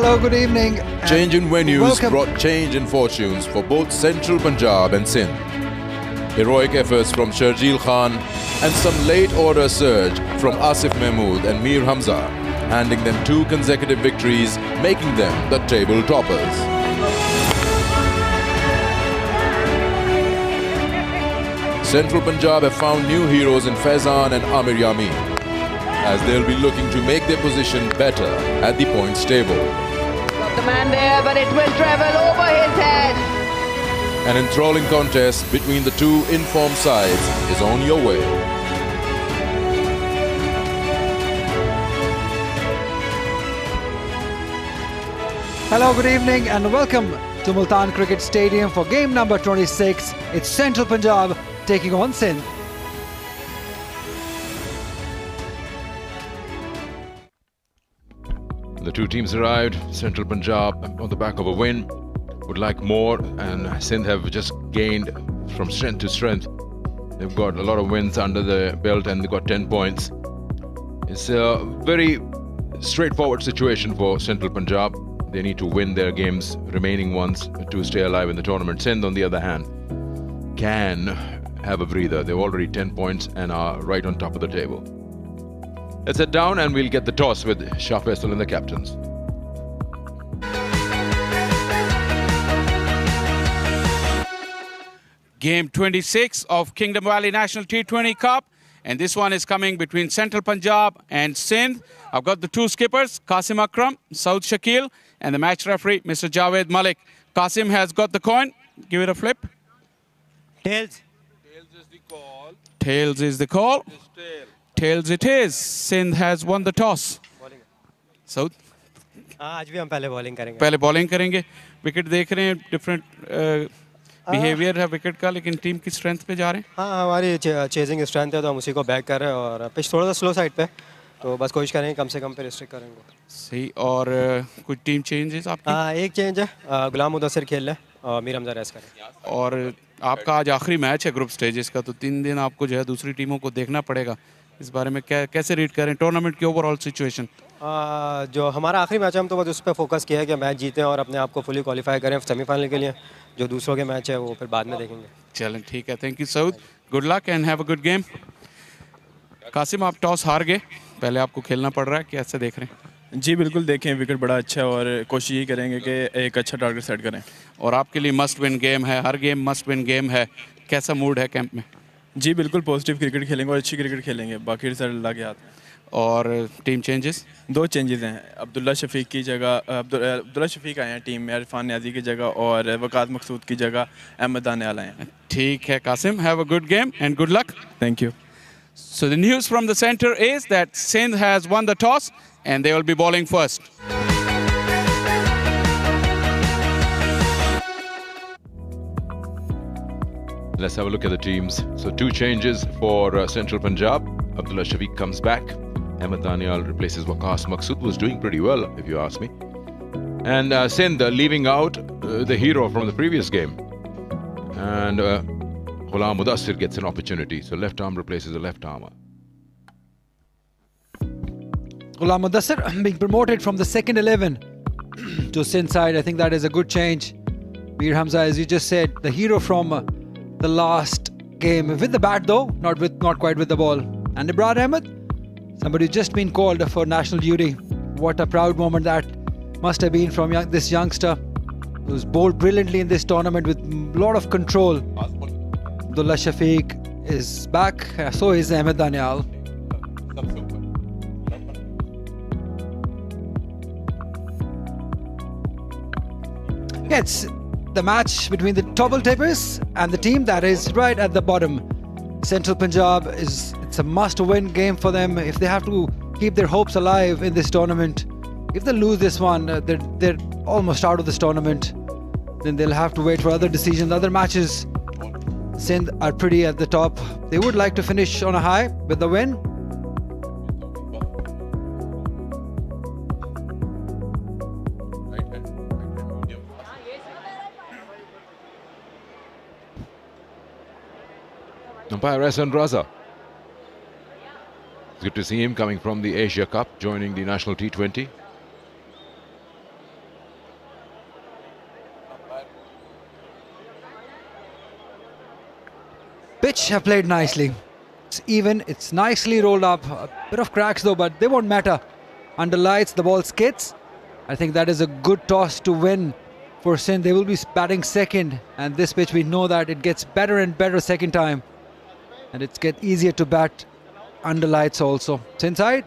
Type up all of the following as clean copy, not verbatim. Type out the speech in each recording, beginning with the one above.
Hello, good evening. Change in venues welcome. brought change in fortunes for both Central Punjab and Sindh. Heroic efforts from Sharjeel Khan and some late order surge from Asif Mahmood and Mir Hamza, handing them 2 consecutive victories, making them the table toppers. Central Punjab have found new heroes in Faizan and Amir Yamin, as they'll be looking to make their position better at the points table. Got the man there, but it will travel over his head. An enthralling contest between the 2 informed sides is on your way. Hello, good evening and welcome to Multan Cricket Stadium for game number 26. It's Central Punjab taking on Sindh. The 2 teams arrived. Central Punjab on the back of a win would like more, and Sindh have just gained from strength to strength. They've got a lot of wins under the belt and they've got 10 points. It's a very straightforward situation for Central Punjab. They need to win their games, remaining ones, to stay alive in the tournament. Sindh, on the other hand, can have a breather. They're already 10 points and are right on top of the table. Let's head down and we'll get the toss with Shah Faisal and the captains. Game 26 of Kingdom Valley National T20 Cup, and this one is coming between Central Punjab and Sindh. I've got the 2 skippers, Qasim Akram, Saud Shakil, and the match referee, Mr. Javed Malik. Qasim has got the coin. Give it a flip. Tails. Tails is the call. Tails is the call. Tails it is. Sindh has won the toss. Saud? आज भी हम पहले bowling करेंगे. पहले bowling करेंगे. Wicket देख रहे हैं, डिफरेंट बिहेवियर है विकेट का, लेकिन टीम की स्ट्रेंथ पे जा रहे हैं. हाँ, हमारी चेजिंग स्ट्रेंथ है तो हम उसी को बैक कर रहे हैं, और पिच थोड़ा सा स्लो साइड पे, तो बस कोशिश करेंगे कम से कम पे रिस्ट्रिक्ट करेंगे. सही. और कुछ टीम चेंजेस आपकी? हाँ, एक चेंज है, गुलाम मुदस्सिर खेल रहे हैं और मीर हमजा रेस्ट करें. और आपका आज आखिरी मैच है ग्रुप स्टेजेस का, तो 3 दिन आपको जो है दूसरी टीमों को देखना पड़ेगा. इस बारे में कैसे रीड करें टूर्नामेंट की ओवरऑल सिचुएशन? जो हमारा आखिरी मैच है, हम तो बस उस पर फोकस किया है कि मैच जीतें और अपने आप को फुली क्वालिफाई करें सेमीफाइनल के लिए. जो दूसरों के मैच है वो फिर बाद में देखेंगे. चलें, ठीक है. Thank you Saud. Good luck and have a good game. Qasim, आप टॉस हार गए, पहले आपको खेलना पड़ रहा है, कैसे देख रहे हैं? जी बिल्कुल, देखें विकेट बड़ा अच्छा है और कोशिश यही करेंगे कि एक अच्छा टारगेट सेट करें. और आपके लिए मस्ट विन गेम है, हर गेम मस्ट विन गेम है. कैसा मूड है कैंप में? जी बिल्कुल, पॉजिटिव क्रिकेट खेलेंगे और अच्छी क्रिकेट खेलेंगे. बाकी रिजल्ट अल्लाह के हाथ में. और टीम चेंजेस? 2 चेंजेस हैं. अब्दुल्ला शफीक की जगह अब्दुल्ला शफीक आए हैं टीम में, इरफान न्याजी की जगह, और वकात मकसूद की जगह अहमद दानियाल आए हैं. ठीक है Qasim, have a good game and good luck. Thank you. So the news from the center is that Sindh has won the toss and they will be bowling first. Let's have a look at the teams. So 2 changes for Central Punjab. Abdullah Shafiq comes back. Ahmed Danial replaces Waqas Maqsood, who was doing pretty well, if you ask me. And Sindh leaving out the hero from the previous game. And Ghulam Mudassir gets an opportunity. So left arm replaces a left armer. Ghulam Mudassir being promoted from the second 11 to Sindh side. I think that is a good change. Mir Hamza, as you just said, the hero from the last game, with the bat though, not quite with the ball. And Ibrahim Ahmed, somebody who's just been called for national duty. What a proud moment that must have been from this youngster who's bowled brilliantly in this tournament with a lot of control. Abdullah Shafiq is back, so is Ahmed Danial. Yeah, it's the match between the topple tippers and the team that is right at the bottom. Central Punjab it's a must-win game for them if they have to keep their hopes alive in this tournament. If they lose this one, they're almost out of this tournament. Then they'll have to wait for other decisions, other matches. Sindh are pretty at the top. They would like to finish on a high with the win. Umpire Ehsan Raza. It's good to see him coming from the Asia Cup, joining the national T20. pitch have played nicely. It's even, it's nicely rolled up. A bit of cracks though, but they won't matter. Under lights, the ball skids. I think that is a good toss to win for Sindh. They will be batting second, and this pitch we know that it gets better and better second time, and it's get easier to bat under lights also. Sindh side,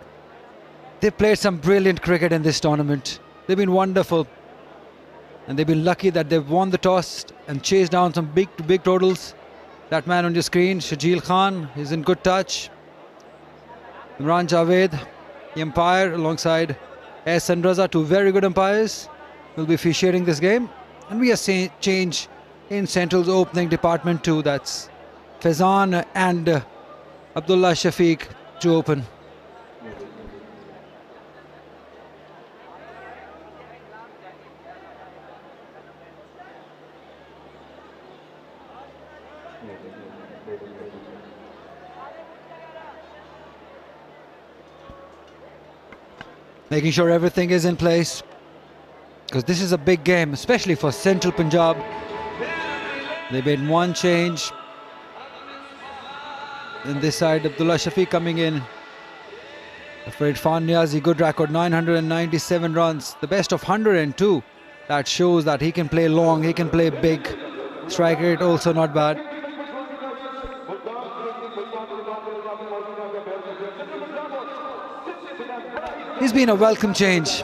they played some brilliant cricket in this tournament. They've been wonderful, and they've been lucky that they've won the toss and chased down some big totals. That man on your screen, Shajil Khan, is in good touch. Imran Javed, the umpire, alongside S. Sandraza, two very good umpires, will be officiating this game. And we have change in Central's opening department too. That's Faizan and Abdullah Shafiq to open. Making sure everything is in place, because this is a big game, especially for Central Punjab. They made one change. And this side, Abdullah Shafiq coming in. Afraid Irfan Niazi, good record, 997 runs, the best of 102. That shows that he can play long, he can play big. Strike rate also not bad. He's been a welcome change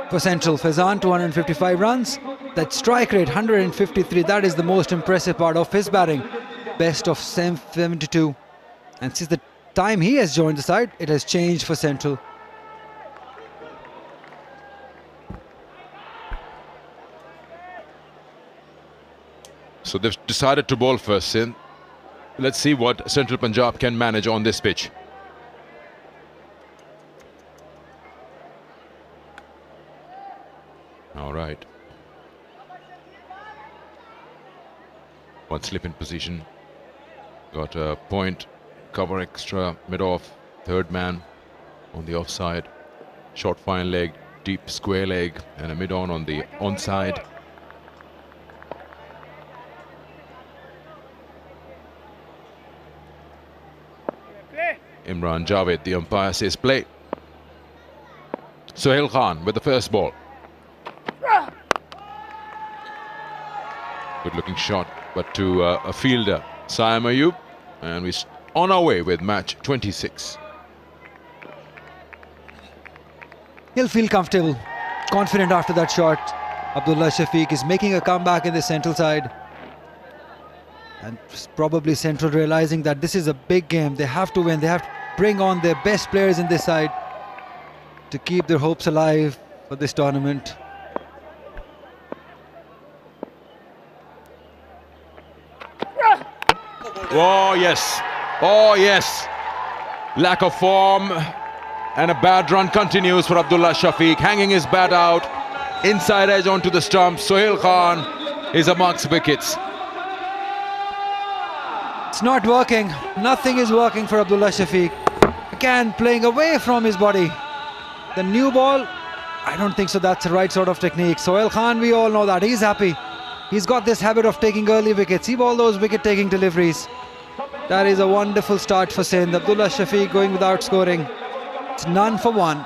for Central. Faizan, 255 runs. That strike rate, 153. That is the most impressive part of his batting. Best of 72. And since the time he has joined the side, it has changed for Central. So they've decided to bowl first, Sindh. Let's see what Central Punjab can manage on this pitch. All right. One slip in position. Got a point, cover extra, mid-off, third man on the offside. Short fine leg, deep square leg, and a mid-on on the onside. Imran Javed, the umpire, says play. Sohail Khan with the first ball. Good looking shot, but to a fielder, Saim Ayub, and we're on our way with match 26. He'll feel comfortable, confident after that shot. Abdullah Shafiq is making a comeback in the Central side, and probably Central realizing that this is a big game. They have to win. They have to bring on their best players in this side to keep their hopes alive for this tournament. Oh yes, oh yes. Lack of form, and a bad run continues for Abdullah Shafiq, hanging his bat out, inside edge onto the stump. Sohail Khan is amongst wickets. It's not working. Nothing is working for Abdullah Shafiq. Again, playing away from his body. The new ball, I don't think so. That's the right sort of technique. Sohail Khan, we all know that. He's happy. He's got this habit of taking early wickets. See all those wicket-taking deliveries. That is a wonderful start for Sindh. Abdullah Shafiq going without scoring. It's none for one.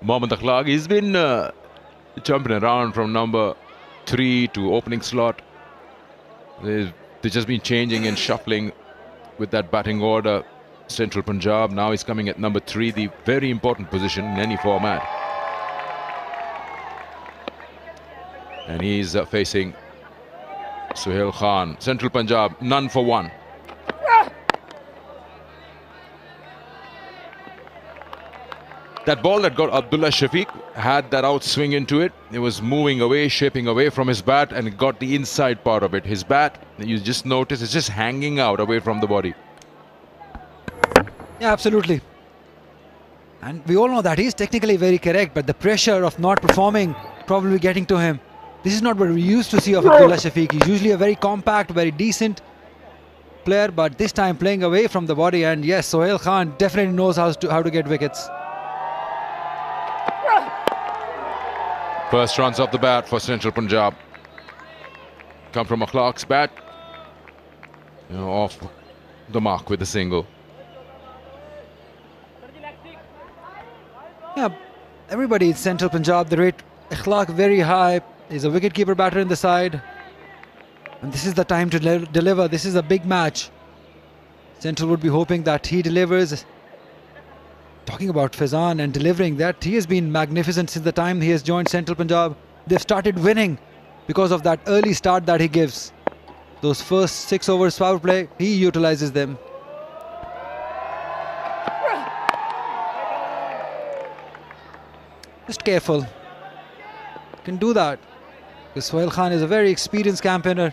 Mohammad Akhlaq, he's been jumping around from number 3 to opening slot. They've just been changing and shuffling with that batting order. Central Punjab, now he's coming at number 3, the very important position in any format. And he's facing Sohail Khan. Central Punjab, none for one. That ball that got Abdullah Shafiq had that outswing into it. It was moving away, shaping away from his bat, and it got the inside part of it. His bat, you just notice, it's just hanging out away from the body. Yeah, absolutely. And we all know that he's technically very correct, but the pressure of not performing probably getting to him. This is not what we used to see of Abdullah Shafiq. He's usually a very compact, very decent player, but this time playing away from the body. And yes, Sohail Khan definitely knows how to get wickets. First runs off the bat for Central Punjab. Come from Akhlaq's bat. Off the mark with a single. Yeah, everybody in Central Punjab, they rate Akhlaq very high. He's a wicketkeeper batter in the side. And this is the time to deliver. This is a big match. Central would be hoping that he delivers. Talking about Faizan and delivering that, he has been magnificent since the time he has joined Central Punjab. They've started winning because of that early start that he gives. Those first 6 overs power play, he utilizes them. Just careful. Can do that. Because Sohail Khan is a very experienced campaigner.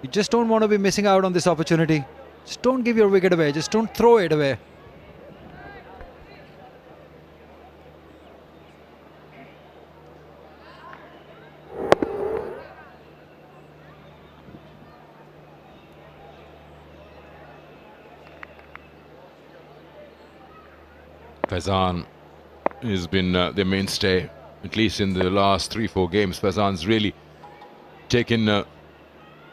You just don't want to be missing out on this opportunity. Just don't give your wicket away. Just don't throw it away. Faizan has been their mainstay, at least in the last 3-4 games. Faizan's really taken the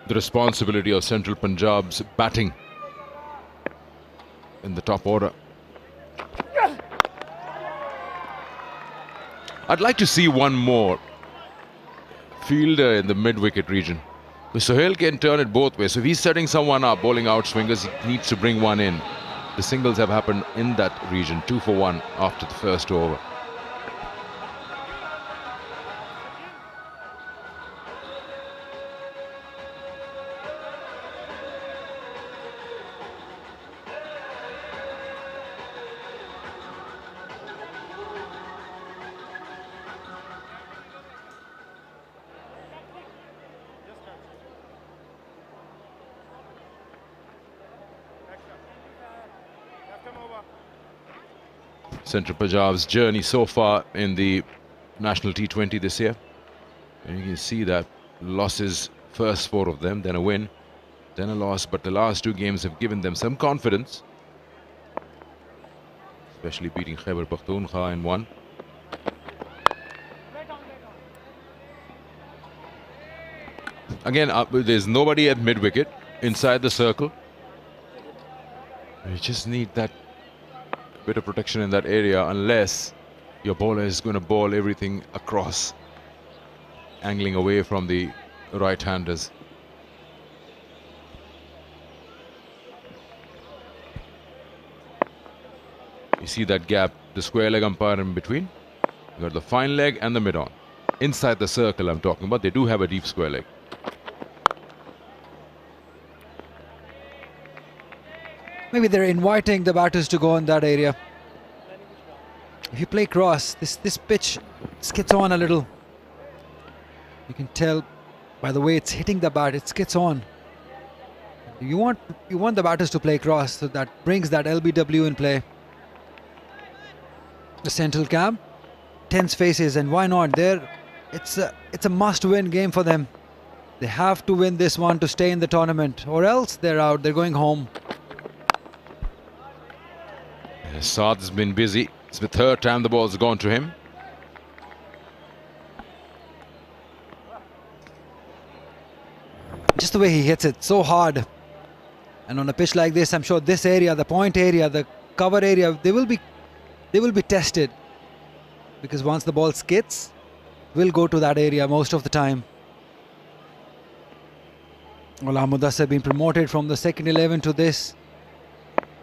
responsibility of Central Punjab's batting in the top order. I'd like to see one more fielder in the mid-wicket region. Sohail can turn it both ways. So if he's setting someone up, bowling out swingers, he needs to bring one in. The singles have happened in that region, 2 for 1 after the first over. Central Punjab's journey so far in the National T20 this year. And you can see that losses, first 4 of them, then a win, then a loss. But the last 2 games have given them some confidence. Especially beating Khyber Pakhtunkhwa in 1. Again, there's nobody at mid-wicket inside the circle. You just need that bit of protection in that area, unless your bowler is going to bowl everything across, angling away from the right-handers. You see that gap, the square leg umpire in between. You got the fine leg and the mid-on. Inside the circle I'm talking about, they do have a deep square leg. Maybe they're inviting the batters to go in that area. If you play cross, this pitch skids on a little. You can tell by the way it's hitting the bat, it skids on. You want the batters to play cross, so that brings that LBW in play. The Central camp, tense faces, and why not? It's a must-win game for them. They have to win this one to stay in the tournament, or else they're out. They're going home. Saad has been busy. It's the 3rd time the ball's gone to him. Just the way he hits it, so hard. And on a pitch like this, I'm sure this area, the point area, the cover area, they will be tested. Because once the ball skids, we'll go to that area most of the time. Ghulam Mudassir been promoted from the second 11 to this.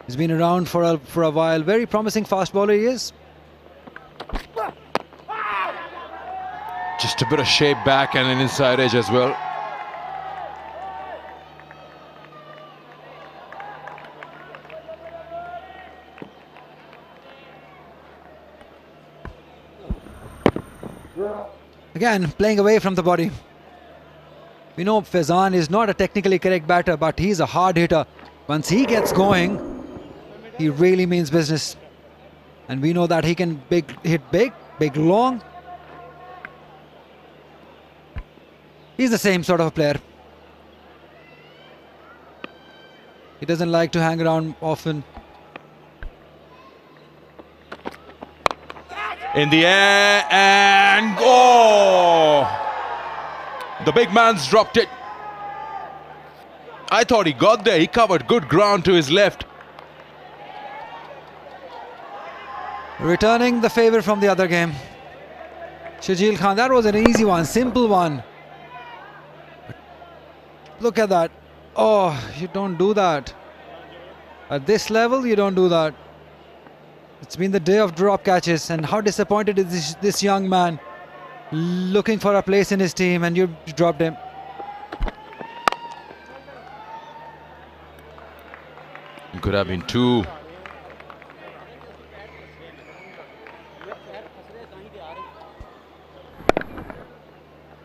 He's been around for a while. Very promising fast bowler he is. Just a bit of shape back and an inside edge as well. Again, playing away from the body. We know Faizan is not a technically correct batter, but he's a hard hitter. Once he gets going, he really means business. And we know that he can hit big, long. He's the same sort of a player. He doesn't like to hang around often. In the air and go! The big man's dropped it. I thought he got there. He covered good ground to his left. Returning the favour from the other game. Shajil Khan, that was an easy one, simple one. Look at that. Oh, you don't do that. At this level, you don't do that. It's been the day of drop catches, and how disappointed is this young man looking for a place in his team, and you dropped him. It could have been two.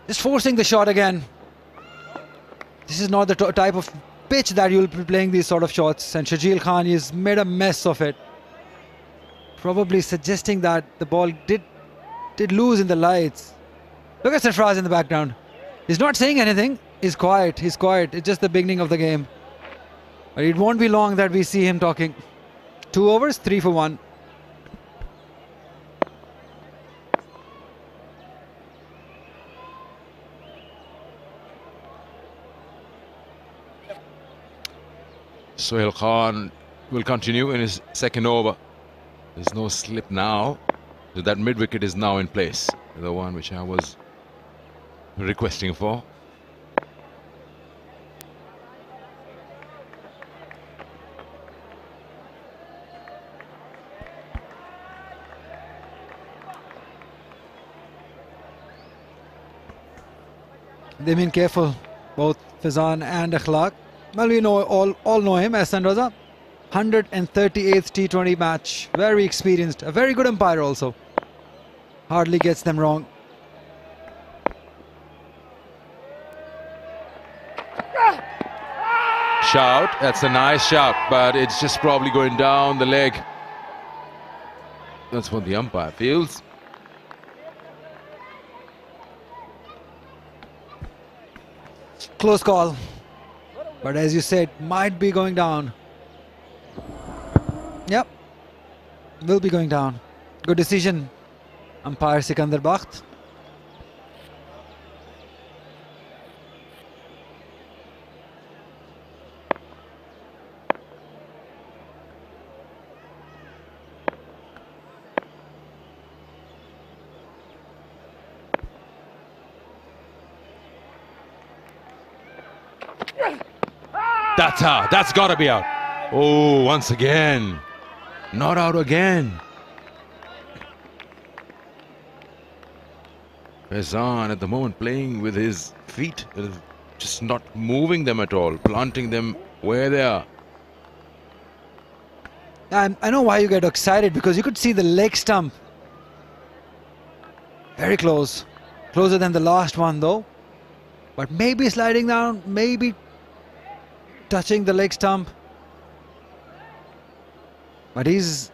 Just forcing the shot again. This is not the type of pitch that you'll be playing these sort of shots, and Shajil Khan has made a mess of it. Probably suggesting that the ball did lose in the lights. Look at Sarfraz in the background. He's not saying anything. He's quiet. He's quiet. It's just the beginning of the game. But it won't be long that we see him talking. 2 overs, 3 for 1. Sohail Khan will continue in his second over. There's no slip now. So that mid-wicket is now in place. The one which I was requesting for. They've been careful, both Faizan and Akhlaq. Well, we know all know him, Ahsan Raza. 138th T20 match. Very experienced. A very good umpire also. Hardly gets them wrong. Shout. That's a nice shout, but it's just probably going down the leg. That's what the umpire feels. Close call. But as you said, might be going down. Yep. Will be going down. Good decision, umpire Sikandar Bakht. That's out. That's got to be out. Oh, once again. Not out again. Faizan at the moment playing with his feet, just not moving them at all, planting them where they are. I know why you get excited, because you could see the leg stump. Very close. Closer than the last one though. But maybe sliding down, maybe touching the leg stump. But he's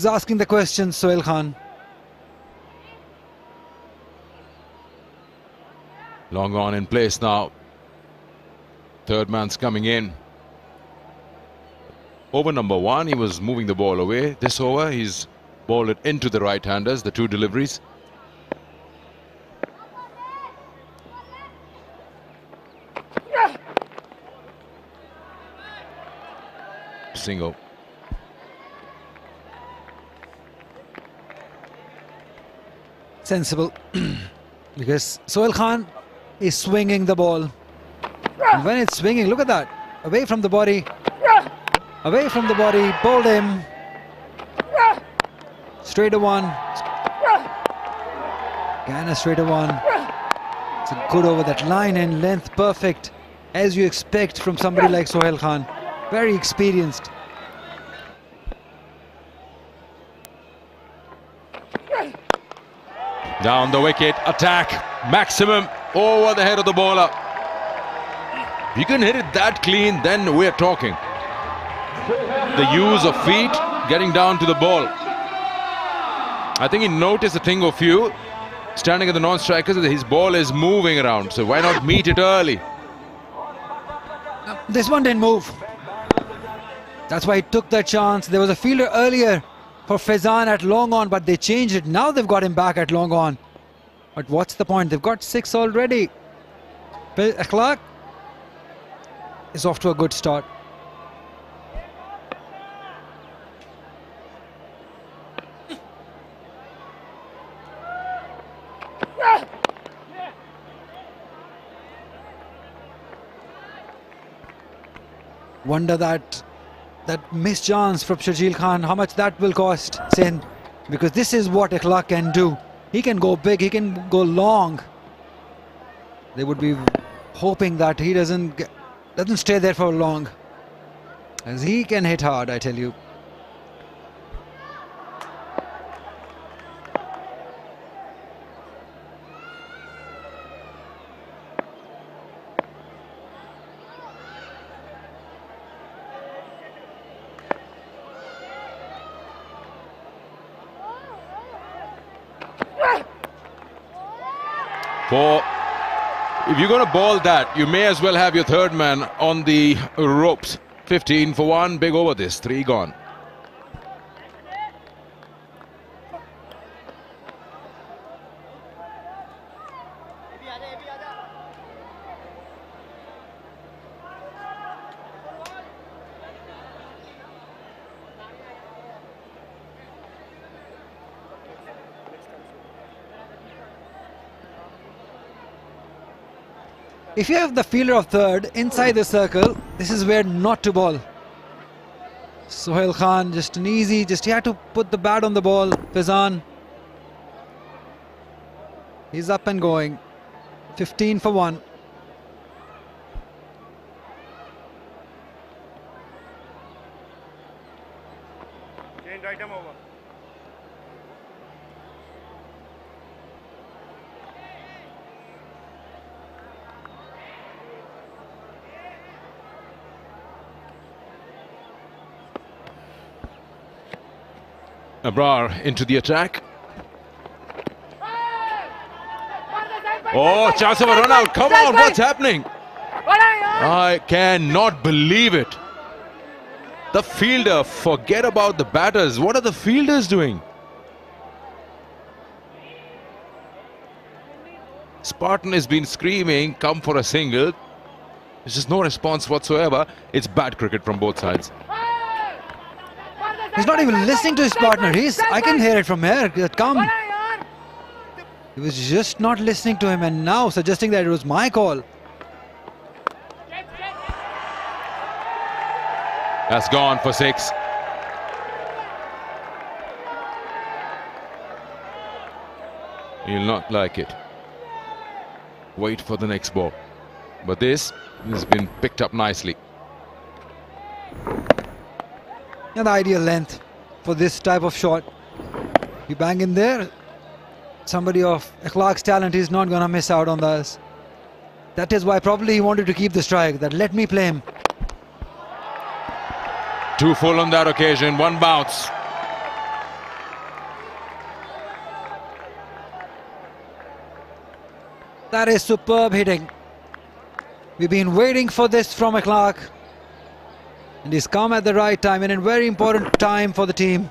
asking the question, Sohail Khan. Long on in place now. Third man's coming in. Over number 1, he was moving the ball away. This over, he's bowled it into the right-handers, the 2 deliveries. Single. Sensible. Because Sohail Khan is swinging the ball. And when it's swinging, look at that. Away from the body. Away from the body. Bowled him. Straighter one. Again a straighter one. It's a good over. That line and length perfect, as you expect from somebody like Sohail Khan. Very experienced. Down the wicket, attack, maximum over the head of the bowler. If you can hit it that clean, then we're talking. The use of feet, getting down to the ball. I think he noticed a thing or few. Standing at the non-strikers, his ball is moving around, so why not meet it early? This one didn't move. That's why he took that chance. There was a fielder earlier for Faizan at long on, but they changed it. Now they've got him back at long on. But what's the point? They've got 6 already. Akhlaq is off to a good start. Wonder that missed chance from Shajil Khan, how much that will cost Sindh, because this is what Akhlaq can do. He can go big, he can go long. They would be hoping that he doesn't stay there for long, as he can hit hard, I tell you. If you're going to ball that, you may as well have your third man on the ropes. 15 for 1, big over this, 3 gone. If you have the fielder of third inside the circle, this is where not to ball. Sohail Khan, just an easy, he had to put the bat on the ball. Faizan, he's up and going. 15 for 1. Abrar into the attack. Oh, chance of a run out. Come on, what's happening? I cannot believe it. The fielder, forget about the batters. What are the fielders doing? Spartan has been screaming, come for a single. There's just no response whatsoever. It's bad cricket from both sides. He's not even listening to his partner. I can hear it from here. Come. He was just not listening to him, and now suggesting that it was my call. That's gone for 6. He'll not like it. Wait for the next ball. But this has been picked up nicely. And the ideal length for this type of shot. You bang in there, somebody of Akhlaq's talent is not going to miss out on this. That is why probably he wanted to keep the strike, that let me play him. 2 full on that occasion, 1 bounce. That is superb hitting. We've been waiting for this from Akhlaq. And he's come at the right time, and a very important time for the team.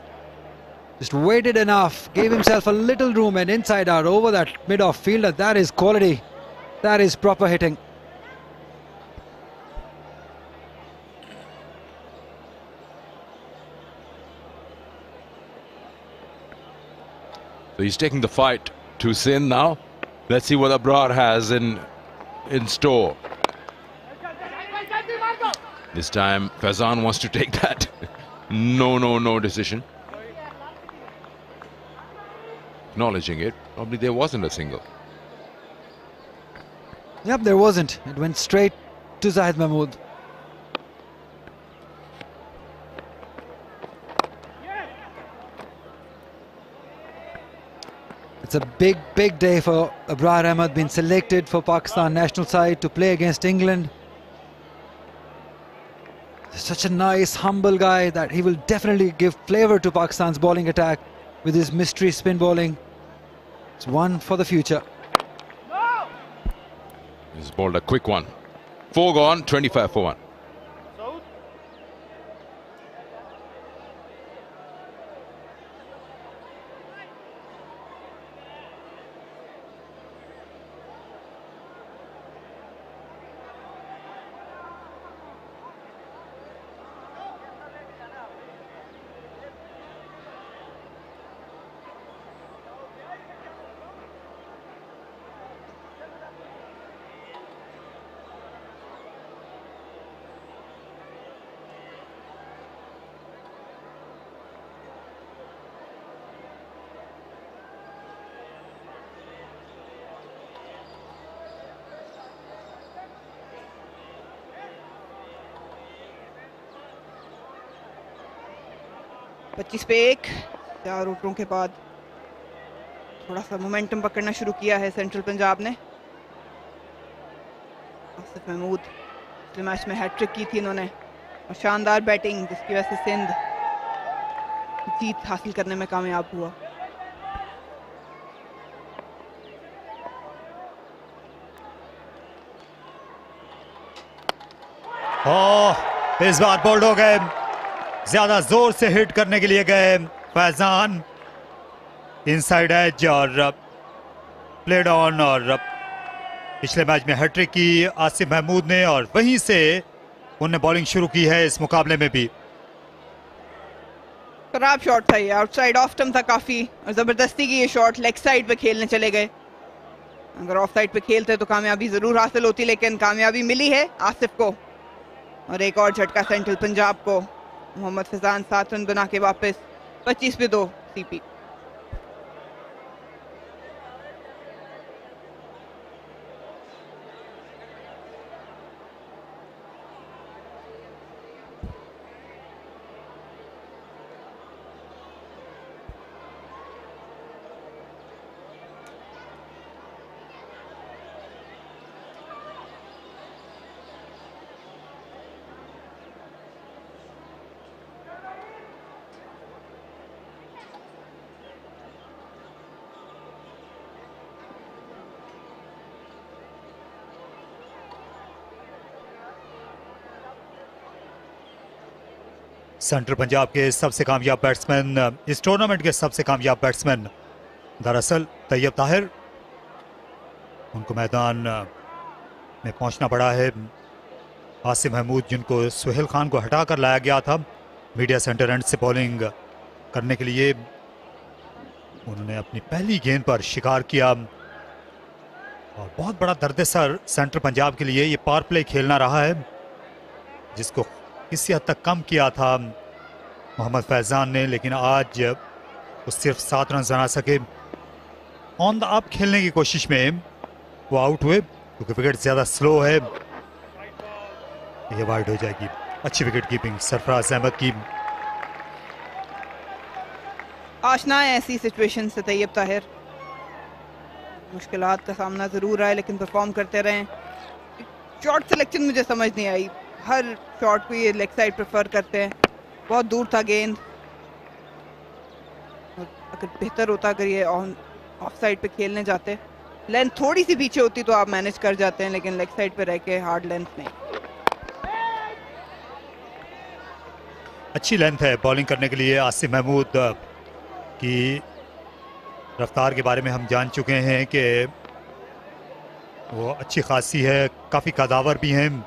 Just waited enough, gave himself a little room, and inside out over that mid-off fielder. That is quality. That is proper hitting. So he's taking the fight to Sindh now. Let's see what Abrar has in store. This time Faizan wants to take that. No decision. Acknowledging it. Probably there wasn't a single. Yep, there wasn't. It went straight to Zahid Mahmood. It's a big day for Abrar Ahmed, being selected for Pakistan national side to play against England. Such a nice, humble guy that he will definitely give flavour to Pakistan's bowling attack with his mystery spin bowling. It's one for the future. He's bowled a quick one. 4 gone, 25 for 1. पच्चीस पे 1 4 ओवरों के बाद थोड़ा सा momentum पकड़ना शुरू किया है सेंट्रल पंजाब ने। आसिफ महमूद पिछले मैच में हैट्रिक की थी इन्होंने और शानदार बैटिंग जिसकी वजह से सिंध जीत हासिल करने में कामयाब हुआ। इस बार बोल्ड हो गए, ज्यादा जोर से हिट करने के लिए गए फैजान, इनसाइड एज और प्लेड ऑन, और पिछले मैच में हैट्रिक की आसिफ महमूद ने और वहीं से उन्होंने बॉलिंग शुरू की है इस मुकाबले में भी। खराब शॉट था ये, आउटसाइड ऑफ स्टंप था काफी और जबरदस्ती की ये शॉट लेग साइड पे खेलने चले गए। अगर ऑफ साइड पे खेलते तो कामयाबी जरूर हासिल होती, लेकिन कामयाबी मिली है आसिफ को और एक और झटका सेंट्रल पंजाब को। मोहम्मद फैजान 7 रन बना के वापस 25 पे 2 सीपी। सेंट्रल पंजाब के सबसे कामयाब बैट्समैन, इस टूर्नामेंट के सबसे कामयाब बैट्समैन दरअसल तैयब ताहिर, उनको मैदान में पहुंचना पड़ा है। आसिफ महमूद जिनको सुहेल खान को हटा कर लाया गया था मीडिया सेंटर एंड से बॉलिंग करने के लिए, उन्होंने अपनी पहली गेंद पर शिकार किया और बहुत बड़ा दर्द-ए-सर सेंट्रल पंजाब के लिए ये पावर प्ले खेलना रहा है जिसको किसी हद तक कम किया था मोहम्मद फैजान ने, लेकिन आज वो सिर्फ 7 रन बना सके। ऑन द अप खेलने की कोशिश में वो आउट हुए क्योंकि विकेट ज्यादा स्लो है, ये वाइड हो जाएगी। अच्छी विकेट कीपिंग सरफराज अहमद की। आशना है ऐसी सिचुएशन से तैयब ताहिर, मुश्किलात का सामना जरूर रहा है लेकिन परफॉर्म करते रहे। शॉट सिलेक्शन मुझे समझ नहीं आई, हर शॉट को ये लेग साइड प्रेफर करते हैं। बहुत दूर था गेंद, अगर बेहतर होता अगर ये ऑफ साइड पे खेलने जाते, लेंथ थोड़ी सी पीछे होती तो आप मैनेज कर जाते हैं, लेकिन लेग साइड पे रह के हार्ड लेंथ नहीं। अच्छी लेंथ है बॉलिंग करने के लिए। आसिफ महमूद की रफ्तार के बारे में हम जान चुके हैं कि वो अच्छी खासी है, काफ़ी कदावर भी हैं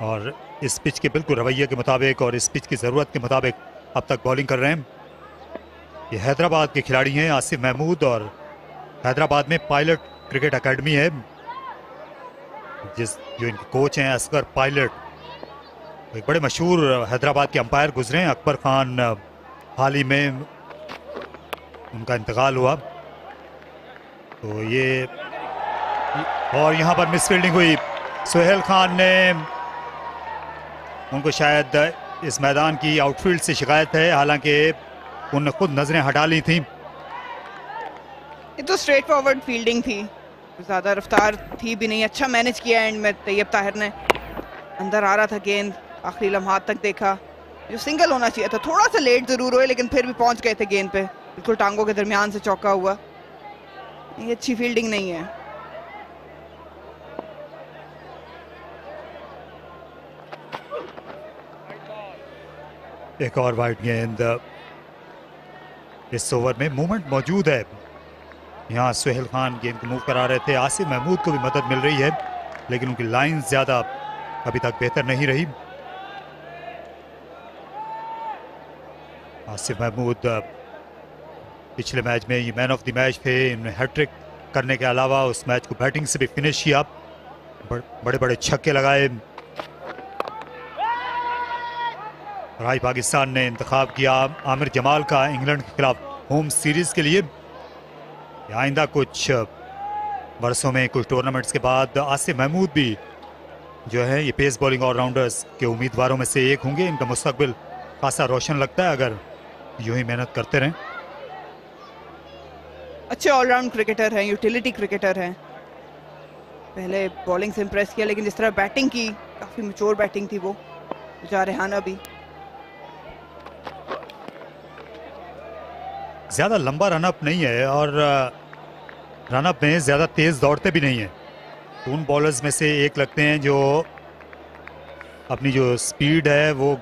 और इस पिच के बिल्कुल रवैये के मुताबिक और इस पिच की ज़रूरत के मुताबिक अब तक बॉलिंग कर रहे हैं। ये हैदराबाद के खिलाड़ी हैं आसिफ महमूद, और हैदराबाद में पायलट क्रिकेट एकेडमी है जो इनके कोच हैं असगर पायलट, एक बड़े मशहूर हैदराबाद के अंपायर गुजरे हैं। अकबर खान हाल ही में उनका इंतकाल हुआ, तो ये और यहाँ पर मिस फील्डिंग हुई। सुहेल खान ने, उनको शायद इस मैदान की आउटफील्ड से शिकायत है, हालांकि उन्होंने खुद नजरें हटा ली थी। ये तो स्ट्रेट फॉरवर्ड फील्डिंग थी, ज़्यादा रफ्तार थी भी नहीं। अच्छा मैनेज किया एंड में तैयब ताहिर ने। अंदर आ रहा था गेंद, आखिरी लम्हात तक देखा। जो सिंगल होना चाहिए था, थोड़ा सा लेट ज़रूर हुए लेकिन फिर भी पहुंच गए थे गेंद पे, बिल्कुल टांगों के दरमियान से चौका हुआ। ये अच्छी फील्डिंग नहीं है। एक और वाइड गेंद। इस ओवर में मूवमेंट मौजूद है। यहाँ सुहेल खान गेंद को मूव करा रहे थे, आसिफ महमूद को भी मदद मिल रही है लेकिन उनकी लाइन ज्यादा अभी तक बेहतर नहीं रही। आसिफ महमूद पिछले मैच में ये मैन ऑफ द मैच थे। इन्होंने हैट्रिक करने के अलावा उस मैच को बैटिंग से भी फिनिश किया, बड़े बड़े छक्के लगाए। राय पाकिस्तान ने इंतखाब किया आमिर जमाल का इंग्लैंड के खिलाफ होम सीरीज के लिए। आइंदा कुछ वर्षों में, कुछ टूर्नामेंट्स के बाद आसिफ महमूद भी जो है ये पेस बॉलिंग ऑलराउंडर्स के उम्मीदवारों में से एक होंगे। इनका मुस्तकबिल खासा रोशन लगता है अगर यूं ही मेहनत करते रहें। अच्छे ऑलराउंड क्रिकेटर हैं, यूटिलिटी क्रिकेटर हैं। पहले बॉलिंग से इंप्रेस किया लेकिन जिस तरह बैटिंग की, काफी मैच्योर बैटिंग थी वो। जा रेहाना भी ज्यादा लंबा रनअप नहीं है और रनअप में ज्यादा तेज दौड़ते भी नहीं है। तो उन बॉलर्स में से एक लगते हैं जो अपनी जो स्पीड है वो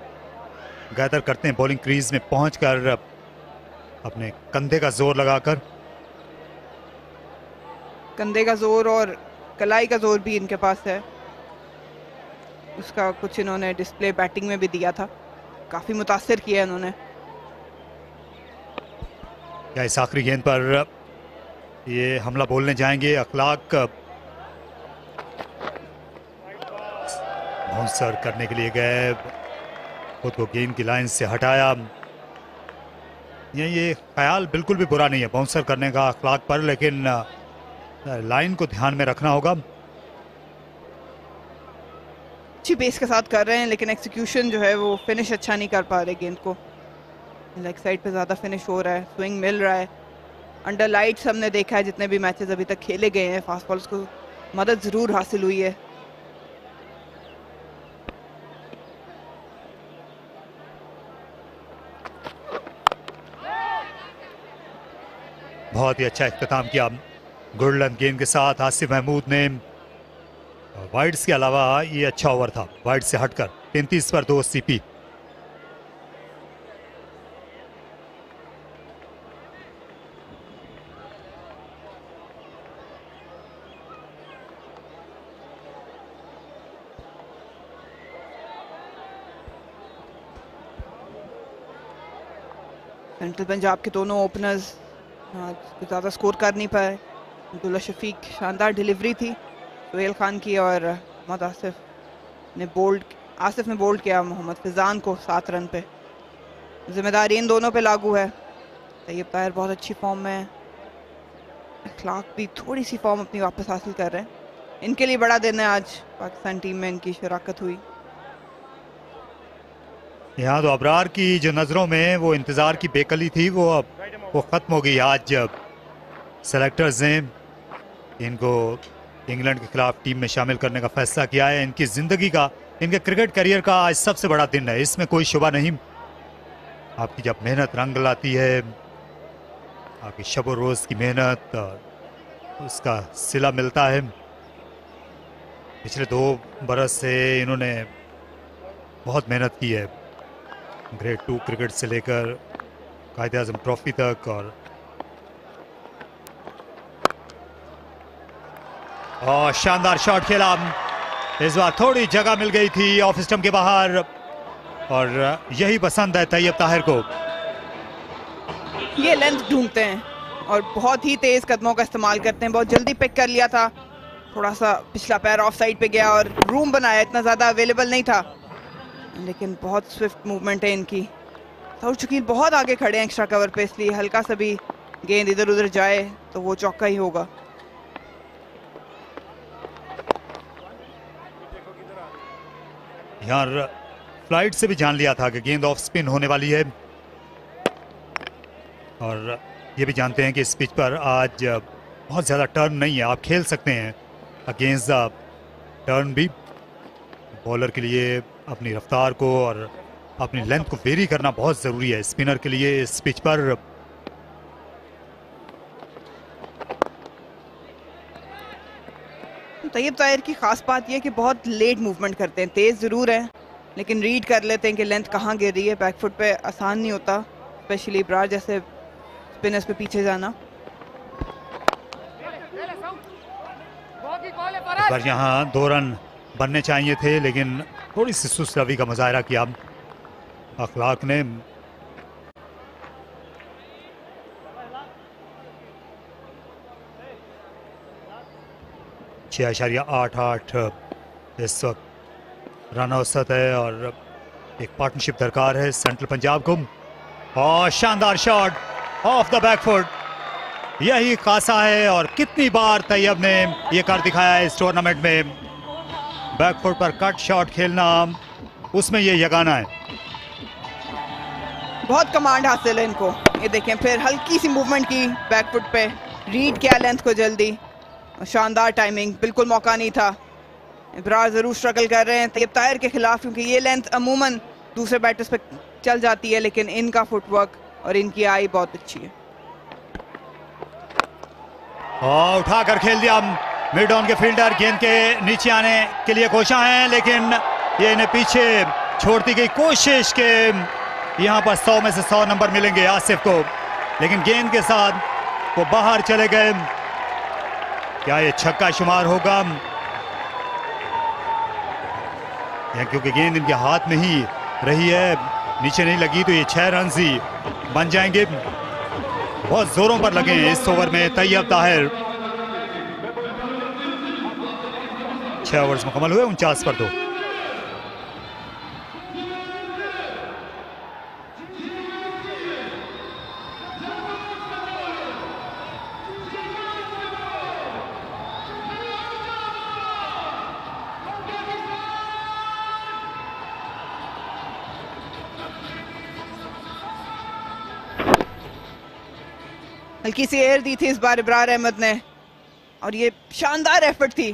गैदर करते हैं बॉलिंग क्रीज में पहुंचकर अपने कंधे का जोर लगाकर। कंधे का जोर और कलाई का जोर भी इनके पास है, उसका कुछ इन्होंने डिस्प्ले बैटिंग में भी दिया था। काफी मुतासिर किया इन्होंने। या इस आखिरी गेंद पर ये हमला बोलने जाएंगे। अखलाक बाउंसर करने के लिए गए, खुद को गेंद की लाइन से हटाया। ये ख्याल बिल्कुल भी बुरा नहीं है बाउंसर करने का अखलाक पर, लेकिन लाइन को ध्यान में रखना होगा। अच्छी पेस के साथ कर रहे हैं लेकिन एक्सिक्यूशन जो है वो फिनिश अच्छा नहीं कर पा रहे गेंद को। लेग साइड पे ज़्यादा फिनिश हो रहा है, स्विंग मिल रहा है। अंडर लाइट्स हमने देखा है जितने भी मैचेस अभी तक खेले गए हैं, फास्ट बॉल्स को मदद ज़रूर हासिल हुई है। बहुत ही अच्छा इख्तिताम किया गुडलन गेंद के साथ आसिफ महमूद ने। वाइड्स के अलावा ये अच्छा ओवर था, वाइड से हटकर 33 पर 2 सीपी। सेंट्रल पंजाब के दोनों ओपनर्स ज़्यादा स्कोर कर नहीं पाए। अब्दुल्ला शफीक शानदार डिलीवरी थी सुहेल खान की और मोहम्मद आसिफ ने बोल्ड किया मोहम्मद फिजान को 7 रन पे। जिम्मेदारी इन दोनों पे लागू है। तैयब ताहिर बहुत अच्छी फॉर्म में है, अखलाक भी थोड़ी सी फॉर्म अपनी वापस हासिल कर रहे हैं। इनके लिए बड़ा दिन है आज, पाकिस्तान टीम में इनकी शराकत हुई। यहाँ तो अबरार की जो नज़रों में वो इंतज़ार की बेकली थी वो अब वो ख़त्म हो गई। आज जब सेलेक्टर्स ने इनको इंग्लैंड के खिलाफ टीम में शामिल करने का फैसला किया है, इनकी ज़िंदगी का, इनके क्रिकेट करियर का आज सबसे बड़ा दिन है, इसमें कोई शुबा नहीं। आपकी जब मेहनत रंग लाती है, आपकी शब और रोज़ की मेहनत, उसका सिला मिलता है। पिछले 2 बरस से इन्होंने बहुत मेहनत की है, ग्रेड 2 क्रिकेट से लेकर कायदे आज़म ट्रॉफी तक। और शानदार शॉट खेला, इस बार थोड़ी जगह मिल गई थी ऑफ स्टंप के बाहर और यही पसंद है तैयब ताहिर को। ये लेंथ ढूंढते हैं और बहुत ही तेज कदमों का इस्तेमाल करते हैं। बहुत जल्दी पिक कर लिया था, थोड़ा सा पिछला पैर ऑफ साइड पे गया और रूम बनाया, इतना ज़्यादा अवेलेबल नहीं था लेकिन बहुत स्विफ्ट मूवमेंट है इनकी। साउथ शकील बहुत आगे खड़े हैं एक्स्ट्रा कवर पे, इसलिए हल्का सा भी गेंद इधर उधर जाए तो वो चौका ही होगा। यार फ्लाइट से भी जान लिया था कि गेंद ऑफ स्पिन होने वाली है और ये भी जानते हैं कि इस पिच पर आज बहुत ज़्यादा टर्न नहीं है, आप खेल सकते हैं अगेंस्ट द टर्न भी। बॉलर के लिए अपनी रफ्तार को और अपनी लेंथ को वेरी करना बहुत ज़रूरी है स्पिनर के लिए इस पिच पर। तैयब ताहिर की खास बात यह कि बहुत लेट मूवमेंट करते हैं, तेज जरूर है लेकिन रीड कर लेते हैं कि लेंथ कहाँ गिर रही है। बैकफुट पे आसान नहीं होता, स्पेशली इब्रार जैसे स्पिनर्स पे पीछे जाना। पर यहाँ 2 रन बनने चाहिए थे लेकिन थोड़ी सी सुस्त रवि का मुजाहरा किया अखलाक ने। छः 6.88 इस वक्त रन औसत है और एक पार्टनरशिप दरकार है सेंट्रल पंजाब को। और शानदार शॉट ऑफ द बैकफुट, यही खासा है और कितनी बार तैयब ने ये कर दिखाया है इस टूर्नामेंट में। बैकफुट पर कट शॉट खेलना उसमें ये यगाना है। बहुत कमांड हासिल है इनको। ये देखें फिर हल्की सी मूवमेंट की बैकफुट पे, रीड किया लेंथ को जल्दी, शानदार टाइमिंग, बिल्कुल मौका नहीं था। इब्रार जरूर स्ट्रगल कर रहे हैं तैयब ताहिर के खिलाफ क्योंकि ये लेंथ अमूमन दूसरे बैटर्स पे चल जाती है लेकिन इनका फुटवर्क और इनकी आई बहुत अच्छी है। और उठाकर खेल दिया मिड ऑन के फील्डर, गेंद के नीचे आने के लिए कोशिश हैं लेकिन ये इन्हें पीछे छोड़ती गई कोशिश के यहाँ पर 100 में से 100 नंबर मिलेंगे आसिफ को, लेकिन गेंद के साथ वो बाहर चले गए। क्या ये छक्का शुमार होगा? क्योंकि गेंद इनके हाथ में ही रही है, नीचे नहीं लगी तो ये 6 रन ही बन जाएंगे। बहुत जोरों पर लगे हैं इस ओवर में तैयब ताहिर। 6 ओवर्स मुकम्मल हुए, 49 पर 2। हल्की सी एयर दी थी इस बार इब्रार अहमद ने और ये शानदार एफर्ट थी,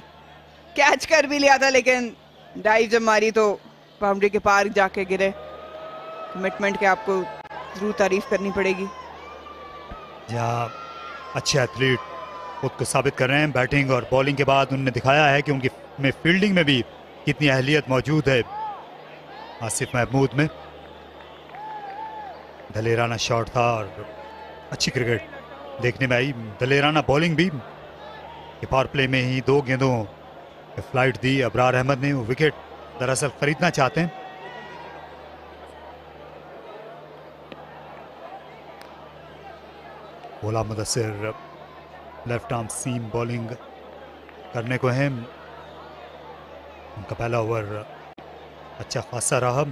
कैच कर भी लिया था लेकिन डाइव जब मारी तो बाउंड्री के पार जाके गिरे। कमिटमेंट के आपको जरूर तारीफ करनी पड़ेगी। अच्छे एथलीट खुद को साबित कर रहे हैं। बैटिंग और बॉलिंग के बाद उन्होंने दिखाया है कि उनकी में फील्डिंग में भी कितनी अहलियत मौजूद है। आसिफ महमूद में दलेराना शॉट था और अच्छी क्रिकेट देखने में आई। दलेराना बॉलिंग भी, पावर प्ले में ही 2 गेंदों फ्लाइट दी अबरार अहमद ने। वो विकेट दरअसल खरीदना चाहते हैं। बोला Mudassir left arm seam bowling करने को है। उनका पहला ओवर अच्छा खासा रहा।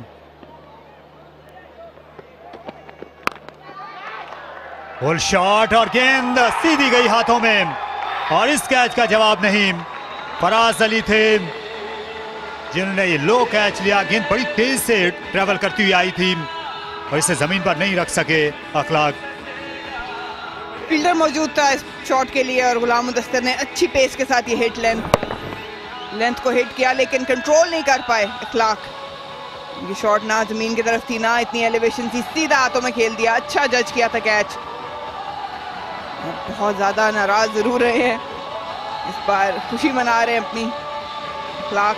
होल शॉट और गेंद सीधी गई हाथों में और इस कैच का जवाब नहीं। फराज अली थे जिन्होंने ये लो कैच लिया। गेंद बड़ी तेज से ट्रेवल करती हुई आई थी और इसे जमीन पर नहीं रख सके अखलाक। फील्डर मौजूद था इस शॉट के लिए और गुलाम मुदस्सिर ने अच्छी पेस के साथ ये हिट लेंथ को हिट किया लेकिन कंट्रोल नहीं कर पाए अखलाक। ये शॉट ना जमीन की तरफ थी ना इतनी एलिवेशन थी, सीधा हाथों में खेल दिया। अच्छा जज किया था कैच। बहुत ज्यादा नाराज जरूर रहे हैं इस बार, खुशी मना रहे हैं अपनी। अखलाक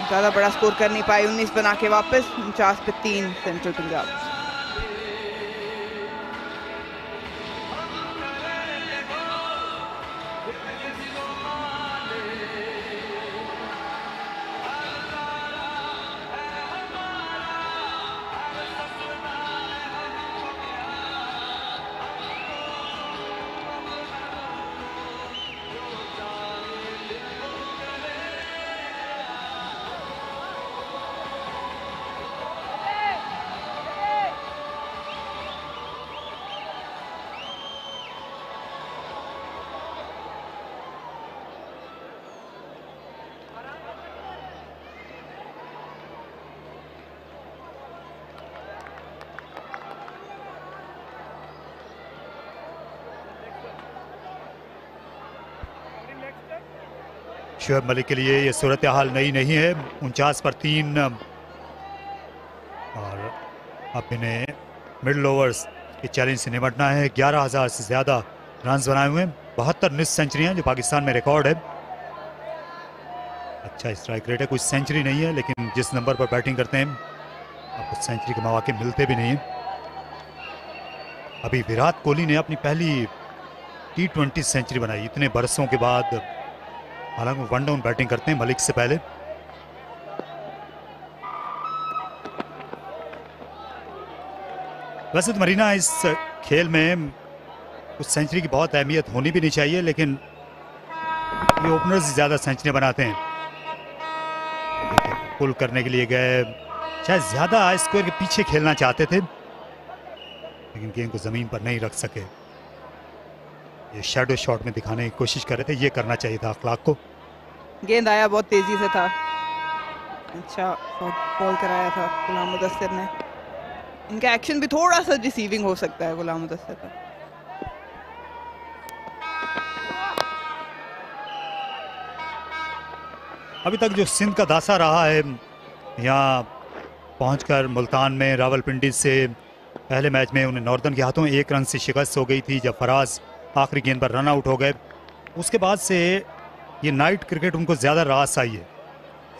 ज्यादा बड़ा स्कोर कर नहीं पाए, 19 बना के वापस 49 पे 3 सेंट्रल पंजाब। शोएब मलिक के लिए ये सूरत हाल नई नहीं है। 49 पर 3 और अब इन्हें मिडल ओवर्स के चैलेंज से निपटना है। 11,000 से ज़्यादा रन बनाए हुए हैं, 72 मिस सेंचुरियाँ जो पाकिस्तान में रिकॉर्ड है। अच्छा स्ट्राइक रेट है, कुछ सेंचुरी नहीं है, लेकिन जिस नंबर पर बैटिंग करते हैं आपको सेंचुरी के मौके मिलते भी नहीं हैं। अभी विराट कोहली ने अपनी पहली T20 सेंचुरी बनाई इतने बरसों के बाद। हालांकि वन डाउन बैटिंग करते हैं मलिक से पहले। वैसे तो मरीना इस खेल में कुछ सेंचुरी की बहुत अहमियत होनी भी नहीं चाहिए, लेकिन ये ओपनर्स ज़्यादा सेंचुरी बनाते हैं। पुल करने के लिए गए, शायद ज़्यादा स्क्वायर के पीछे खेलना चाहते थे, लेकिन गेंद को ज़मीन पर नहीं रख सके। ये शैडो शॉट में दिखाने की कोशिश कर रहे थे, ये करना चाहिए था अखलाक को। गेंद आया बहुत तेजी से था, अच्छा बॉल कराया था गुलाम मुदस्सिर ने। इनका एक्शन भी थोड़ा सा डिसीविंग हो सकता है गुलाम मुदस्सिर का। अभी तक जो सिंध का दासा रहा है, यहाँ पहुंचकर मुल्तान में रावलपिंडी से पहले मैच में उन्हें नॉर्दर्न के हाथों 1 रन से शिकस्त हो गई थी जब फराज आखिरी गेंद पर रन आउट हो गए। उसके बाद से ये नाइट क्रिकेट उनको ज़्यादा रास आई है।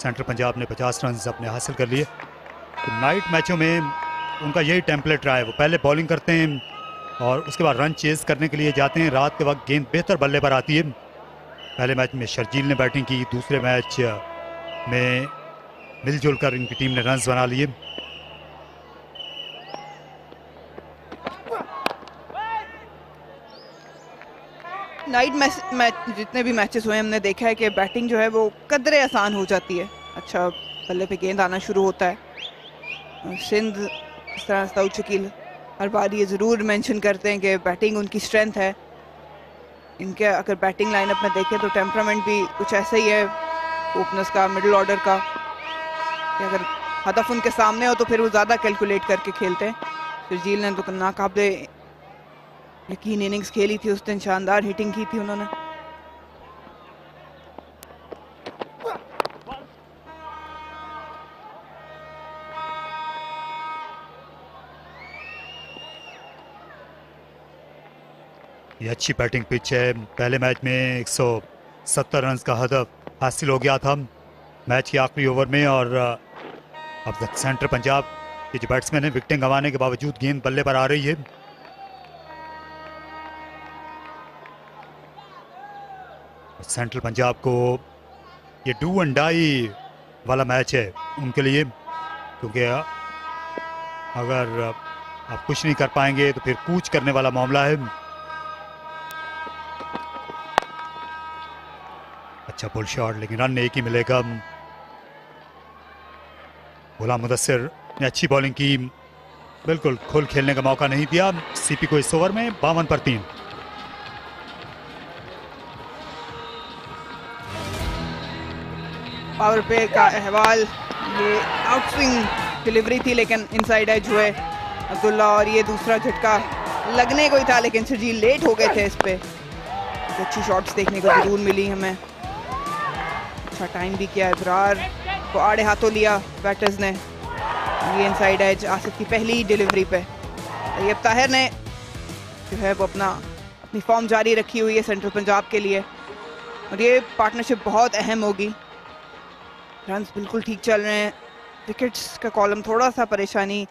सेंट्रल पंजाब ने 50 रन अपने हासिल कर लिए, तो नाइट मैचों में उनका यही टेम्पलेट रहा है। वो पहले बॉलिंग करते हैं और उसके बाद रन चेज करने के लिए जाते हैं। रात के वक्त गेंद बेहतर बल्ले पर आती है। पहले मैच में शर्जील ने बैटिंग की, दूसरे मैच में मिलजुल कर इनकी टीम ने रन्स बना लिए। नाइट मैच जितने भी मैचेस हुए हमने देखा है कि बैटिंग जो है वो कदरे आसान हो जाती है। अच्छा बल्ले पे गेंद आना शुरू होता है। सिंध इस तरह सऊद शकील हर बार ये ज़रूर मेंशन करते हैं कि बैटिंग उनकी स्ट्रेंथ है। इनके अगर बैटिंग लाइनअप में देखें तो टेम्परामेंट भी कुछ ऐसा ही है ओपनर्स का, मिडिल ऑर्डर का, कि अगर हदफ उनके सामने हो तो फिर वो ज़्यादा कैलकुलेट करके खेलते हैं। शर्जील ने तो नाकाबिले यकीन इनिंग्स खेली थी उस दिन, शानदार हिटिंग की थी उन्होंने। ये अच्छी बैटिंग पिच है। पहले मैच में 170 रन का हदफ हासिल हो गया था मैच के आखिरी ओवर में, और अब तक सेंट्रल पंजाब के जो बैट्समैन हैं विकेटें गंवाने के बावजूद गेंद बल्ले पर आ रही है। सेंट्रल पंजाब को ये डू एंड डाई वाला मैच है उनके लिए, क्योंकि अगर आप कुछ नहीं कर पाएंगे तो फिर कूच करने वाला मामला है। अच्छा पुल शॉट, लेकिन रन एक ही मिलेगा। गुलाम मुदस्सिर ने अच्छी बॉलिंग की, बिल्कुल खुल खेलने का मौका नहीं दिया सीपी को इस ओवर में। 52 पर 3। पावर प्ले का अहवाल, ये आउटस्विंग डिलीवरी थी लेकिन इनसाइड एज हुए अब्दुल्ला, और ये दूसरा झटका लगने को ही था लेकिन शर्जील लेट हो गए थे इस पे। अच्छी शॉट्स देखने को जरूर मिली हमें, अच्छा टाइम भी किया। इब्रार को आड़े हाथों लिया बैटर्स ने। ये इनसाइड एज आसिफ की पहली डिलीवरी पे। ये ताहिर ने जो है वो अपनी फॉर्म जारी रखी हुई है सेंट्रल पंजाब के लिए, और ये पार्टनरशिप बहुत अहम होगी। रन्स बिल्कुल ठीक चल रहे हैं, विकेट्स का कॉलम थोड़ा सा परेशानी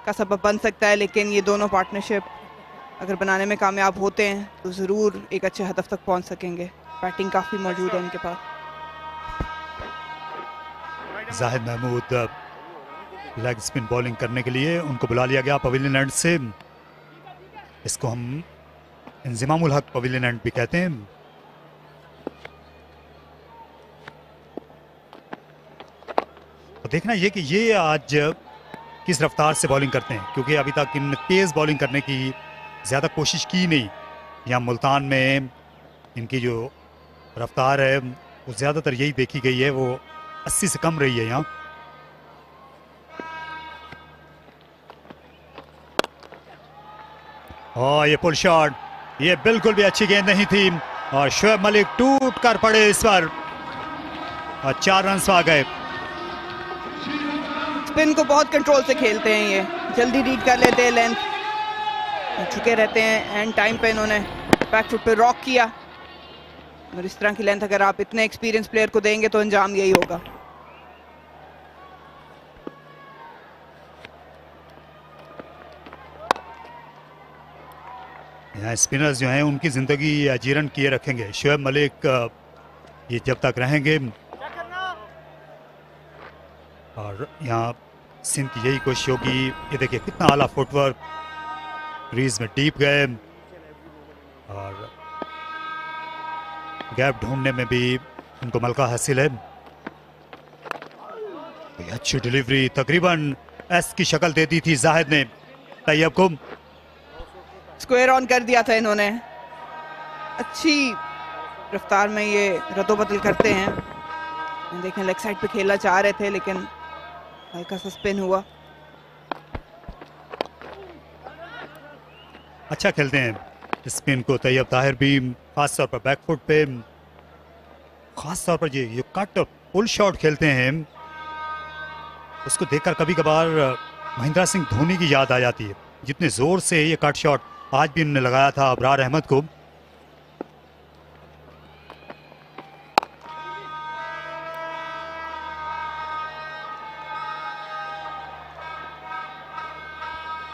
का सबब बन सकता है, लेकिन ये दोनों पार्टनरशिप अगर बनाने में कामयाब होते हैं तो ज़रूर एक अच्छे हदफ तक पहुंच सकेंगे। बैटिंग काफ़ी मौजूद है इनके पास। Zahid Mahmood leg spin bowling करने के लिए उनको बुला लिया गया पवेलियन एंड से। इसको हम इंज़िमामुल हक पवेलियन एंड भी कहते हैं। तो देखना ये कि ये आज किस रफ्तार से बॉलिंग करते हैं, क्योंकि अभी तक इन तेज़ बॉलिंग करने की ज़्यादा कोशिश की नहीं। यहाँ मुल्तान में इनकी जो रफ्तार है वो ज़्यादातर यही देखी गई है, वो 80 से कम रही है यहाँ। और ये पुल शॉट, ये बिल्कुल भी अच्छी गेंद नहीं थी, और शोएब मलिक टूट कर पड़े इस पर। और 4 रन आ गए। स्पिन को बहुत कंट्रोल से खेलते हैं ये, जल्दी रीड कर लेते हैं, लेंथ झुके रहते हैं। एंड टाइम पे इन्होंने बैक फुट पे रॉक किया। और इस तरह की लेंथ अगर आप इतने एक्सपीरियंस प्लेयर को देंगे तो अंजाम यही होगा। यहाँ स्पिनर्स जो हैं उनकी जिंदगी जीरन किए रखेंगे। शोएब मलिक ये जब तक रहेंगे, और यहाँ सिंध की यही कोशिश होगी। ये देखिए कितना आला फुटवर्क, क्रीज में डीप गए और गैप ढूंढने में भी उनको मलका हासिल है। अच्छी डिलीवरी तकरीबन एस की शक्ल दे दी थी जाहिद ने तैयब को। स्क्वायर ऑन कर दिया था इन्होंने। अच्छी रफ्तार में ये रद्दोबदल करते हैं। देखें लेग साइड पे खेलना चाह रहे थे लेकिन हल्का सा स्पिन हुआ। अच्छा खेलते हैं स्पिन को तैयब ताहिर भी, खास तौर पर बैकफुट पे, खास तौर पर ये कट और पुल शॉट खेलते हैं। उसको देखकर कभी कभार महेंद्र सिंह धोनी की याद आ जाती है, जितने जोर से ये कट शॉट आज भी इन्होंने लगाया था अबरार अहमद को।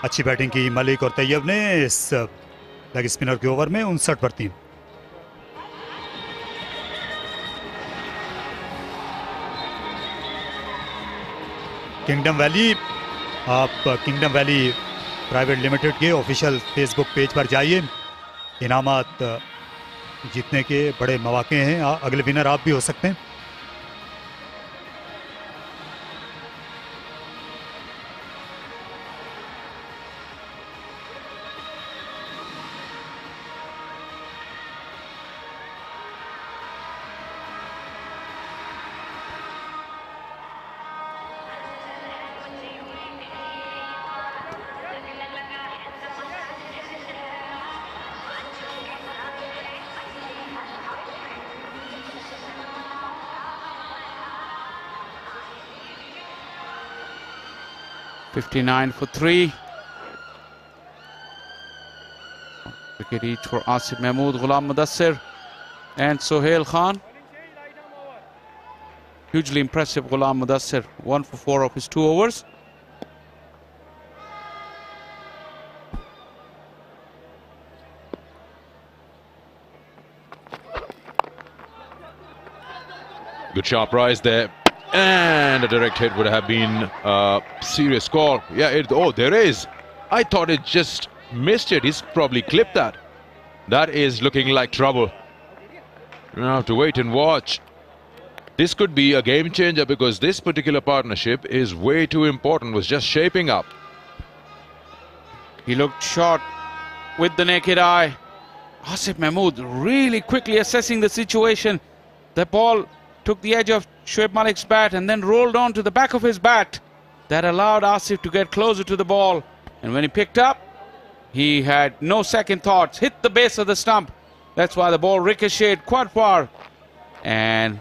अच्छी बैटिंग की मलिक और तैयब ने इस लेग स्पिनर के ओवर में 59 पर 3। किंगडम वैली, आप किंगडम वैली प्राइवेट लिमिटेड के ऑफिशियल फेसबुक पेज पर जाइए। इनामात जीतने के बड़े मौके हैं, अगले विनर आप भी हो सकते हैं। $59 for 3. Wicket each for Asif Mahmood, Ghulam Mudassir and Sohail Khan. Hugely impressive Ghulam Mudassir, 1 for 4 of his 2 overs. Good sharp rise there. And a direct hit would have been a serious call. Yeah, oh, there is. I thought it just missed it. He's probably clipped that. That is looking like trouble. We'll have to wait and watch. This could be a game changer because this particular partnership is way too important. Was just shaping up. He looked short with the naked eye. Asif Mahmood really quickly assessing the situation. The ball took the edge of Shoaib Malik's bat and then rolled on to the back of his bat. That allowed Asif to get closer to the ball. And when he picked up, he had no second thoughts. Hit the base of the stump. That's why the ball ricocheted quite far. And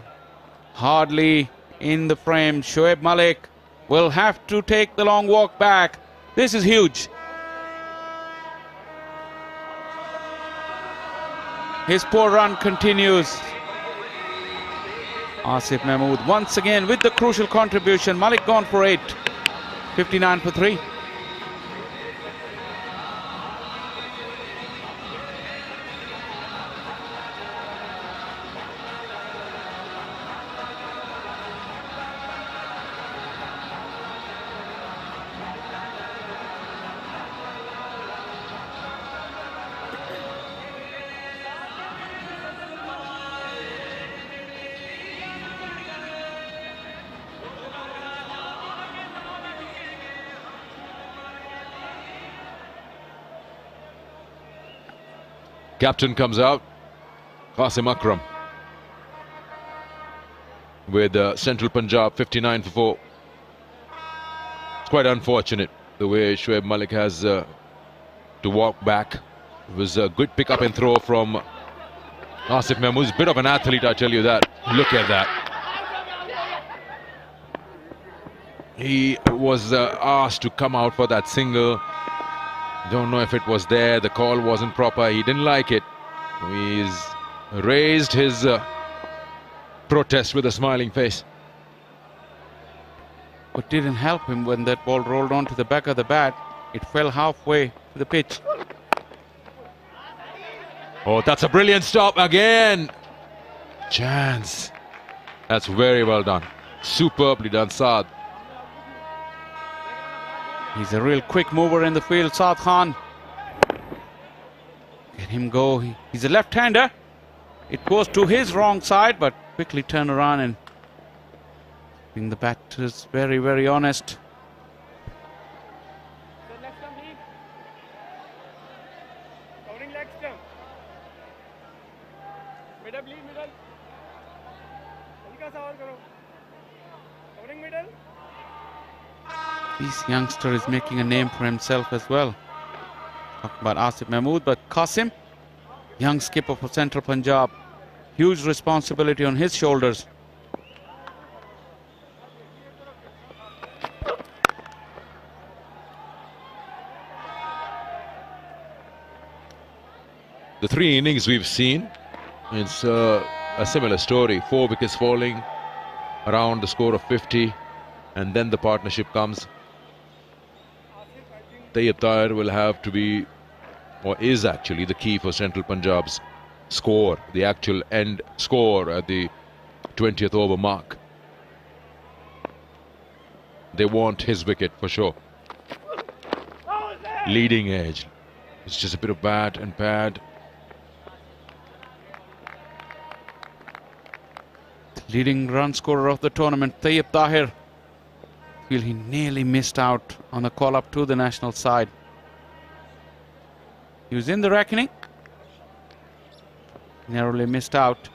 hardly in the frame. Shoaib Malik will have to take the long walk back. This is huge. His poor run continues. Asif Mahmood once again with the crucial contribution. Malik gone for 8. 59 for 3. Captain comes out, Qasim Akram, with Central Punjab 59 for 4. It's quite unfortunate the way Shoaib Malik has to walk back. It was a good pick up and throw from Asif Mahmood. He's a bit of an athlete, I tell you that. Look at that. He was asked to come out for that single. Don't know if it was there. The call wasn't proper. He didn't like it. He's raised his protest with a smiling face. But didn't help him when that ball rolled onto the back of the bat. It fell halfway to the pitch. Oh, that's a brilliant stop again. Chance. That's very well done. Superbly done, Saad. He's a real quick mover in the field, Saad Khan. Let him go. He's a left-hander. It goes to his wrong side, but quickly turn around and being the batters very, very honest. This youngster is making a name for himself as well. Talk about Asif Mahmood, but Qasim, young skipper for Central Punjab, huge responsibility on his shoulders. The 3 innings we've seen, it's a similar story. 4 wickets falling, around the score of 50, and then the partnership comes. Tayyab Tahir will have to be, or is actually, the key for Central Punjab's score, the actual end score at the 20th over mark. They want his wicket for sure. Leading edge. It's just a bit of bat and pad. Leading run scorer of the tournament, Tayyab Tahir. Feel he nearly missed out on the call up to the national side. He was in the reckoning. Narrowly missed out.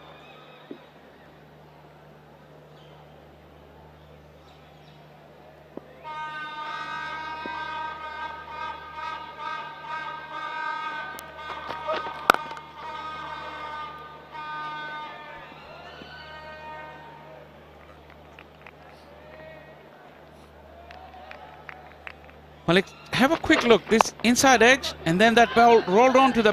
Malik, have a quick look. This inside edge, and then that ball rolled on to the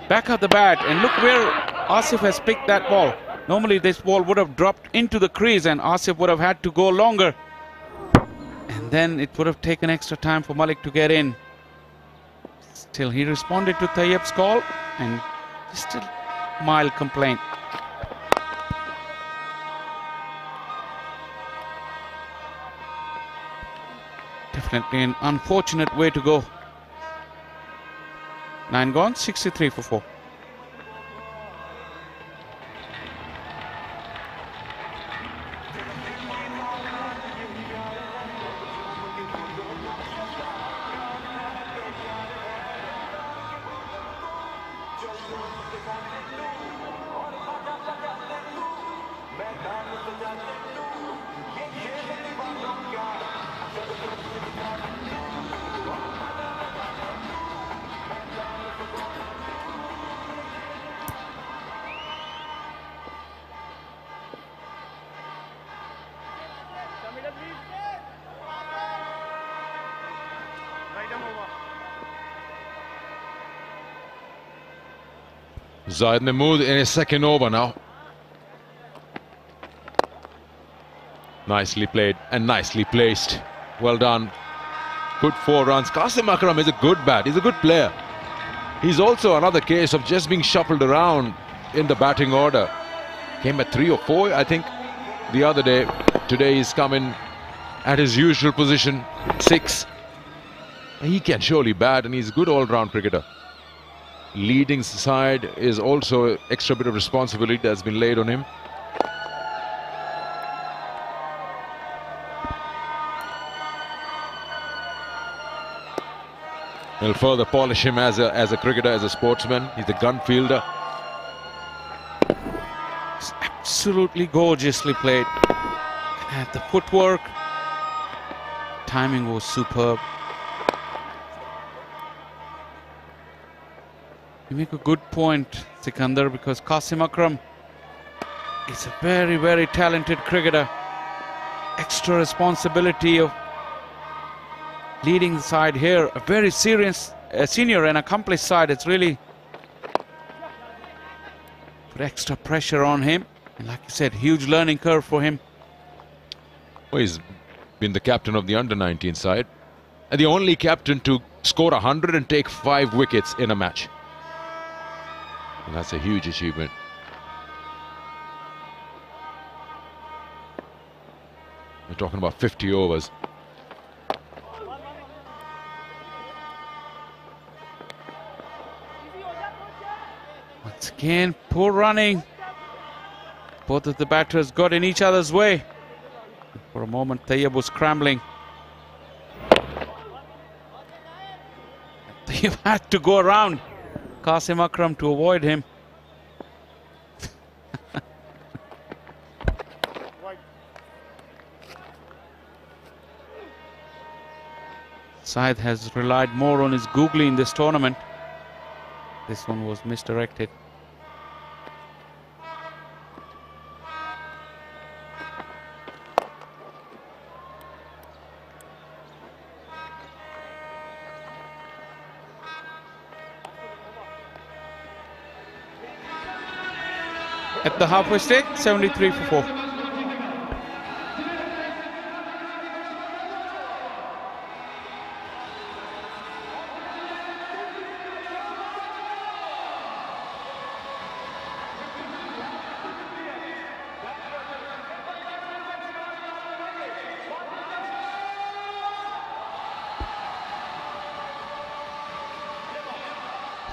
back of the bat. And look where Asif has picked that ball. Normally this ball would have dropped into the crease and Asif would have had to go longer. And then it would have taken extra time for Malik to get in. Still, he responded to Tayyab's call and just a mild complaint. Definitely an unfortunate way to go. 9 gone, 63 for 4. Zaid Mahmood in his second over now. Nicely played and nicely placed. Well done. Good 4 runs. Qasim Akram is a good bat. He's a good player. He's also another case of just being shuffled around in the batting order. Came at 3 or 4, I think, the other day. Today he's come in at his usual position, 6. He can surely bat, and he's a good all-round cricketer. Leading side is also an extra bit of responsibility that's been laid on him. He'll further polish him as a cricketer, as a sportsman. He's a gun fielder. It's absolutely gorgeously played. And the footwork, timing was superb. You make a good point, Sikandar, because Qasim Akram is a very, very talented cricketer. Extra responsibility of leading the side here. A very serious senior and accomplished side. It's really put extra pressure on him. And like you said, huge learning curve for him. Well, he's been the captain of the under-19 side. And the only captain to score 100 and take 5 wickets in a match. And that's a huge achievement. We're talking about 50 overs. Once again, poor running. Both of the batters got in each other's way. For a moment, Tayyab was scrambling. Tayyab had to go around Qasim Akram to avoid him. Syed has relied more on his googly in this tournament. This one was misdirected. At the halfway stick, 73 for 4.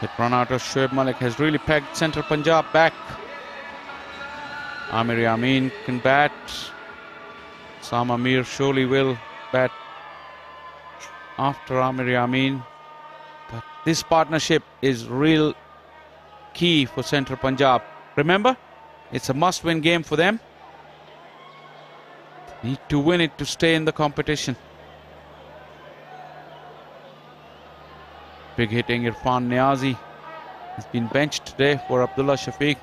That run out of Shoaib Malik has really pegged Central Punjab back. Amir Yamin can bat. Sam Amir surely will bat after Amir Yamin. But this partnership is real key for Central Punjab. Remember, it's a must-win game for them. Need to win it to stay in the competition. Big hitting Irfan Niazi has been benched today for Abdullah Shafiq.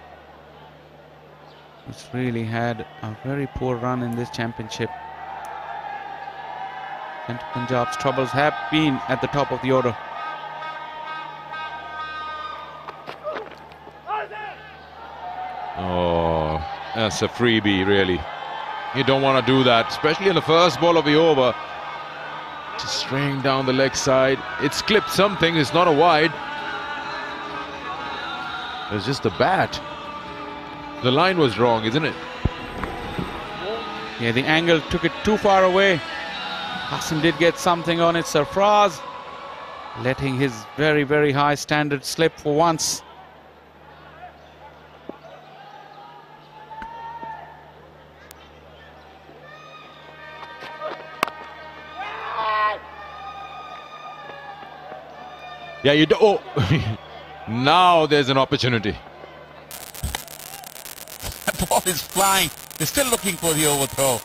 He's really had a very poor run in this championship. Central Punjab's troubles have been at the top of the order. Oh, that's a freebie, really. You don't want to do that, especially in the first ball of the over. Just straying down the leg side. It's clipped something, it's not a wide. It's just the bat. The line was wrong, isn't it? Yeah, the angle took it too far away. Hassan did get something on it. Sarfraz letting his very, very high standard slip for once. Yeah, you do. Oh, now there's an opportunity. The ball is flying. They're still looking for the overthrow.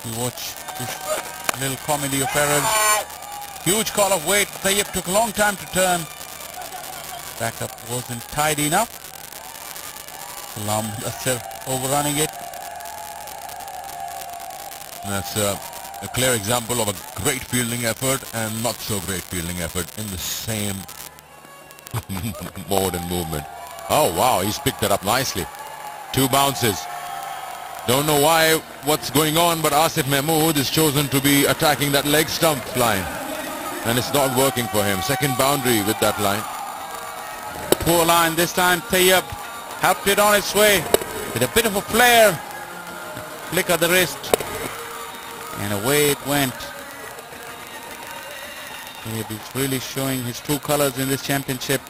We watch this little comedy of errors. Huge call of weight. Tayyab took a long time to turn. Backup wasn't tidy enough. Salam Mudassir overrunning it. That's a clear example of a great fielding effort and not so great fielding effort in the same mode and movement. Oh wow, he's picked that up nicely. 2 bounces. Don't know why, what's going on, but Asif Mahmood is chosen to be attacking that leg stump line. And it's not working for him. Second boundary with that line. Poor line this time. Tayyab helped it on its way with a bit of a flare. Flick of the wrist. And away it went. Tayyab is really showing his true colors in this championship.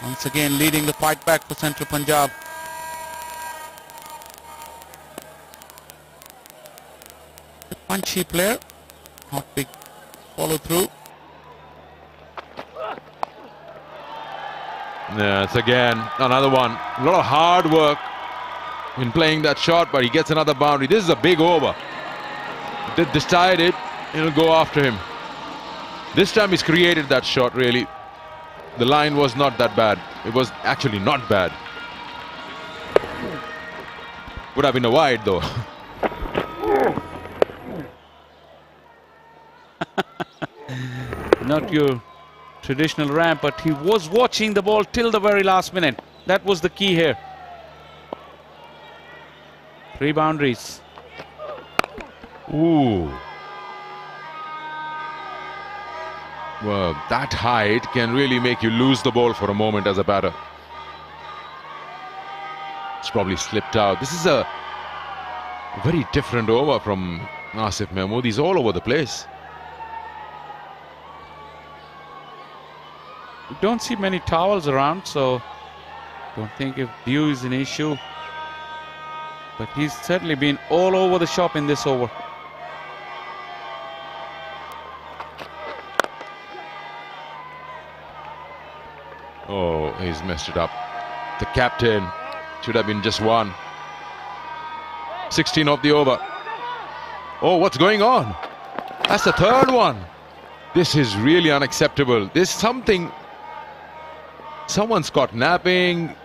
Once again leading the fight back for Central Punjab. A punchy player. Not big follow through. Yeah, it's again another one. A lot of hard work in playing that shot, but he gets another boundary. This is a big over. They decided he'll go after him. This time he's created that shot, really. The line was not that bad. It was actually not bad. Would have been a wide though. Not your traditional ramp, but he was watching the ball till the very last minute. That was the key here. 3 boundaries. Ooh. Well, that height can really make you lose the ball for a moment as a batter. It's probably slipped out. This is a very different over from Asif Mahmood. He's all over the place. You don't see many towels around, so don't think if view is an issue. But he's certainly been all over the shop in this over. Oh, he's messed it up. The captain should have been just one. 16 of the over. Oh, what's going on? That's the third one. This is really unacceptable. There's something. Someone's caught napping.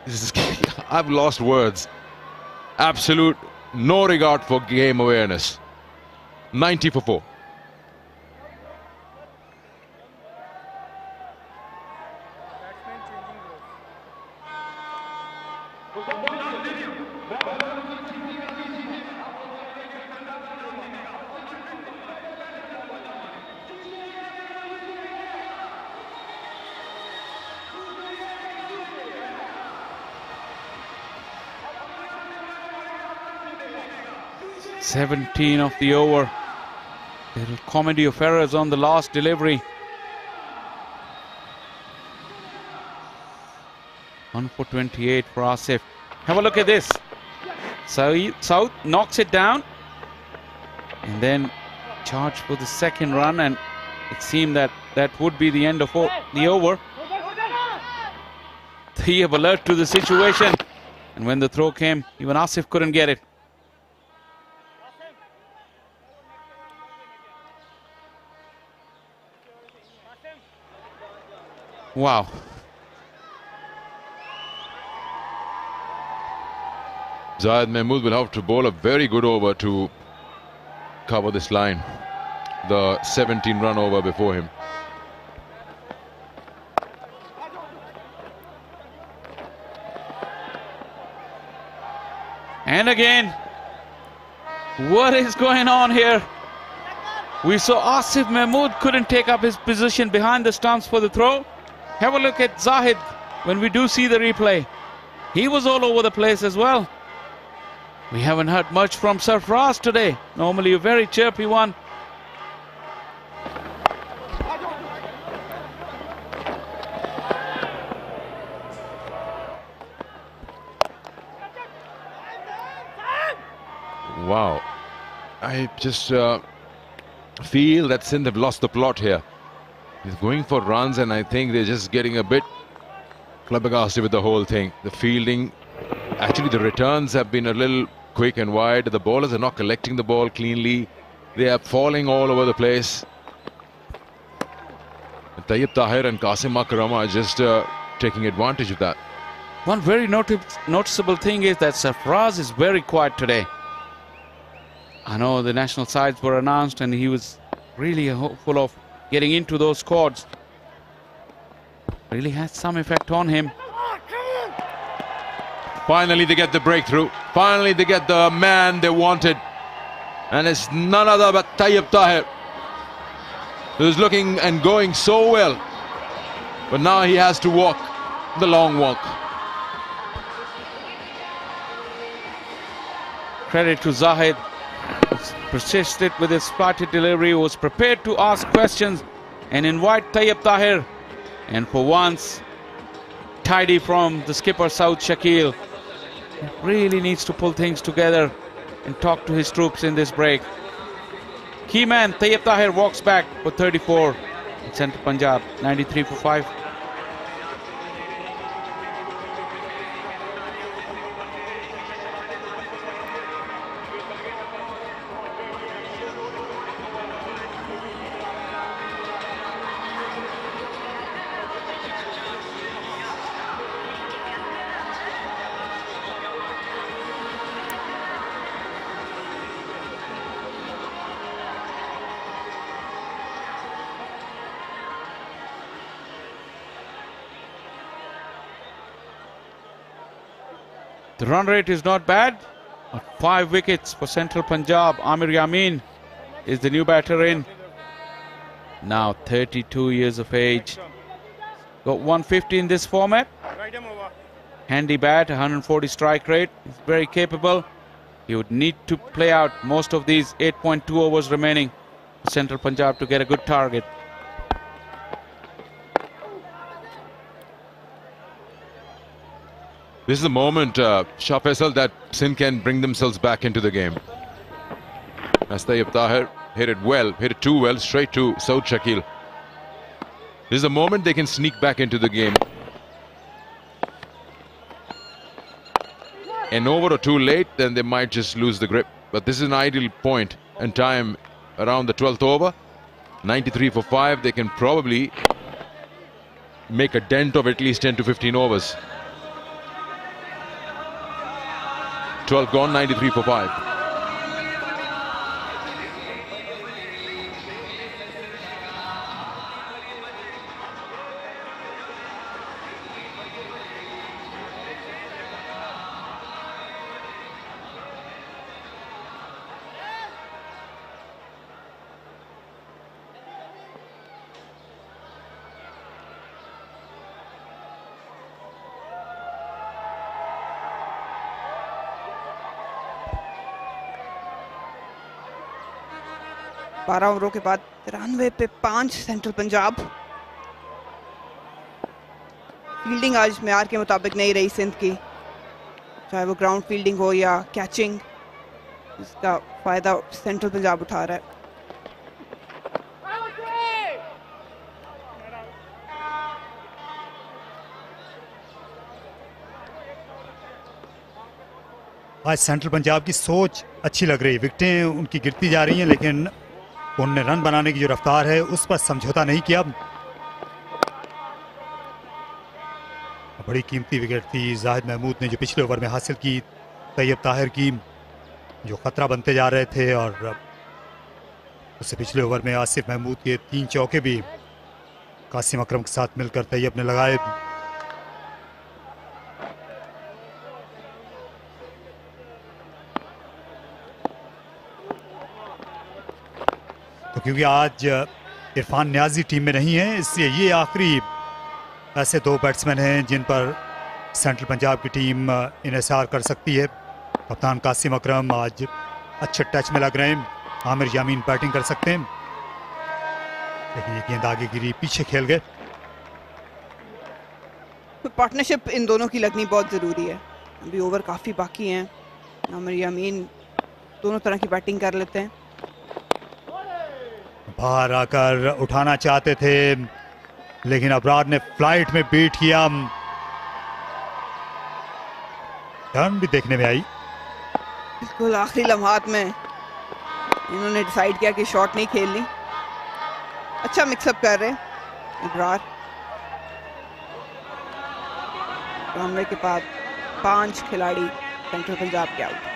I've lost words. Absolute no regard for game awareness. 90 for 4. "17 of the over." Little comedy of errors on the last delivery. 1 for 28 for Asif. Have a look at this. South knocks it down and then charged for the second run, and it seemed that that would be the end of the over. They have alert to the situation, and when the throw came, even Asif couldn't get it. Wow. Zahid Mahmood will have to bowl a very good over to cover this line. The 17-run over before him. And again, what is going on here? We saw Asif Mahmood couldn't take up his position behind the stumps for the throw. Have a look at Zahid when we do see the replay. He was all over the place as well. We haven't heard much from Sarfraz today. Normally a very chirpy one. Wow. I just feel that Sindh have lost the plot here. He's going for runs, and I think they're just getting a bit flabbergasted with the whole thing. The fielding, actually the returns have been a little quick and wide. The bowlers are not collecting the ball cleanly. They are falling all over the place. Tayyib Tahir and Qasim Akram are just taking advantage of that. One very noticeable thing is that Sarfraz is very quiet today. I know the national sides were announced and he was really hopeful of getting into those squads. Really has some effect on him. Finally they get the breakthrough. Finally they get the man they wanted. And it's none other but Tayyib Tahir, who's looking and going so well. But now he has to walk the long walk. Credit to Zahid. Persisted with his spotted delivery, was prepared to ask questions and invite Tayyib Tahir. And for once, tidy from the skipper Saud Shakil. Really needs to pull things together and talk to his troops in this break. Key man Tayyib Tahir walks back for 34 in Central Punjab, 93 for 5. The run rate is not bad. 5 wickets for Central Punjab. Amir Yamin is the new batter in. Now 32 years of age. Got 150 in this format. Handy bat, 140 strike rate. He's very capable. He would need to play out most of these 8.2 overs remaining for Central Punjab to get a good target. This is the moment, Shah Faisal, that Sindh can bring themselves back into the game. As Tayyib Tahir hit it well, hit it too well, straight to Saud Shakil. This is the moment they can sneak back into the game. An over or two late, then they might just lose the grip. But this is an ideal point and time around the 12th over. 93 for 5, they can probably make a dent of at least 10 to 15 overs. 12 gone, 93 for 5. बारह ओवरों के बाद 93 पे 5 central Punjab. Fielding आज मेयार के मुताबिक नहीं रही सिंध की, चाहे वो ग्राउंड फील्डिंग हो या कैचिंग, इसका फायदा सेंट्रल पंजाब उठा रहा है। आज सेंट्रल पंजाब की सोच अच्छी लग रही है। विकेटें उनकी गिरती जा रही हैं, लेकिन उन्होंने रन बनाने की जो रफ्तार है उस पर समझौता नहीं किया। बड़ी कीमती विकेट थी जाहिद महमूद ने जो पिछले ओवर में हासिल की। तैयब ताहिर की जो खतरा बनते जा रहे थे, और उससे पिछले ओवर में आसिफ महमूद के 3 चौके भी कासिम अकरम के साथ मिलकर तैयब ने लगाए। तो क्योंकि आज इरफान नियाजी टीम में नहीं है, इसलिए ये आखिरी ऐसे 2 बैट्समैन हैं जिन पर सेंट्रल पंजाब की टीम इन्हिसार कर सकती है। कप्तान कासिम अकरम आज अच्छे टच में लग रहे हैं। आमिर यामीन बैटिंग कर सकते हैं, लेकिन ये गेंद आगे गिरी, पीछे खेल गए। पार्टनरशिप इन दोनों की लगनी बहुत ज़रूरी है। अभी ओवर काफ़ी बाकी हैं। आमिर यामीन दोनों तरह की बैटिंग कर लेते हैं। बाहर आकर उठाना चाहते थे, लेकिन अबरार ने फ्लाइट में बीट किया। टर्न भी देखने में आई। बिल्कुल आखिरी लम्हात में इन्होंने डिसाइड किया कि शॉट नहीं खेलनी। अच्छा मिक्सअप कर रहे हैं अबरार। रनवे के बाद 5 खिलाड़ी सेंट्रल पंजाब के आउट।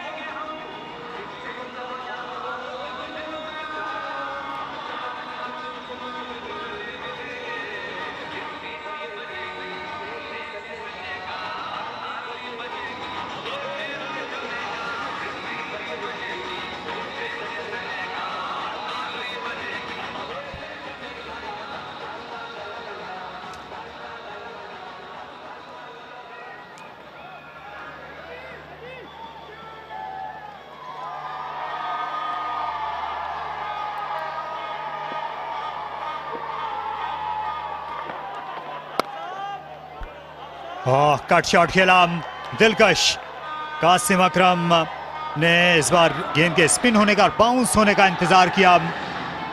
कट शॉट खेला, दिलकश। कासिम अकरम ने इस बार गेंद के स्पिन होने का, बाउंस होने का इंतजार किया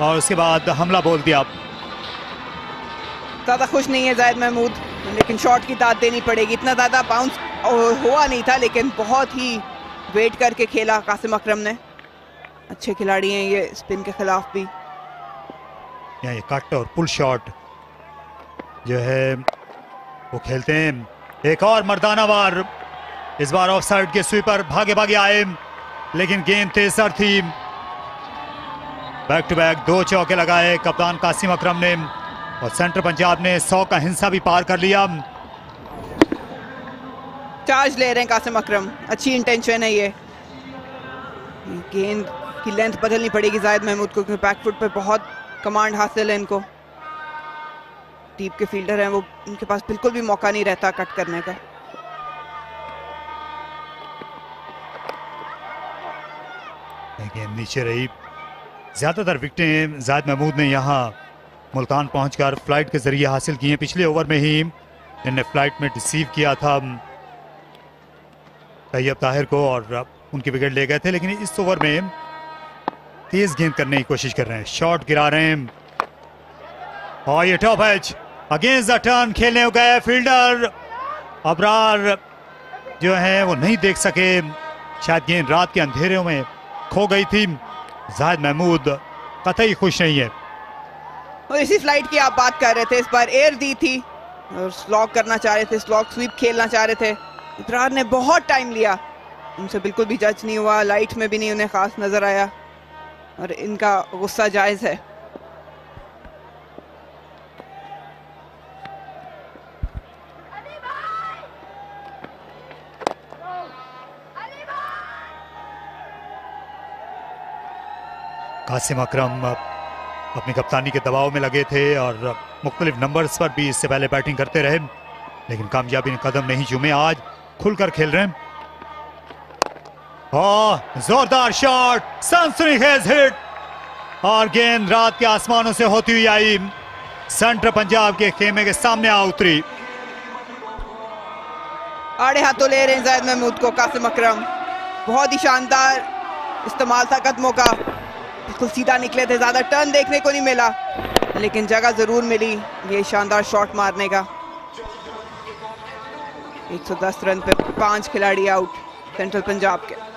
और उसके बाद हमला बोल दिया। ज़्यादा खुश नहीं है जाहिद महमूद, लेकिन शॉट की दाद देनी पड़ेगी। इतना ज़्यादा बाउंस हुआ नहीं था, लेकिन बहुत ही वेट करके खेला कासिम अकरम ने। अच्छे खिलाड़ी हैं ये स्पिन के खिलाफ भी। ये कट और पुल शॉट जो है वो खेलते हैं। एक और मर्दाना वार, इस बार ऑफ साइड के स्वीपर भागे भागे आए, लेकिन गेंद तेजर थी। बैक टू बैक 2 चौके लगाए कप्तान कासिम अकरम ने, और सेंट्रल पंजाब ने 100 का हिंसा भी पार कर लिया। चार्ज ले रहे हैं कासिम अकरम, अच्छी इंटेंशन है ये। गेंद की लेंथ बदलनी पड़ेगी जाहिद महमूद को, क्योंकि बैकफुट पे बहुत कमांड हासिल है इनको। डीप के फील्डर हैं वो, उनके पास बिल्कुल भी मौका नहीं रहता कट करने का। गेंद नीचे रही। ज्यादातर विकेटें जाहिद महमूद ने यहाँ मुल्तान पहुंचकर फ्लाइट के जरिए हासिल की हैं। पिछले ओवर में ही इन्हें फ्लाइट में रिसीव किया था तैयब ताहिर को और उनकी विकेट ले गए थे, लेकिन इस ओवर में तेज गेंद करने की कोशिश कर रहे हैं, शॉट गिरा रहे हैं। और ये top edge against the turn खेलने गए फील्डर अबरार जो है वो नहीं देख सके, शायद गेंद रात के अंधेरे में खो गई थी। जाहिद महमूद कतई खुश नहीं है। और इसी फ्लाइट की आप बात कर रहे थे, इस बार एयर दी थी और स्लॉग करना चाह रहे थे, स्लॉग स्वीप खेलना चाह रहे थे। इब्रार ने बहुत टाइम लिया, उनसे बिल्कुल भी जज नहीं हुआ, लाइट में भी नहीं उन्हें खास नजर आया और इनका गुस्सा जायज है। कासिम अकरम अपनी कप्तानी के दबाव में लगे थे और मुख्तलिफ नंबर्स पर भी इससे पहले बैटिंग करते रहे, लेकिन कामयाबी ने कदम नहीं चूमे। आज खुलकर खेल रहे हैं। जोरदार शॉट, सेंचुरी हैज हिट और गेंद रात के आसमानों से होती हुई आई, सेंटर पंजाब के खेमे के सामने आ उतरी। आड़े हाथों ले रहे हैं जाहिद महमूद को कासिम अकरम। बहुत ही शानदार इस्तेमाल था कदमों का, बिल्कुल सीधा निकले थे, ज्यादा टर्न देखने को नहीं मिला, लेकिन जगह जरूर मिली ये शानदार शॉट मारने का। 110 रन पे 5 खिलाड़ी आउट सेंट्रल पंजाब के।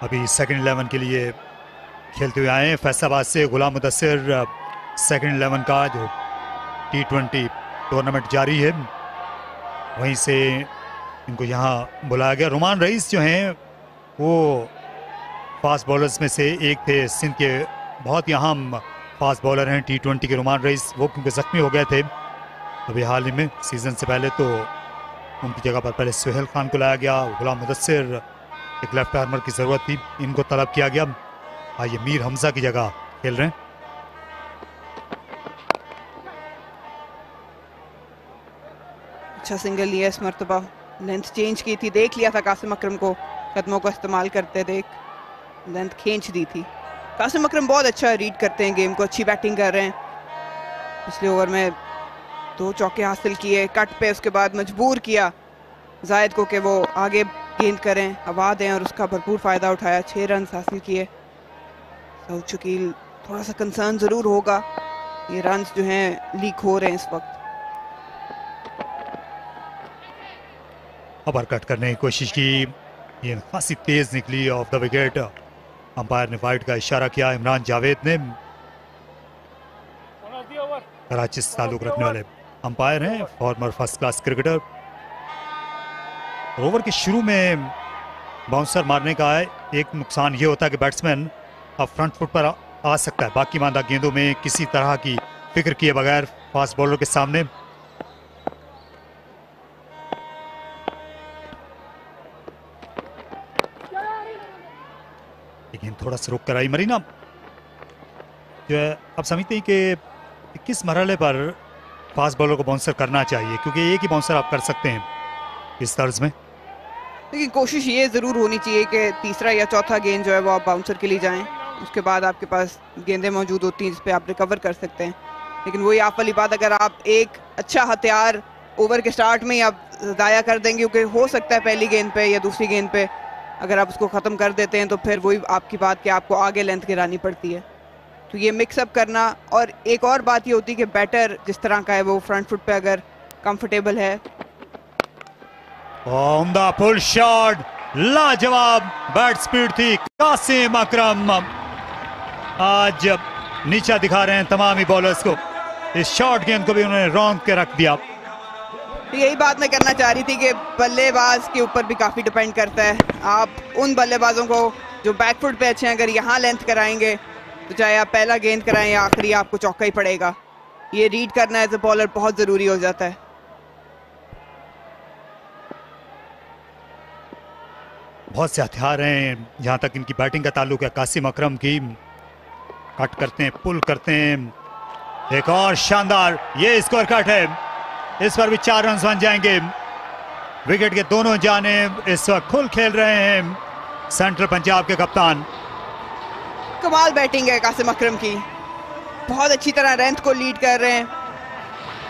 अभी सेकंड 11 के लिए खेलते हुए आए हैं फैसलाबाद से गुलाम मुदस्सिर। सेकंड 11 का जो T20 टूर्नामेंट जारी है वहीं से इनको यहाँ बुलाया गया। रुमान रईस जो हैं वो फास्ट बॉलर्स में से एक थे, सिंध के बहुत ही अहम फास्ट बॉलर हैं T20 के रुमान रईस। वो क्योंकि ज़ख्मी हो गए थे अभी हाल ही में सीज़न से पहले, तो उनकी जगह पर पहले सुहेल खान को लाया गया। गुलाम मुदस्सिर एक लेफ्ट आर्मर की ज़रूरत थी, इनको तलब किया गया। आइए मीर हमजा की जगह खेल रहे हैं। अच्छा सिंगल लिया इस मरतबा, लेंथ चेंज की थी, देख लिया था कासिम अकरम को कदमों को इस्तेमाल करते, देख लेंथ खींच दी थी। कासिम अकरम बहुत अच्छा रीड करते हैं गेम को, अच्छी बैटिंग कर रहे हैं। पिछले ओवर में 2 चौके हासिल किए कट पे, उसके बाद मजबूर किया जायद को कि वो आगे गेंद करें, हवा दें, और उसका भरपूर फ़ायदा उठाया। 6 रन हासिल किए। सऊद शकील थोड़ा सा कंसर्न ज़रूर होगा, ये रन जो हैं लीक हो रहे हैं इस वक्त। अबर कट करने की कोशिश की, ये खासी तेज निकली ऑफ द विकेट। अंपायर ने वाइड का इशारा किया। इमरान जावेद ने, कराची से ताल्लुक रखने वाले अंपायर हैं, farmer first class cricketer. Over के शुरू में बाउंसर मारने का एक नुकसान ये होता है कि बैट्समैन अब फ्रंट फुट पर आ सकता है, बाकी मांदा गेंदों में किसी तरह की फिक्र किए बगैर फास्ट बॉलर के सामने। लेकिन थोड़ा सा रुक कर आई मरीना जो है। अब समझते हैं कि किस मरहले पर फास्ट बॉलर को बाउंसर करना चाहिए, क्योंकि एक ही बाउंसर आप कर सकते हैं इस तर्ज में। लेकिन कोशिश ये ज़रूर होनी चाहिए कि तीसरा या चौथा गेंद जो है वो आप बाउंसर के लिए जाएं, उसके बाद आपके पास गेंदें मौजूद होती हैं जिस पे आप रिकवर कर सकते हैं। लेकिन वही आप वाली बात, अगर आप एक अच्छा हथियार ओवर के स्टार्ट में ही आप ज़ाया कर देंगे, क्योंकि हो सकता है पहली गेंद पे या दूसरी गेंद पे अगर आप उसको ख़त्म कर देते हैं तो फिर वही आपकी बात कि आपको आगे लेंथ गिरानी पड़ती है। तो ये मिक्सअप करना, और एक और बात ये होती है कि बैटर जिस तरह का है वो फ्रंट फुट पे अगर कंफर्टेबल है। उम्दा पुल शॉट, लाजवाब बैट स्पीड थी कासिम अकरम। आज नीचा दिखा रहे हैं तमाम ही बॉलर्स को, इस शॉर्ट गेंद को भी उन्होंने रौंद के रख दिया। यही बात मैं करना चाह रही थी कि बल्लेबाज के ऊपर भी काफ़ी डिपेंड करता है। आप उन बल्लेबाजों को जो बैकफुट पे अच्छे हैं, अगर यहाँ लेंथ कराएंगे तो चाहे आप पहला गेंद कराएं या आखिरी, आपको चौका ही पड़ेगा। ये रीड करना एज ए बॉलर बहुत ज़रूरी हो जाता है। बहुत से हथियार हैं जहां तक इनकी बैटिंग का ताल्लुक है। कासिम अकरम की कट करते हैं, पुल करते हैं, एक और शानदार ये स्कोर कट है, इस पर भी 4 रन बन जाएंगे। विकेट के दोनों जानिब इस वक्त खुल खेल रहे हैं सेंट्रल पंजाब के कप्तान। कमाल बैटिंग है कासिम अकरम की, बहुत अच्छी तरह रेंथ को लीड कर रहे हैं।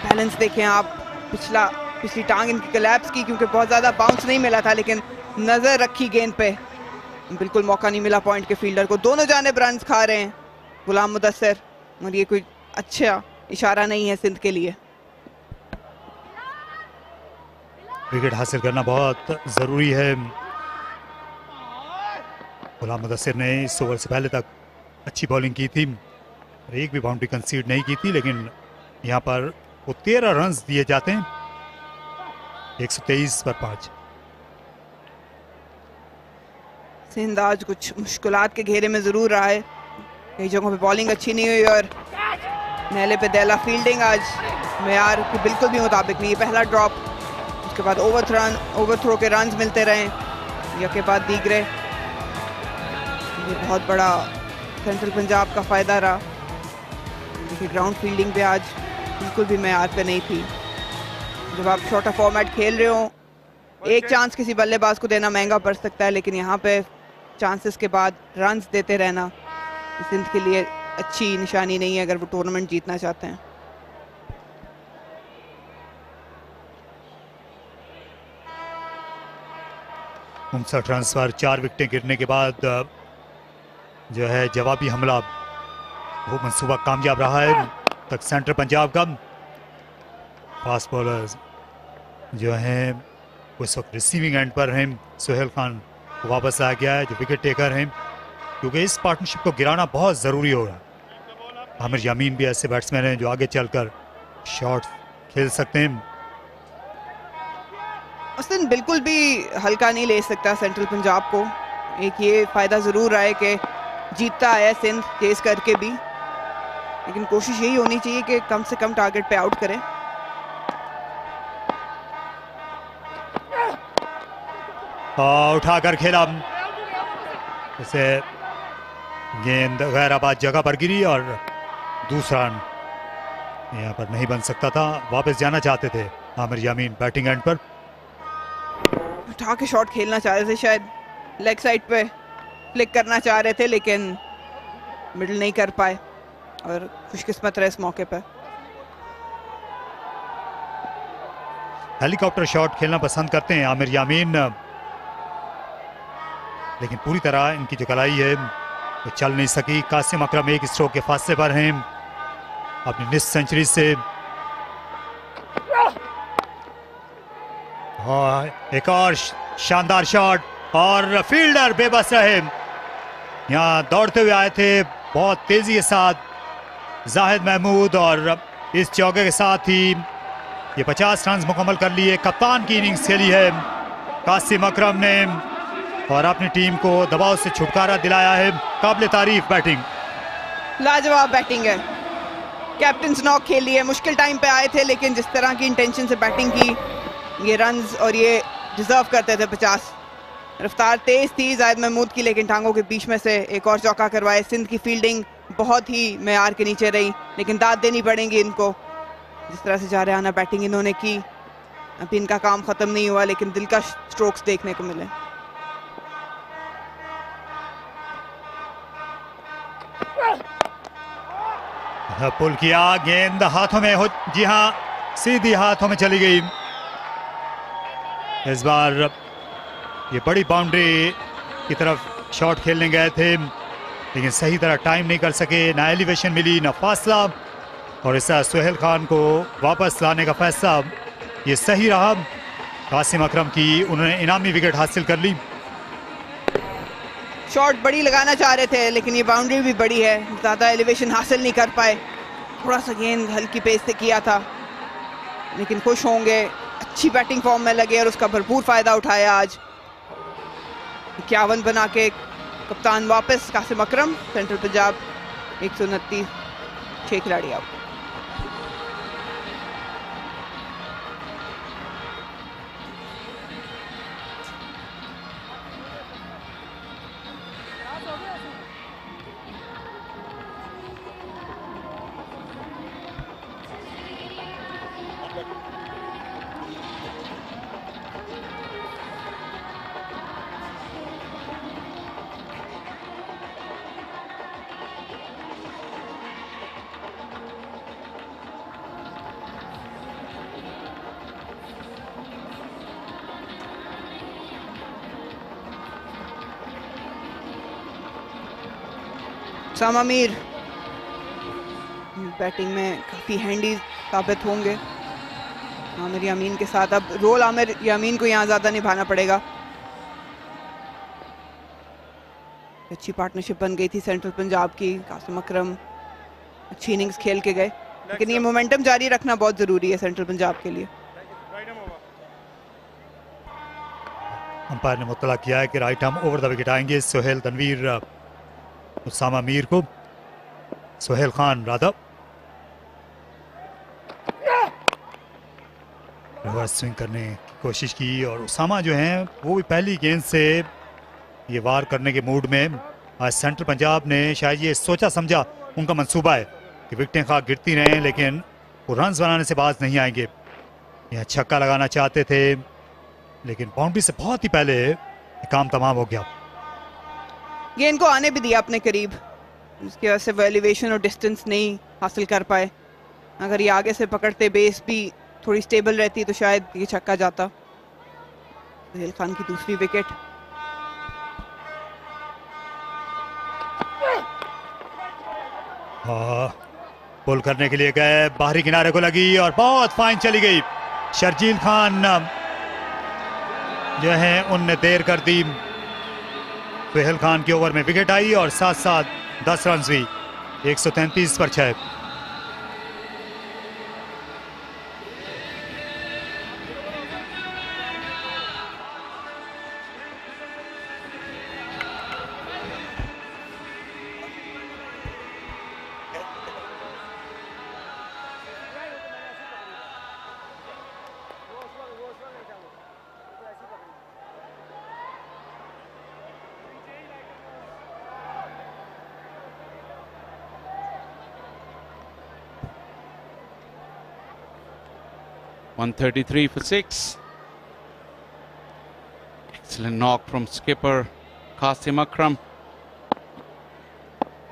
बैलेंस देखें आप, पिछली टांग इनकी कोलैप्स की क्योंकि बहुत ज़्यादा बाउंस नहीं मिला था, लेकिन नज़र रखी गेंद पे, बिल्कुल मौका नहीं मिला पॉइंट के फील्डर को। दोनों जानिब रन खा रहे हैं गुलाम मुदस्सिर, और ये कोई अच्छा इशारा नहीं है सिंध के लिए। विकेट हासिल करना बहुत जरूरी है। गुलाम मुदस्सिर ने इस ओवर से पहले तक अच्छी बॉलिंग की थी, एक भी बाउंड्री कंसीड नहीं की थी, लेकिन यहाँ पर वो 13 रन दिए जाते हैं, 123 पर 5। सिंध आज कुछ मुश्किलात के घेरे में जरूर रहा है, कई जगहों पे बॉलिंग अच्छी नहीं हुई और नहले पे दैला फील्डिंग आज मेयार के बिल्कुल भी मुताबिक नहीं है। पहला ड्रॉप, उसके बाद ओवरथ्रो के रन्स मिलते रहे, या के बाद दीगरे, ये बहुत बड़ा सेंट्रल पंजाब का फ़ायदा रहा। देखिए ग्राउंड फील्डिंग पे आज बिल्कुल भी मेयार पे नहीं थी। जब आप शॉर्टर फॉर्मेट खेल रहे हो, एक चांस किसी बल्लेबाज को देना महंगा पड़ सकता है, लेकिन यहाँ पे चांसेस के बाद रन्स देते रहना सिंध के लिए अच्छी निशानी नहीं है अगर वो टूर्नामेंट जीतना चाहते हैं। उनसठ रन पर 4 विकेटें गिरने के बाद जो है जवाबी हमला वो मंसूबा कामयाब रहा है तक सेंट्रल पंजाब का। फास्ट बॉलर्स जो हैं उस वक्त रिसीविंग एंड पर हैं। सोहेल खान वापस आ गया है जो विकेट टेकर हैं, क्योंकि इस पार्टनरशिप को गिराना बहुत ज़रूरी हो रहा है। आमिर यामीन भी ऐसे बैट्समैन हैं जो आगे चलकर शॉट खेल सकते हैं। सिंध बिल्कुल भी हल्का नहीं ले सकता सेंट्रल पंजाब को। एक ये फ़ायदा ज़रूर रहा है कि जीतता है सिंध चेस करके भी, लेकिन कोशिश यही होनी चाहिए कि कम से कम टारगेट पे आउट करें। उठाकर खेला, उसे गेंद गैराबाद जगह पर गिरी और दूसरा यहाँ पर नहीं बन सकता था। वापस जाना चाहते थे आमिर यामीन बैटिंग एंड पर। उठा के शॉट खेलना चाह रहे थे, शायद लेग साइड पे फ्लिक करना चाह रहे थे, लेकिन मिडल नहीं कर पाए और खुशकिस्मत रहे इस मौके पर। हेलीकॉप्टर शॉट खेलना पसंद करते हैं आमिर यामीन, लेकिन पूरी तरह इनकी जो कलाई है वो चल नहीं सकी। कासिम अकरम एक स्ट्रोक के फासले पर हैं अपनी निस सेंचुरी से। एक और शानदार शॉट और फील्डर बेबस रहे। यहाँ दौड़ते हुए आए थे बहुत तेजी के साथ जाहिद महमूद, और इस चौके के साथ ही ये 50 रन मुकम्मल कर लिए। कप्तान की इनिंग्स खेली है कासिम अकरम ने और अपनी टीम को दबाव से छुटकारा दिलाया है। काबिल तारीफ बैटिंग, लाजवाब बैटिंग है। कैप्टन नॉक खेली है, मुश्किल टाइम पे आए थे, लेकिन जिस तरह की इंटेंशन से बैटिंग की, ये रन्स और ये डिजर्व करते थे 50। रफ्तार तेज थी जाहिद महमूद की, लेकिन टांगों के बीच में से एक और चौका करवाए। सिंध की फील्डिंग बहुत ही मेयार के नीचे रही, लेकिन दाद देनी पड़ेगी इनको। जिस तरह से जारहाना बैटिंग इन्होंने की, अभी इनका काम खत्म नहीं हुआ, लेकिन दिलकश स्ट्रोक्स देखने को मिले। पुल किया, गेंद हाथों में हो, जी हाँ सीधी हाथों में चली गई। इस बार ये बड़ी बाउंड्री की तरफ शॉट खेलने गए थे, लेकिन सही तरह टाइम नहीं कर सके, ना एलिवेशन मिली ना फासला, और इस सोहेल खान को वापस लाने का फैसला ये सही रहा। कासिम अकरम की उन्होंने इनामी विकेट हासिल कर ली। शॉट बड़ी लगाना चाह रहे थे, लेकिन ये बाउंड्री भी बड़ी है, ज़्यादा एलिवेशन हासिल नहीं कर पाए। थोड़ा सा गेंद हल्की पेस से किया था, लेकिन खुश होंगे, अच्छी बैटिंग फॉर्म में लगे और उसका भरपूर फायदा उठाया। आज 51 बना के कप्तान वापस कासिम अकरम, सेंट्रल पंजाब 129, 6 खिलाड़ी आउट। सामा मीर बैटिंग में काफ़ी हैंडी साबित होंगे आमिर यामीन के साथ। अब रोल आमिर यामीन को यहाँ ज़्यादा निभाना पड़ेगा। अच्छी पार्टनरशिप बन गई थी सेंट्रल पंजाब की, कासिम अकरम अच्छी इनिंग्स खेल के गए, लेकिन ये मोमेंटम जारी रखना बहुत ज़रूरी है सेंट्रल पंजाब के लिए। अंपायर ने मुतला किया है कि right arm over the wicket आएंगे सोहेल तनवीर उसामा मीर को, सोहेल खान राधा। रिवर्स स्विंग करने की कोशिश की और उसामा जो हैं वो भी पहली गेंद से ये वार करने के मूड में। आज सेंट्रल पंजाब ने शायद ये सोचा समझा, उनका मंसूबा है कि विकेटें खा गिरती रहें लेकिन वो रन्स बनाने से बाज नहीं आएंगे। यह छक्का लगाना चाहते थे, लेकिन बाउंड्री से बहुत ही पहले काम तमाम हो गया। गेंद को आने भी दिया अपने करीब, उसकी वजह से वो एलिवेशन और डिस्टेंस नहीं हासिल कर पाए। अगर ये आगे से पकड़ते, बेस भी थोड़ी स्टेबल रहती, तो शायद ये छक्का जाता। सोहेल खान की दूसरी विकेट। पुल करने के लिए गए, बाहरी किनारे को लगी और बहुत फाइन चली गई। शर्जील खान जो है उनने देर कर दी। सोहेल खान के ओवर में विकेट आई और साथ साथ 10 रन भी, 133 पर 6। $133 for 6. Excellent knock from skipper Kasim Akram.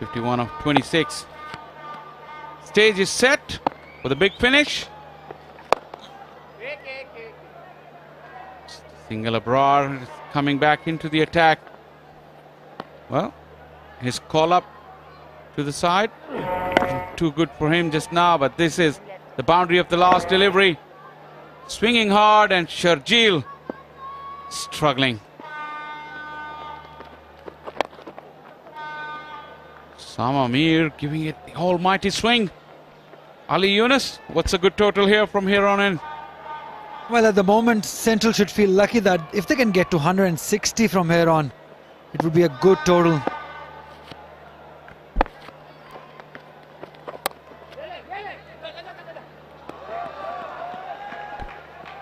51 of 26. Stage is set for the big finish. Single Abrar is coming back into the attack. Well, his call up to the side. Too good for him just now, but this is the boundary of the last delivery. Swinging hard and Sharjeel struggling. Sama Mir giving it the almighty swing. Ali Yunus, what's a good total here from here on in? Well, at the moment, Central should feel lucky that if they can get to 160 from here on, it would be a good total.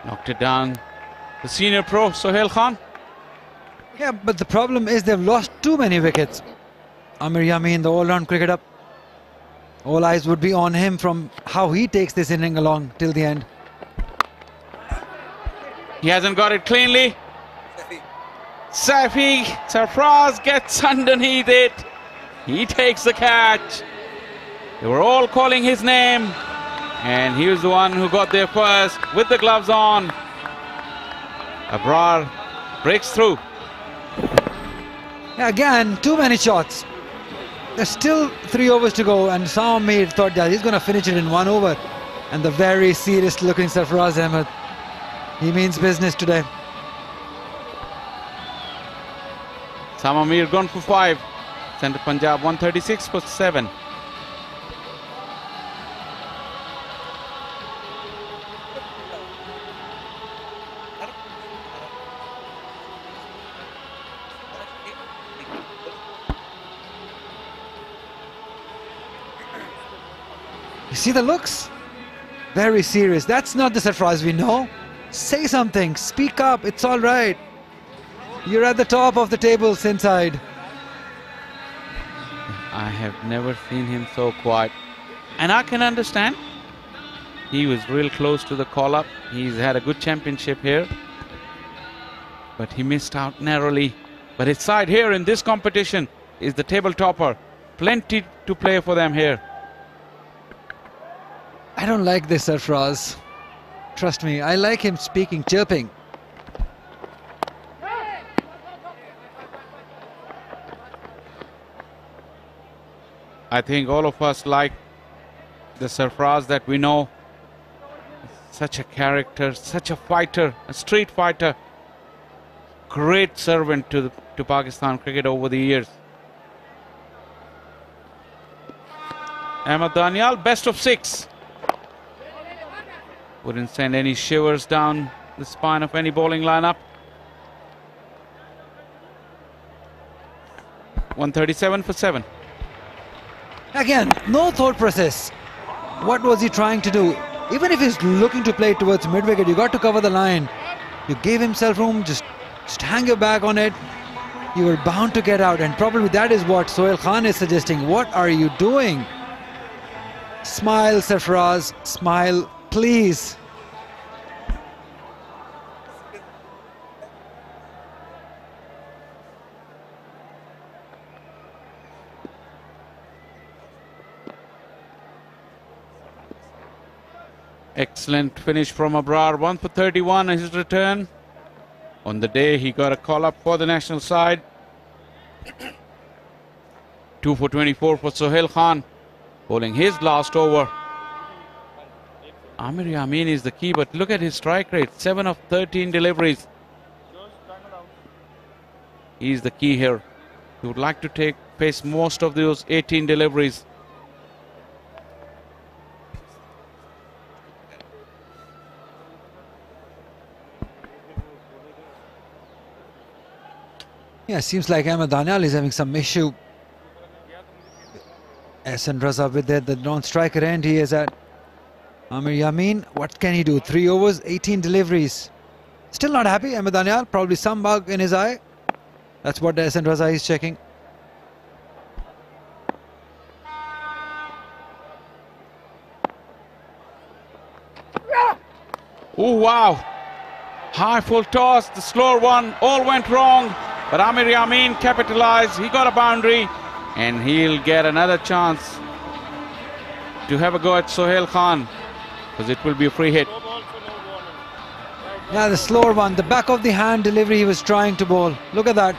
Knocked it down. The senior pro, Sohail Khan. Yeah, but the problem is they've lost too many wickets. Amir Yamin, the all-round cricketer, all eyes would be on him from how he takes this inning along till the end. He hasn't got it cleanly. Safi Sarfraz gets underneath it. He takes the catch. They were all calling his name. And he was the one who got there first with the gloves on. Abrar breaks through. Again, too many shots. There's still 3 overs to go, and Samir thought that he's going to finish it in 1 over. And the very serious looking Sarfaraz Ahmed, he means business today. Samir gone for 5. Central Punjab 136 for 7. You see the looks? Very serious. That's not the Sarfaraz we know. Say something. Speak up. It's all right. You're at the top of the table, Sindh side. I have never seen him so quiet. And I can understand. He was real close to the call-up. He's had a good championship here. But he missed out narrowly. But his side here in this competition is the table topper. Plenty to play for them here. I don't like this Sarfaraz. Trust me, I like him speaking, chirping. I think all of us like the Sarfaraz that we know. Such a character, such a fighter, a street fighter. Great servant to Pakistan cricket over the years. Ahmed Daniel, best of 6. Wouldn't send any shivers down the spine of any bowling lineup. 137 for 7. Again, no thought process. What was he trying to do? Even if he's looking to play towards mid-wicket, you got to cover the line. You gave himself room, just hang your back on it. You were bound to get out, and probably that is what Sohail Khan is suggesting. What are you doing? Smile, Sarfaraz, smile, please. Excellent finish from Abrar. 1 for 31 in his return. On the day he got a call-up for the national side. 2 for 24 for Sohail Khan, bowling his last over. Amir Yamin is the key, but look at his strike rate. 7 of 13 deliveries. He's the key here. He would like to face most of those 18 deliveries. Yeah, seems like Ahmed Daniel is having some issue. Ehsan Raza with the non-striker end he is at. Amir Yamin, what can he do? 3 overs, 18 deliveries. Still not happy, Ahmed Daniel. Probably some bug in his eye. That's what Ehsan Raza is checking. Oh, wow. High full toss, the slower one, all went wrong. But Amir Yamin capitalized. He got a boundary. And he'll get another chance to have a go at Sohail Khan, because it will be a free hit. Yeah, the slower one, the back of the hand delivery he was trying to bowl. Look at that.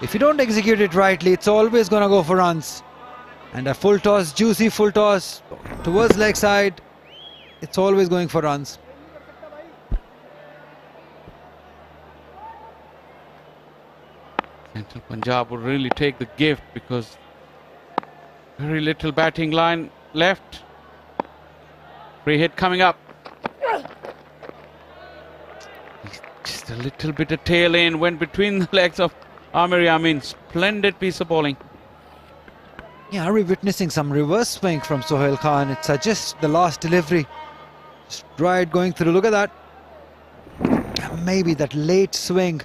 If you don't execute it rightly, it's always going to go for runs. And a full toss, juicy full toss towards leg side, it's always going for runs. Central Punjab will really take the gift, because very little batting line left. Free hit coming up. Just a little bit of tail in, went between the legs of Amir Yamin. Splendid piece of bowling. Yeah, are we witnessing some reverse swing from Sohail Khan? It suggests the last delivery. Stride going through, look at that. Maybe that late swing.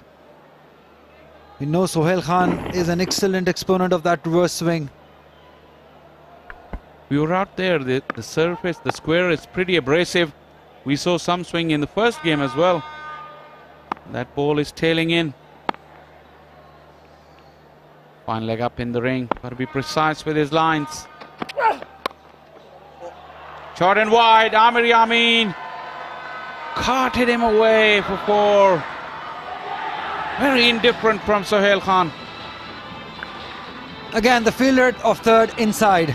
We know Sohail Khan is an excellent exponent of that reverse swing. We were out there, the surface, the square is pretty abrasive. We saw some swing in the first game as well. That ball is tailing in. Fine leg up in the ring. Got to be precise with his lines. Short and wide. Amir Yamin carted him away for 4. Very indifferent from Sohail Khan. Again, the fielder of third inside.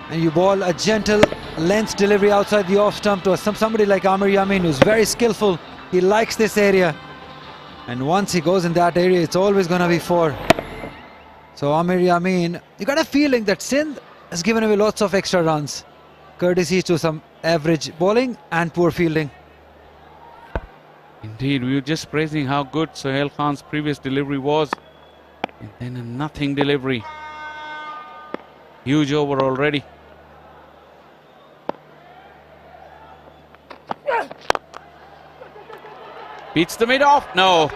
And you ball a gentle length delivery outside the off stump to somebody like Amir Yamin, who's very skillful. He likes this area. And once he goes in that area, it's always going to be 4. So Amir Yamin, you got a feeling that Sindh has given away lots of extra runs, courtesy to some average bowling and poor fielding. Indeed, we were just praising how good Sohail Khan's previous delivery was. And then a nothing delivery. Huge over already. Beats the mid off. No.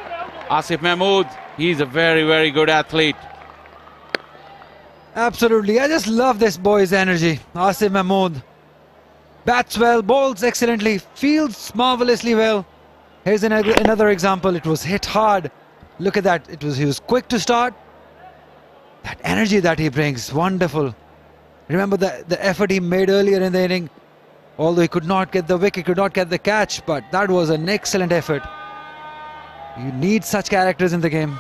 Asif Mahmood, he's a very, very good athlete. Absolutely. I just love this boy's energy. Asif Mahmood bats well, bowls excellently, fields marvelously well. Here's another example. It was hit hard. Look at that. He was quick to start. That energy that he brings, wonderful. Remember the effort he made earlier in the inning. Although he could not get the wicket, could not get the catch, but that was an excellent effort. You need such characters in the game.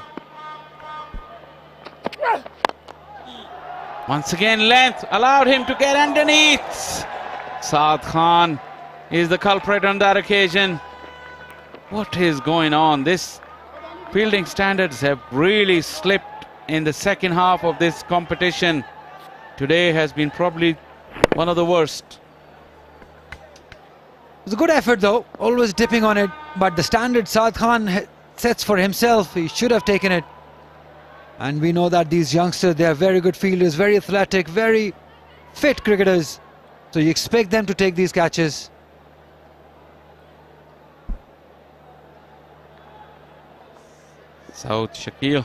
Once again, length allowed him to get underneath. Saad Khan is the culprit on that occasion. What is going on? This fielding standards have really slipped in the second half of this competition. Today has been probably one of the worst. It was a good effort though, always dipping on it, but the standard Saad Khan sets for himself, he should have taken it. And we know that these youngsters, they are very good fielders, very athletic, very fit cricketers. So you expect them to take these catches. Saud Shakil,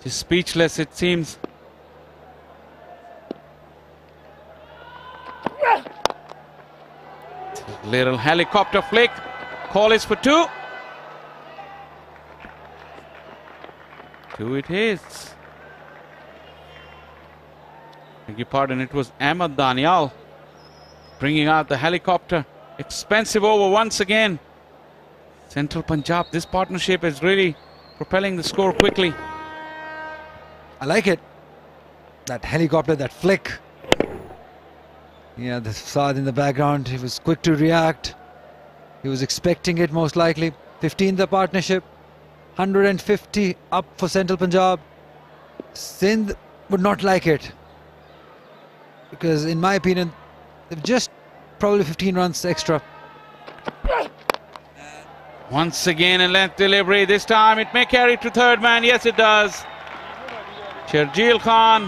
just speechless it seems. Little helicopter flick. Call is for 2. 2 it is. Beg your pardon, it was Ahmed Danial bringing out the helicopter. Expensive over once again. Central Punjab, this partnership is really propelling the score quickly. I like it. That helicopter, that flick. Yeah, the Saad in the background, he was quick to react. He was expecting it most likely. 15th the partnership. 150 up for Central Punjab. Sindh would not like it. Because in my opinion, they've just probably 15 runs extra. Once again a length delivery. This time it may carry to third man. Yes, it does. Sharjeel Khan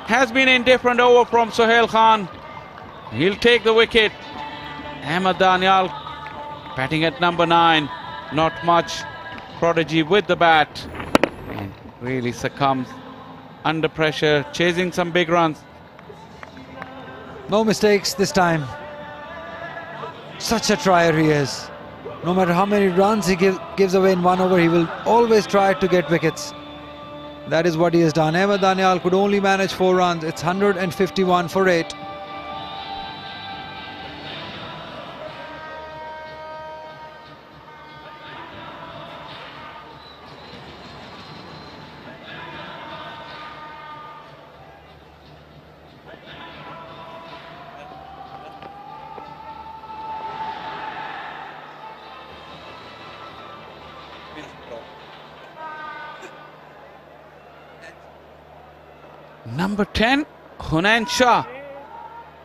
has been indifferent over from Sohail Khan. He'll take the wicket. Ahmed Danial batting at number 9. Not much prodigy with the bat. And really succumbs under pressure, chasing some big runs. No mistakes this time. Such a trier he is. No matter how many runs he gives away in 1 over, he will always try to get wickets. That is what he has done. Ahmed Danial could only manage 4 runs. It's 151 for 8. Number 10, Hunain Shah.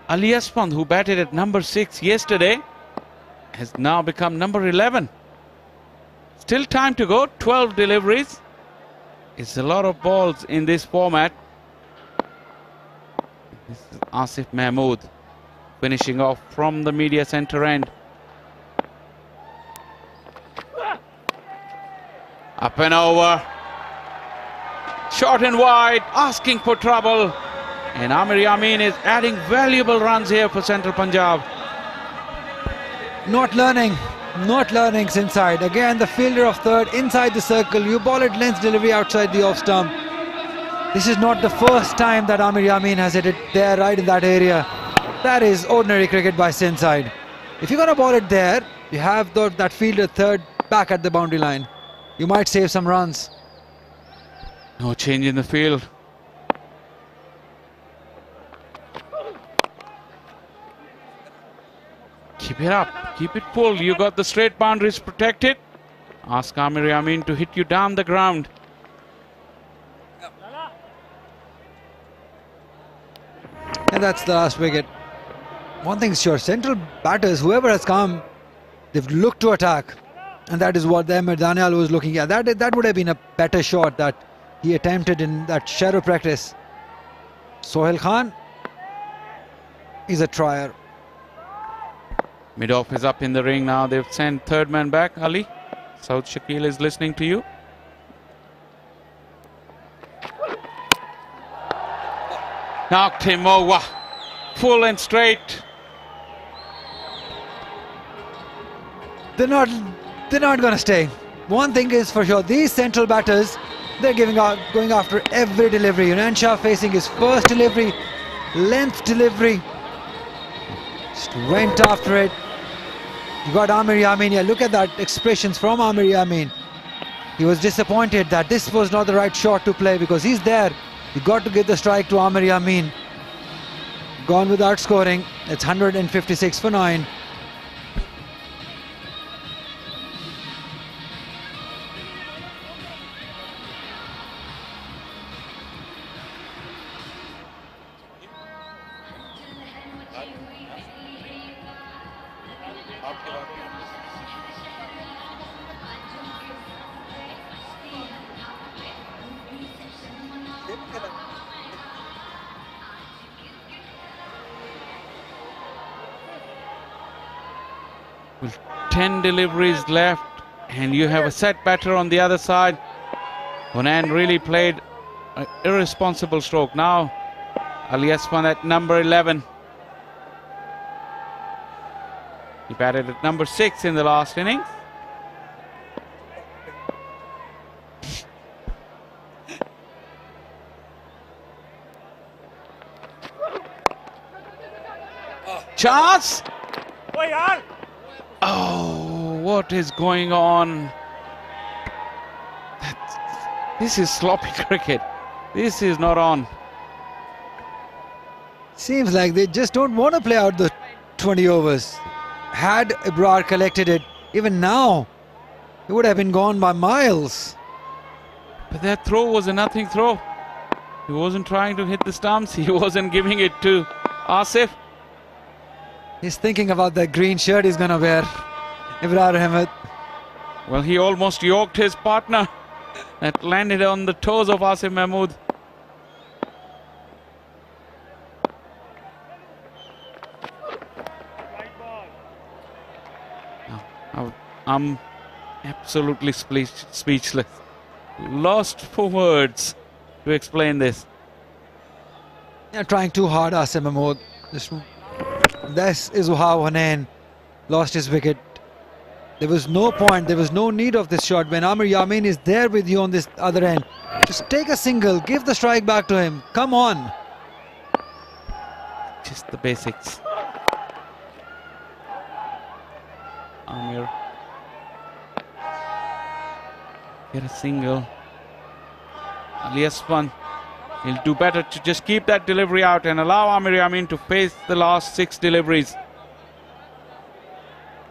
Ali Aspand, who batted at number 6 yesterday, has now become number 11. Still time to go, 12 deliveries. It's a lot of balls in this format. This is Asif Mahmood finishing off from the media centre end. Up and over. Short and wide, asking for trouble. And Amir Yamin is adding valuable runs here for Central Punjab. Not learning Sindh side. Again, the fielder of third inside the circle. You ball it length delivery outside the off stump. This is not the first time that Amir Yamin has hit it there, right in that area. That is ordinary cricket by Sindh side. If you're going to ball it there, you have that fielder third back at the boundary line. You might save some runs. No change in the field. Keep it up. Keep it full. You got the straight boundaries protected. Ask Amir Yamin to hit you down the ground. And that's the last wicket. One thing's sure, central batters, whoever has come, they've looked to attack. And that is what Ahmed Daniel was looking at. That would have been a better shot that he attempted in that shadow practice. Sohail Khan is a trier. Mid-off is up in the ring now. They've sent third man back, Ali. South Shakil is listening to you. Knocked him over. Full and straight. They're not going to stay. One thing is for sure, these central batters, they're going after every delivery. Yunan Shah facing his first delivery, length delivery. Just went after it. You got Amir Yamin. Yeah, look at that expressions from Amir Yamin. He was disappointed that this was not the right shot to play because he's there. You got to give the strike to Amir Yamin. Gone without scoring. It's 156 for 9. With 10 deliveries left, and you have a set batter on the other side. Hunain really played an irresponsible stroke. Now, Ali Asman at number 11. He batted at number 6 in the last innings. Chance! Oh, what is going on? This is sloppy cricket. This is not on. Seems like they just don't want to play out the 20 overs. Had Ibrar collected it, even now, it would have been gone by miles. But that throw was a nothing throw. He wasn't trying to hit the stumps. He wasn't giving it to Asif. He's thinking about that green shirt he's going to wear. Ibrar Ahmed. Well, he almost yoked his partner. That landed on the toes of Asif Mahmood. I'm absolutely speechless. Lost for words to explain this. They're trying too hard, Asif Mahmood. This is how Hunain lost his wicket. There was no point, there was no need of this shot. When Amir Yamin is there with you on this other end, just take a single, give the strike back to him. Come on. Just the basics. Amir. Get a single. Ali Asman, he'll do better to just keep that delivery out and allow Amir Yamin to face the last 6 deliveries.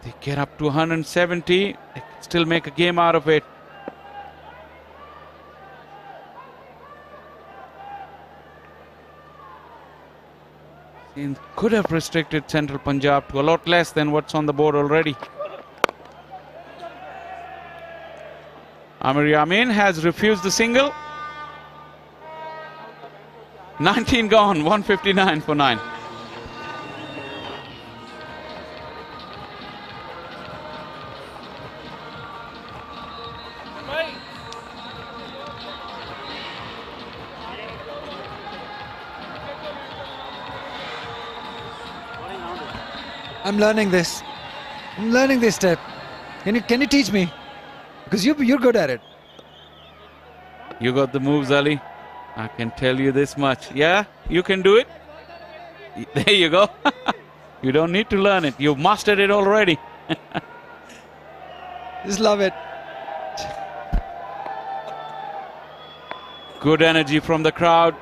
They get up to 170, they can still make a game out of it. Sindh could have restricted Central Punjab to a lot less than what's on the board already. Amir Yamin has refused the single. 19 gone, 159 for 9. I'm learning this. I'm learning this step. Can you teach me? Because you're good at it. You got the moves, Ali. I can tell you this much. Yeah, you can do it. There you go. You don't need to learn it. You've mastered it already. Just love it. Good energy from the crowd.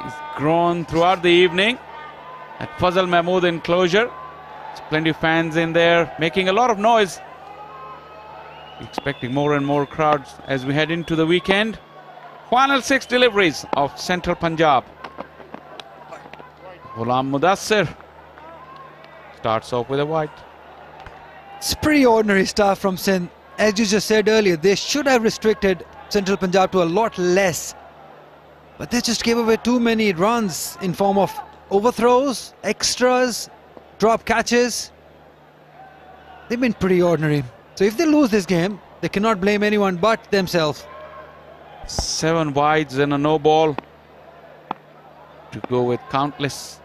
It's grown throughout the evening at Fazal Mahmood enclosure. There's plenty of fans in there making a lot of noise. Expecting more and more crowds as we head into the weekend. Final 6 deliveries of Central Punjab. Ghulam Mudassir starts off with a white. It's pretty ordinary stuff from Sindh. As you just said earlier, they should have restricted Central Punjab to a lot less. But they just gave away too many runs in form of overthrows, extras, drop catches. They've been pretty ordinary. So if they lose this game, they cannot blame anyone but themselves. 7 wides and a no ball to go with countless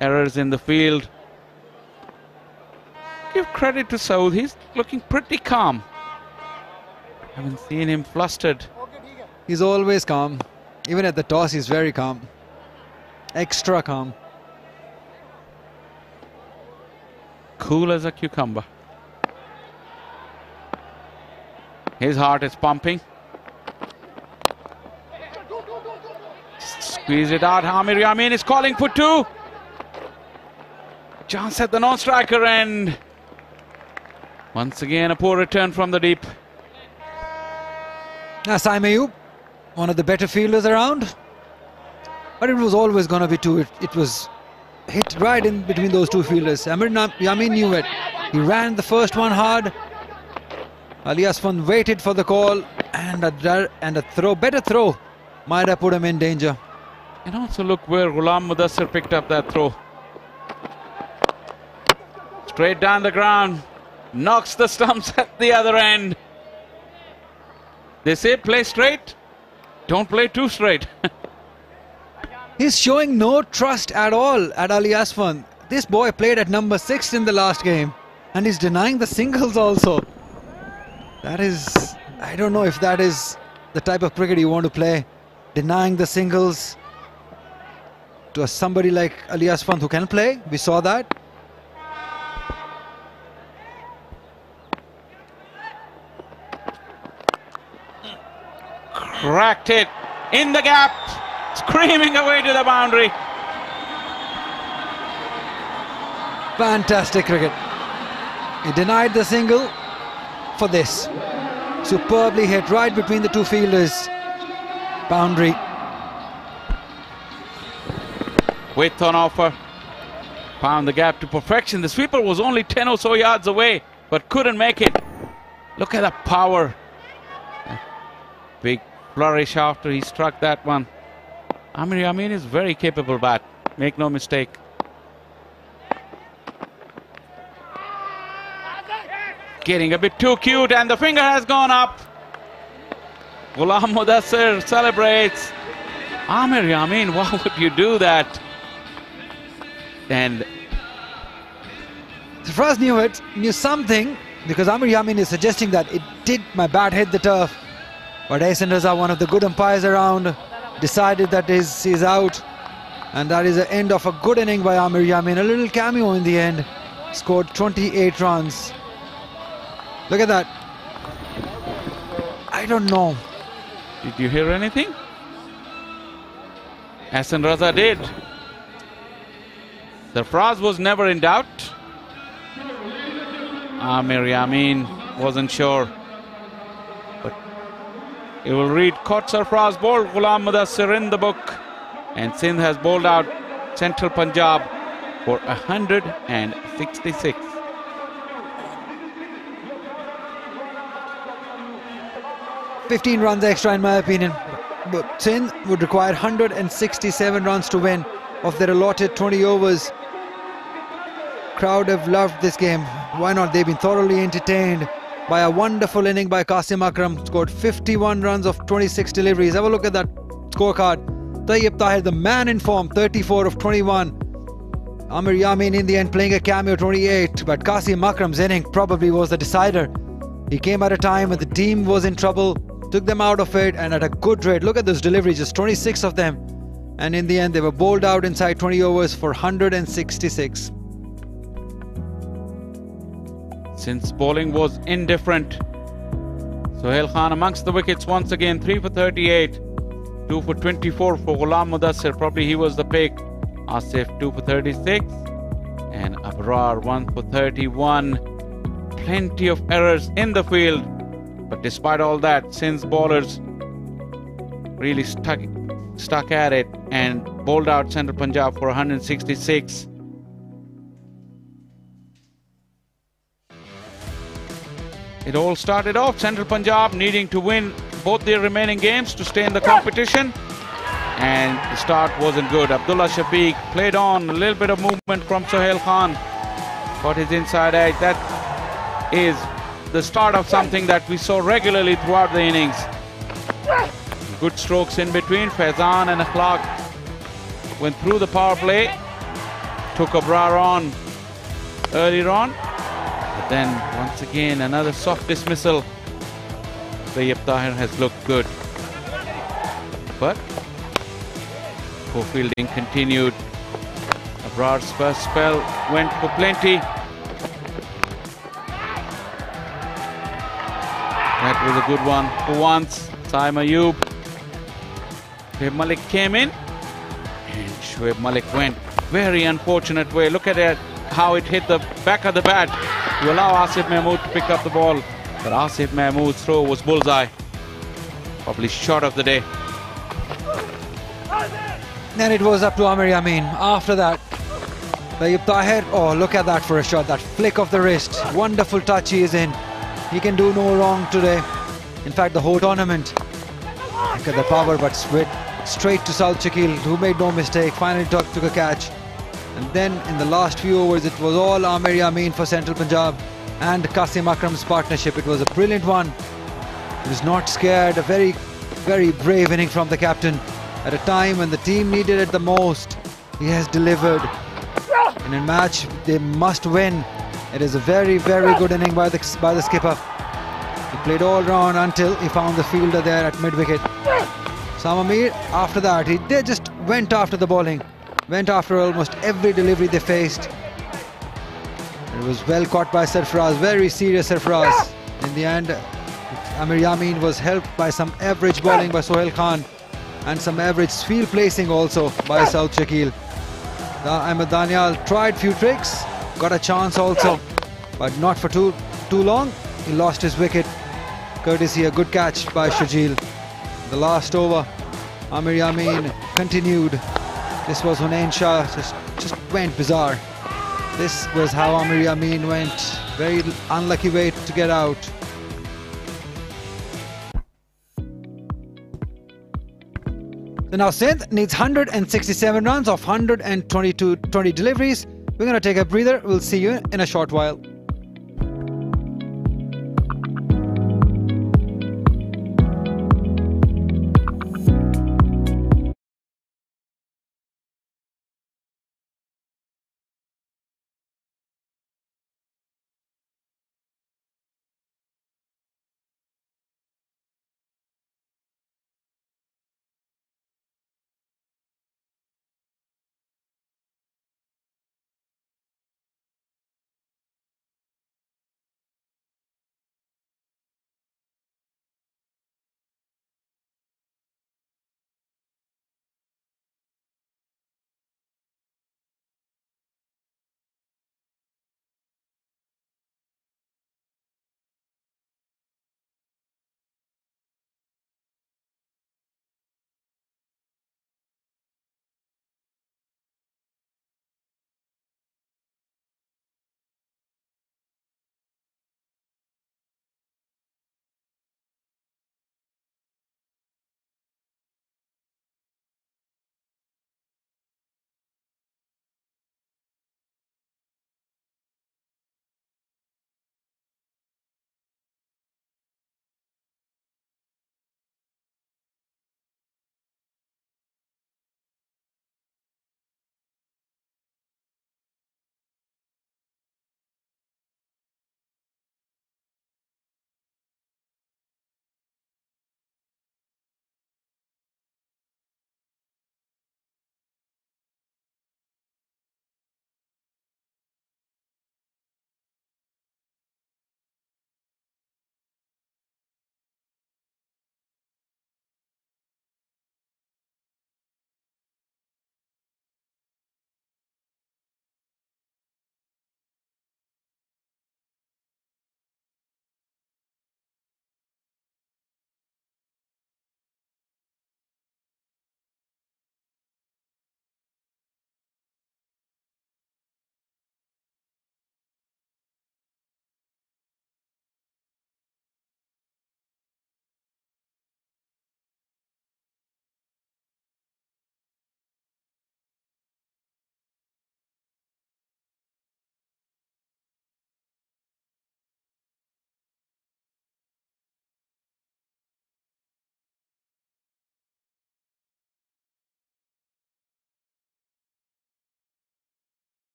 errors in the field. Give credit to Saud, he's looking pretty calm. Haven't seen him flustered. He's always calm. Even at the toss, he's very calm. Extra calm. Cool as a cucumber. His heart is pumping. Squeeze it out. Amir Yamin is calling for 2. Chance at the non-striker end. Once again, a poor return from the deep. Now, Saim Ayub, one of the better fielders around. But it was always going to be 2. It was hit right in between those 2 fielders. Amir Yamin knew it. He ran the first one hard. Ali Asfan waited for the call, and a throw, better throw, might have put him in danger. And also look where Ghulam Mudassir picked up that throw. Straight down the ground. Knocks the stumps at the other end. They say play straight. Don't play too straight. He's showing no trust at all at Ali Asfan. This boy played at number 6 in the last game. And he's denying the singles also. That is... I don't know if that is the type of cricket you want to play. Denying the singles to somebody like Ali Asfan who can play. We saw that. Cracked it in the gap, screaming away to the boundary. Fantastic cricket. He denied the single for this. Superbly hit right between the 2 fielders. Boundary. Width on offer. Found the gap to perfection. The sweeper was only 10 or so yards away, but couldn't make it. Look at the power. Big flourish after he struck that one. Amir Yamin is very capable bat. Make no mistake. Getting a bit too cute, and the finger has gone up. Ghulam Mudassir celebrates. Amir Yamin, why would you do that? And Sarfraz knew it, knew something, because Amir Yamin is suggesting that my bat hit the turf. But Ahsan Raza, one of the good umpires around, decided that he's out. And that is the end of a good inning by Amir Yamin. A little cameo in the end. Scored 28 runs. Look at that. I don't know. Did you hear anything? Ahsan Raza did. Sarfraz was never in doubt. Amir Yamin wasn't sure. But it will read caught Sarfraz, bowled Ghulam Mudassir in the book. And Sindh has bowled out Central Punjab for 166. "15 runs extra in my opinion. But Sindh would require 167 runs to win of their allotted 20 overs. Crowd have loved this game. Why not? They've been thoroughly entertained by a wonderful inning by Qasim Akram. Scored 51 runs of 26 deliveries. Have a look at that scorecard. Tayyib Tahir, the man in form, 34 of 21. Amir Yamin in the end playing a cameo, 28. But Qasim Akram's inning probably was the decider. He came at a time when the team was in trouble, took them out of it, and at a good rate. Look at those deliveries, just 26 of them. And in the end, they were bowled out inside 20 overs for 166. Since bowling was indifferent, Sohail Khan amongst the wickets once again, 3 for 38, 2 for 24 for Ghulam Mudassir. Probably he was the pick. Asif 2 for 36 and Abrar 1 for 31. Plenty of errors in the field, but despite all that, Sindh's bowlers really stuck at it and bowled out Central Punjab for 166. It all started off Central Punjab needing to win both their remaining games to stay in the competition, and the start wasn't good. Abdullah Shafiq played on, a little bit of movement from Sohail Khan, got his inside edge. That is the start of something that we saw regularly throughout the innings. Good strokes in between. Faizan and Akhlaq went through the power play, took Abrar on earlier on, but then once again another soft dismissal. Tayyib Tahir has looked good, but poor fielding continued. Abrar's first spell went for plenty. That was a good one for once. Saim Ayub. Shoaib Malik came in and Shoaib Malik went very unfortunate way. Look at it, how it hit the back of the bat to allow Asif Mahmood to pick up the ball. But Asif Mahmood's throw was bullseye. Probably shot of the day. Then it was up to Amir Yamin. After that, Tayyib Tahir, oh look at that for a shot, that flick of the wrist. Wonderful touch he is in. He can do no wrong today. In fact, the whole tournament. Look at the power, but straight to South Shakil, who made no mistake, finally took a catch. And then in the last few overs, it was all Amir Yamin for Central Punjab and Qasim Akram's partnership. It was a brilliant one. He was not scared. A very, very brave inning from the captain. At a time when the team needed it the most, he has delivered. In a match they must win, it is a very, very good inning by the skipper. He played all round until he found the fielder there at mid-wicket. Sam Amir, after that, they just went after the bowling. Went after almost every delivery they faced. It was well caught by Sarfaraz, very serious Sarfaraz. In the end, Amir Yamin was helped by some average bowling by Sohail Khan and some average field placing also by South Shakil. Ahmed Danial tried few tricks, got a chance also, but not for too long. He lost his wicket, courtesy a good catch by Shajil. The last over, Amir Yamin continued. This was Hunain Shah, just went bizarre. This was how Amir Yamin went. Very unlucky way to get out. So now Sindh needs 167 runs off 120 deliveries. We're going to take a breather. We'll see you in a short while.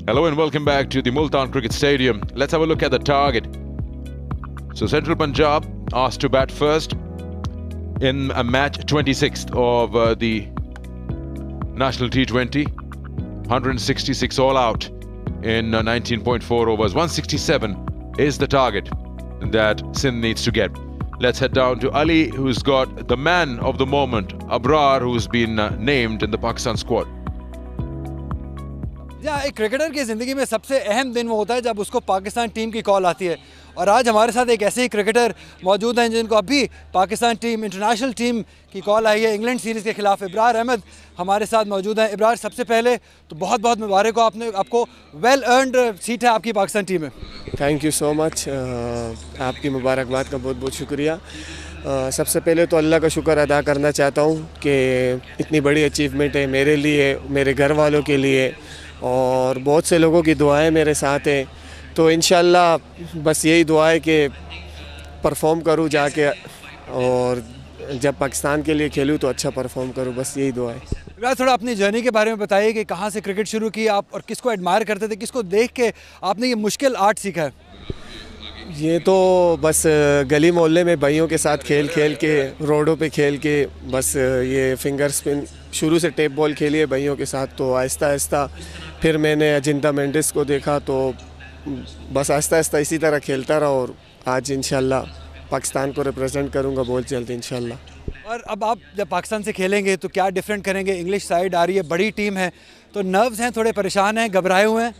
Hello and welcome back to the Multan Cricket Stadium. Let's have a look at the target. So Central Punjab asked to bat first in a match 26th of the National T20. 166 all out in 19.4 overs. 167 is the target that Sindh needs to get. Let's head down to Ali, who's got the man of the moment, Abrar, who's been named in the Pakistan squad. एक cricketer की ज़िंदगी में सबसे अहम दिन वो होता है जब उसको पाकिस्तान टीम की कॉल आती है और आज हमारे साथ एक ऐसे ही क्रिकेटर मौजूद हैं जिनको अभी पाकिस्तान टीम इंटरनेशनल टीम की कॉल आई है इंग्लैंड सीरीज़ के खिलाफ। इब्रार अहमद हमारे साथ मौजूद हैं। इब्रार, सबसे पहले तो बहुत बहुत मुबारक हो, आपको वेल अर्नड सीट है आपकी पाकिस्तान टीम में। थैंक यू सो मच, आपकी मुबारकबाद का बहुत बहुत शुक्रिया। सबसे पहले तो अल्लाह का शुक्र अदा करना चाहता हूँ कि इतनी बड़ी अचीवमेंट है मेरे लिए, मेरे घर वालों के लिए, और बहुत से लोगों की दुआएं मेरे साथ हैं। तो इंशाल्लाह बस यही दुआ है कि परफॉर्म करूं जाके, और जब पाकिस्तान के लिए खेलूं तो अच्छा परफॉर्म करूं, बस यही दुआ है। थोड़ा अपनी जर्नी के बारे में बताइए कि कहाँ से क्रिकेट शुरू की आप और किसको एडमायर करते थे, किसको देख के आपने ये मुश्किल आर्ट सीखा है? ये तो बस गली मोहल्ले में भाइयों के साथ खेल के, रोडों पे खेल के, बस ये फिंगर स्पिन शुरू से टेप बॉल खेली है भाइयों के साथ। तो आहिस्ता आहिस्ता फिर मैंने अजिंता मेंडिस को देखा, तो बस आहिस्ता आहिस्ता इसी तरह खेलता रहा, और आज इंशाल्लाह पाकिस्तान को रिप्रेजेंट करूंगा बहुत जल्द इंशाल्लाह। और अब आप जब पाकिस्तान से खेलेंगे तो क्या डिफरेंट करेंगे? इंग्लिश साइड आ रही है, बड़ी टीम है, तो नर्व्स हैं, थोड़े परेशान हैं, घबराए हुए हैं?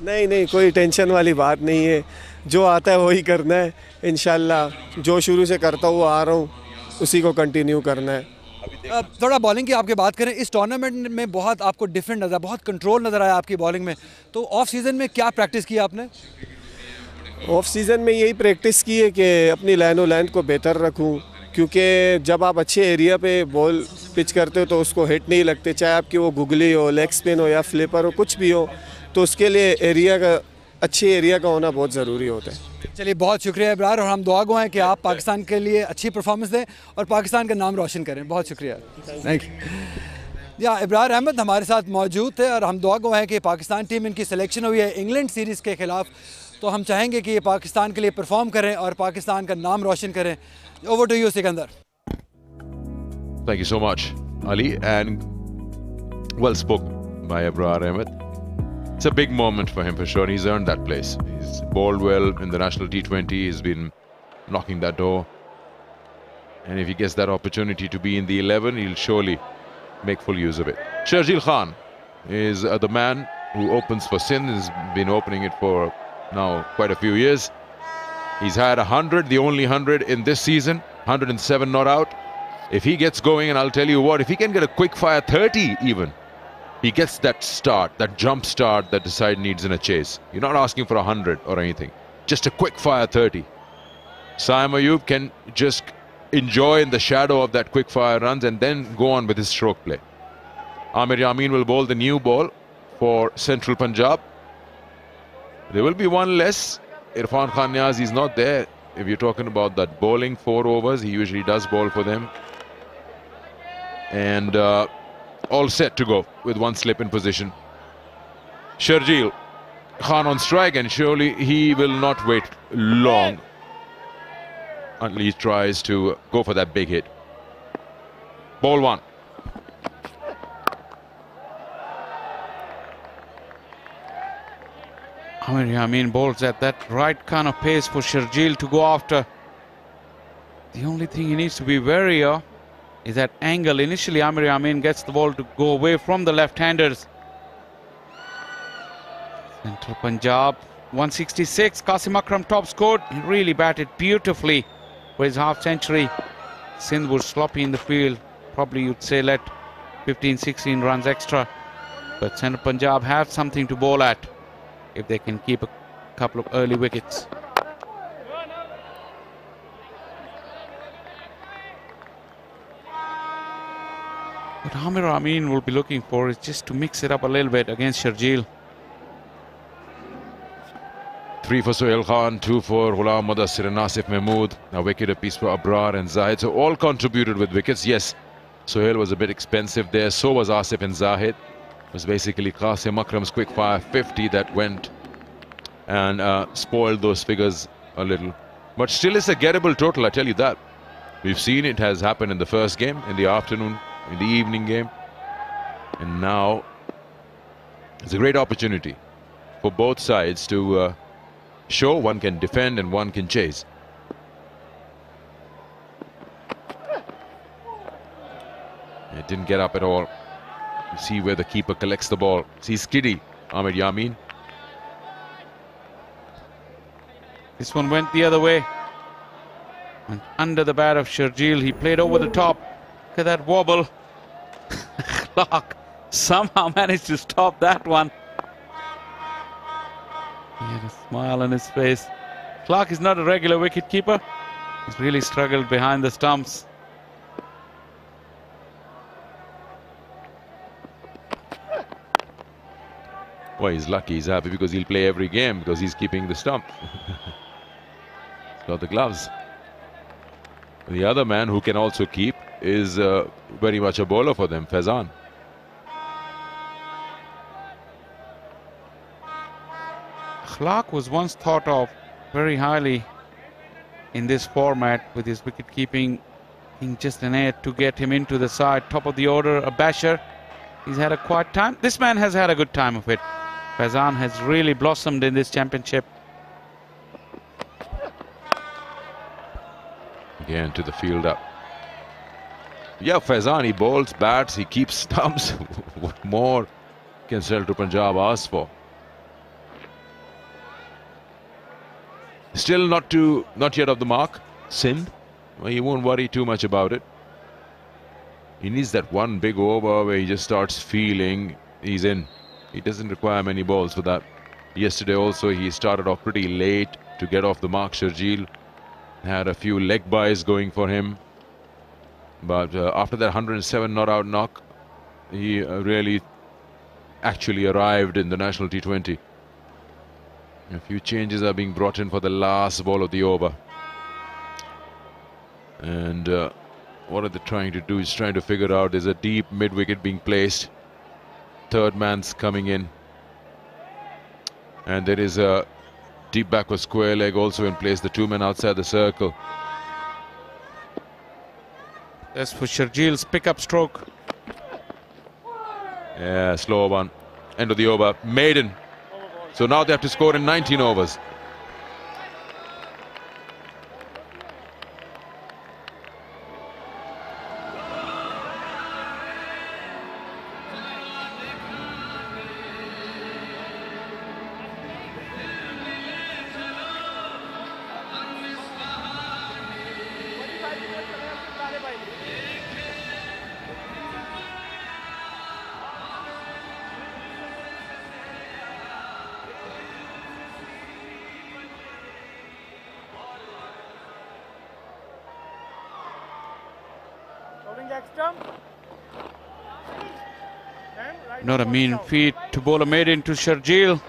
नहीं, कोई टेंशन वाली बात नहीं है। जो आता है वही करना है इंशाल्लाह। जो शुरू से करता हुआ आ रहा हूँ उसी को कंटिन्यू करना है। थोड़ा बॉलिंग की आपकी बात करें, इस टूर्नामेंट में बहुत आपको डिफरेंट नज़र, बहुत कंट्रोल नज़र आया आपकी बॉलिंग में, तो ऑफ सीज़न में क्या प्रैक्टिस की आपने? ऑफ सीज़न में यही प्रैक्टिस की है कि अपनी लाइन लाइन को बेहतर रखूं, क्योंकि जब आप अच्छे एरिया पे बॉल पिच करते हो तो उसको हिट नहीं लगते, चाहे आपकी वो गुगली हो, लेग स्पिन हो या फ्लिपर हो, कुछ भी हो, तो उसके लिए अच्छे एरिया का होना बहुत ज़रूरी होता है। चलिए, बहुत शुक्रिया इब्रार, और हम दुआ गो हैं कि आप पाकिस्तान के लिए अच्छी परफॉर्मेंस दें और पाकिस्तान का नाम रोशन करें। बहुत शुक्रिया, थैंक यू। या इब्रार अहमद हमारे साथ मौजूद थे, और हम दुआ गो हैं कि पाकिस्तान टीम इनकी सिलेक्शन हुई है इंग्लैंड सीरीज़ के ख़िलाफ़, तो हम चाहेंगे कि ये पाकिस्तान के लिए परफॉर्म करें और पाकिस्तान का नाम रोशन करें। Over to you Sikandar. Thank you so much, Ali, and well spoken by Abrar Ahmed. It's a big moment for him for sure. He's earned that place. He's bowled well in the National T20. He's been knocking that door. And if he gets that opportunity to be in the 11, he'll surely make full use of it. Sharjeel Khan is the man who opens for Sindh. He's been opening it for now quite a few years. He's had 100, the only 100 in this season. 107 not out. If he gets going, and I'll tell you what, if he can get a quick fire 30 even, he gets that start, that jump start that the side needs in a chase. You're not asking for 100 or anything. Just a quick fire 30. Saim Ayub can just enjoy in the shadow of that quick fire runs and then go on with his stroke play. Amir Yamin will bowl the new ball for Central Punjab. There will be one less. Irfan Khan Niaz is not there. If you're talking about that bowling 4 overs, he usually does bowl for them. And all set to go with one slip in position. Sharjeel Khan on strike, and surely he will not wait long until he tries to go for that big hit. Ball 1. Amir Yamin bowls at that right kind of pace for Sharjeel to go after. The only thing he needs to be wary of is that angle. Initially, Amir Yamin gets the ball to go away from the left-handers. Central Punjab, 166. Qasim Akram top scored. He really batted beautifully for his half-century. Sindh was sloppy in the field. Probably you'd say let 15-16 runs extra. But Central Punjab have something to bowl at if they can keep a couple of early wickets. What Amir Amin will be looking for is just to mix it up a little bit against Sharjeel. 3 for Sohail Khan, 2 for Ghulam Mudassir and Asif Mahmood. A wicket apiece for Abrar and Zahid. So all contributed with wickets. Yes, Sohail was a bit expensive there. So was Asif and Zahid. was basically Qasim Akram's quick fire 50 that went and spoiled those figures a little. But still it's a gettable total, I tell you that. We've seen it has happened in the first game, in the afternoon, in the evening game. And now it's a great opportunity for both sides to show one can defend and one can chase. It didn't get up at all. You see where the keeper collects the ball. See Skiddy, Ahmed Yamin. This one went the other way. And under the bat of Sharjeel, he played over the top. Look at that wobble. Clark somehow managed to stop that one. He had a smile on his face. Clark is not a regular wicket keeper. He's really struggled behind the stumps. Well, he's lucky, he's happy because he'll play every game because he's keeping the stump. He's got the gloves. The other man who can also keep is very much a bowler for them, Faizan. Clark was once thought of very highly in this format with his wicket keeping being just an aid to get him into the side. Top of the order, a basher. He's had a quiet time. This man has had a good time of it. Faizan has really blossomed in this championship. Again to the field up. Yeah, Faizan, he bowls, bats, he keeps stumps. What more can Central Punjab ask for? Still not yet of the mark. Sindh, well, he won't worry too much about it. He needs that one big over where he just starts feeling he's in. He doesn't require many balls for that. Yesterday also he started off pretty late to get off the mark. Sharjeel had a few leg buys going for him. But after that 107 not out knock, he really actually arrived in the national T20. A few changes are being brought in for the last ball of the over. And what are they trying to do? He's trying to figure out. There's a deep mid-wicket being placed. Third man's coming in. And there is a deep backward square leg also in place. The two men outside the circle. That's for Sharjeel's pickup stroke. Yeah, slow one. End of the over. Maiden. So now they have to score in 19 overs. Not a mean feat to bowl a maiden to Sharjeel.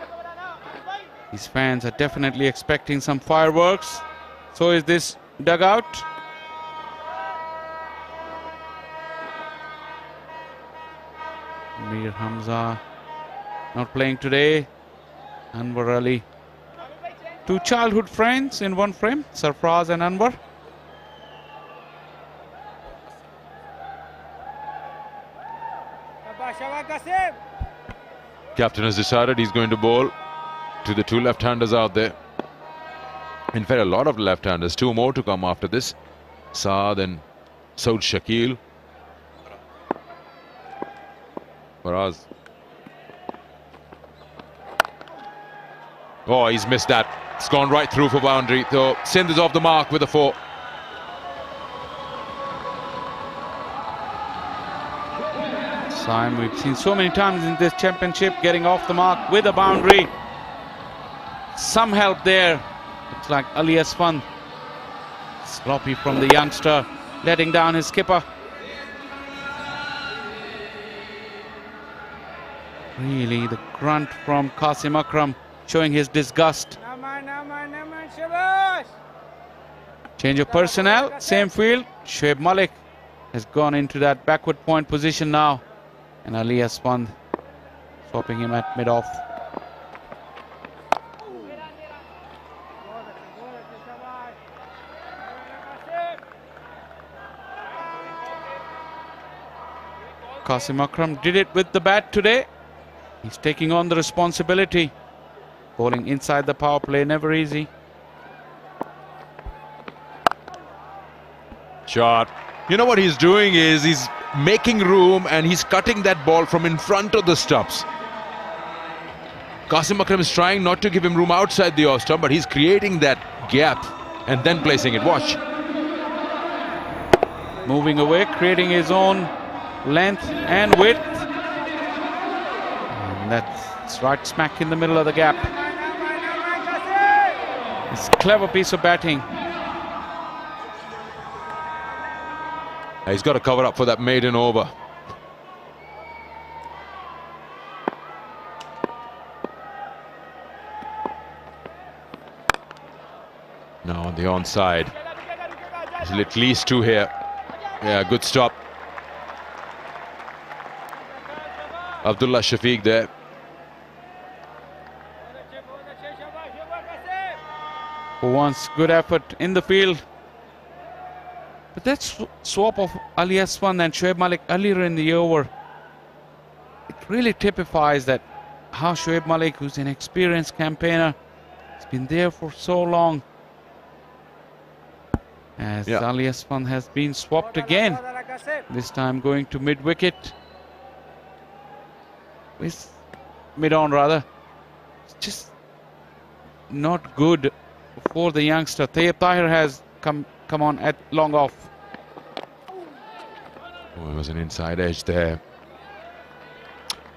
These fans are definitely expecting some fireworks. So is this dugout. Mir Hamza not playing today. Anwar Ali. Two childhood friends in one frame, Sarfraz and Anwar. Captain has decided he's going to bowl to the two left-handers out there. In fact, a lot of left-handers. Two more to come after this. Saad and Saud Shakil. Faraz. Oh, he's missed that. It's gone right through for boundary. So Sindh is off the mark with a 4. Time we've seen so many times in this championship getting off the mark with a boundary. Some help there. Looks like Ali Asfand. Sloppy from the youngster, letting down his skipper. Really, the grunt from Qasim Akram showing his disgust. Change of personnel, same field. Shoaib Malik has gone into that backward point position now. And Ali Asfand Swapping him at mid-off. Qasim Akram did it with the bat today. He's taking on the responsibility. Bowling inside the power play, never easy. Shot. You know what he's doing is he's making room and he's cutting that ball from in front of the stumps. Qasim Akram is trying not to give him room outside the off stump, but he's creating that gap and then placing it. Watch. Moving away, creating his own length and width. And that's right smack in the middle of the gap. It's a clever piece of batting. He's got to cover up for that maiden over. Now on the onside. There's at least two here. Yeah, good stop. Abdullah Shafiq there. For once, good effort in the field. But that swap of Ali Aswan and Shoaib Malik earlier in the over, it really typifies that how Shoaib Malik, who's an experienced campaigner, has been there for so long. As Ali Aswan has been swapped again, this time going to mid-wicket. With mid-on rather. It's just not good for the youngster. Tayyip Tahir has come on at long off. Oh, it was an inside edge there.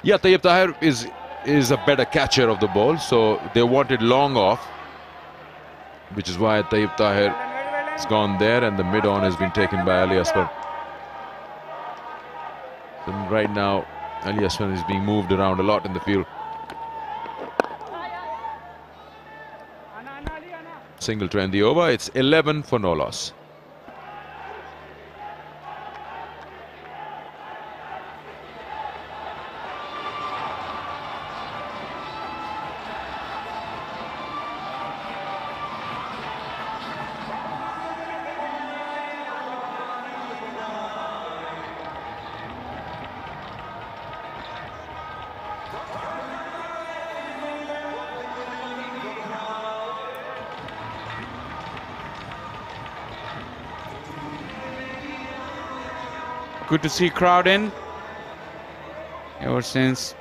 Yeah, Tayyip Tahir is a better catcher of the ball, so they wanted long off, which is why Tayyip Tahir has gone there and the mid-on has been taken by Ali Aswan. So right now, Ali Aswan is being moved around a lot in the field. Single to end the over. It's 11 for no loss. Good to see crowd in. Ever since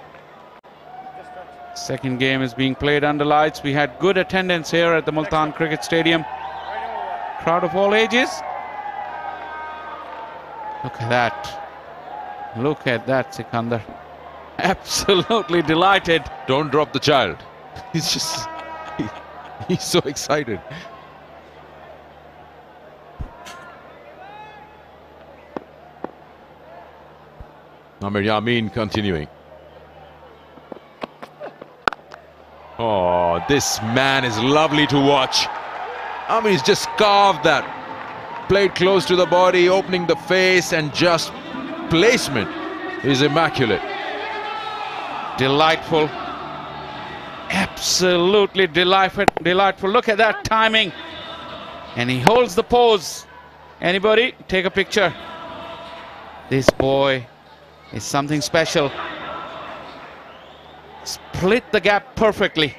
second game is being played under lights, we had good attendance here at the Multan Cricket Stadium. Crowd of all ages. Look at that. Look at that, Sikandar. Absolutely delighted. Don't drop the child. He's just... he's so excited. Amir Yamin continuing. Oh, this man is lovely to watch. I mean, he's just carved that. Played close to the body, opening the face, and just placement is immaculate. Delightful. Absolutely delightful. Look at that timing. And he holds the pose. Anybody? Take a picture. This boy is something special. Split the gap perfectly.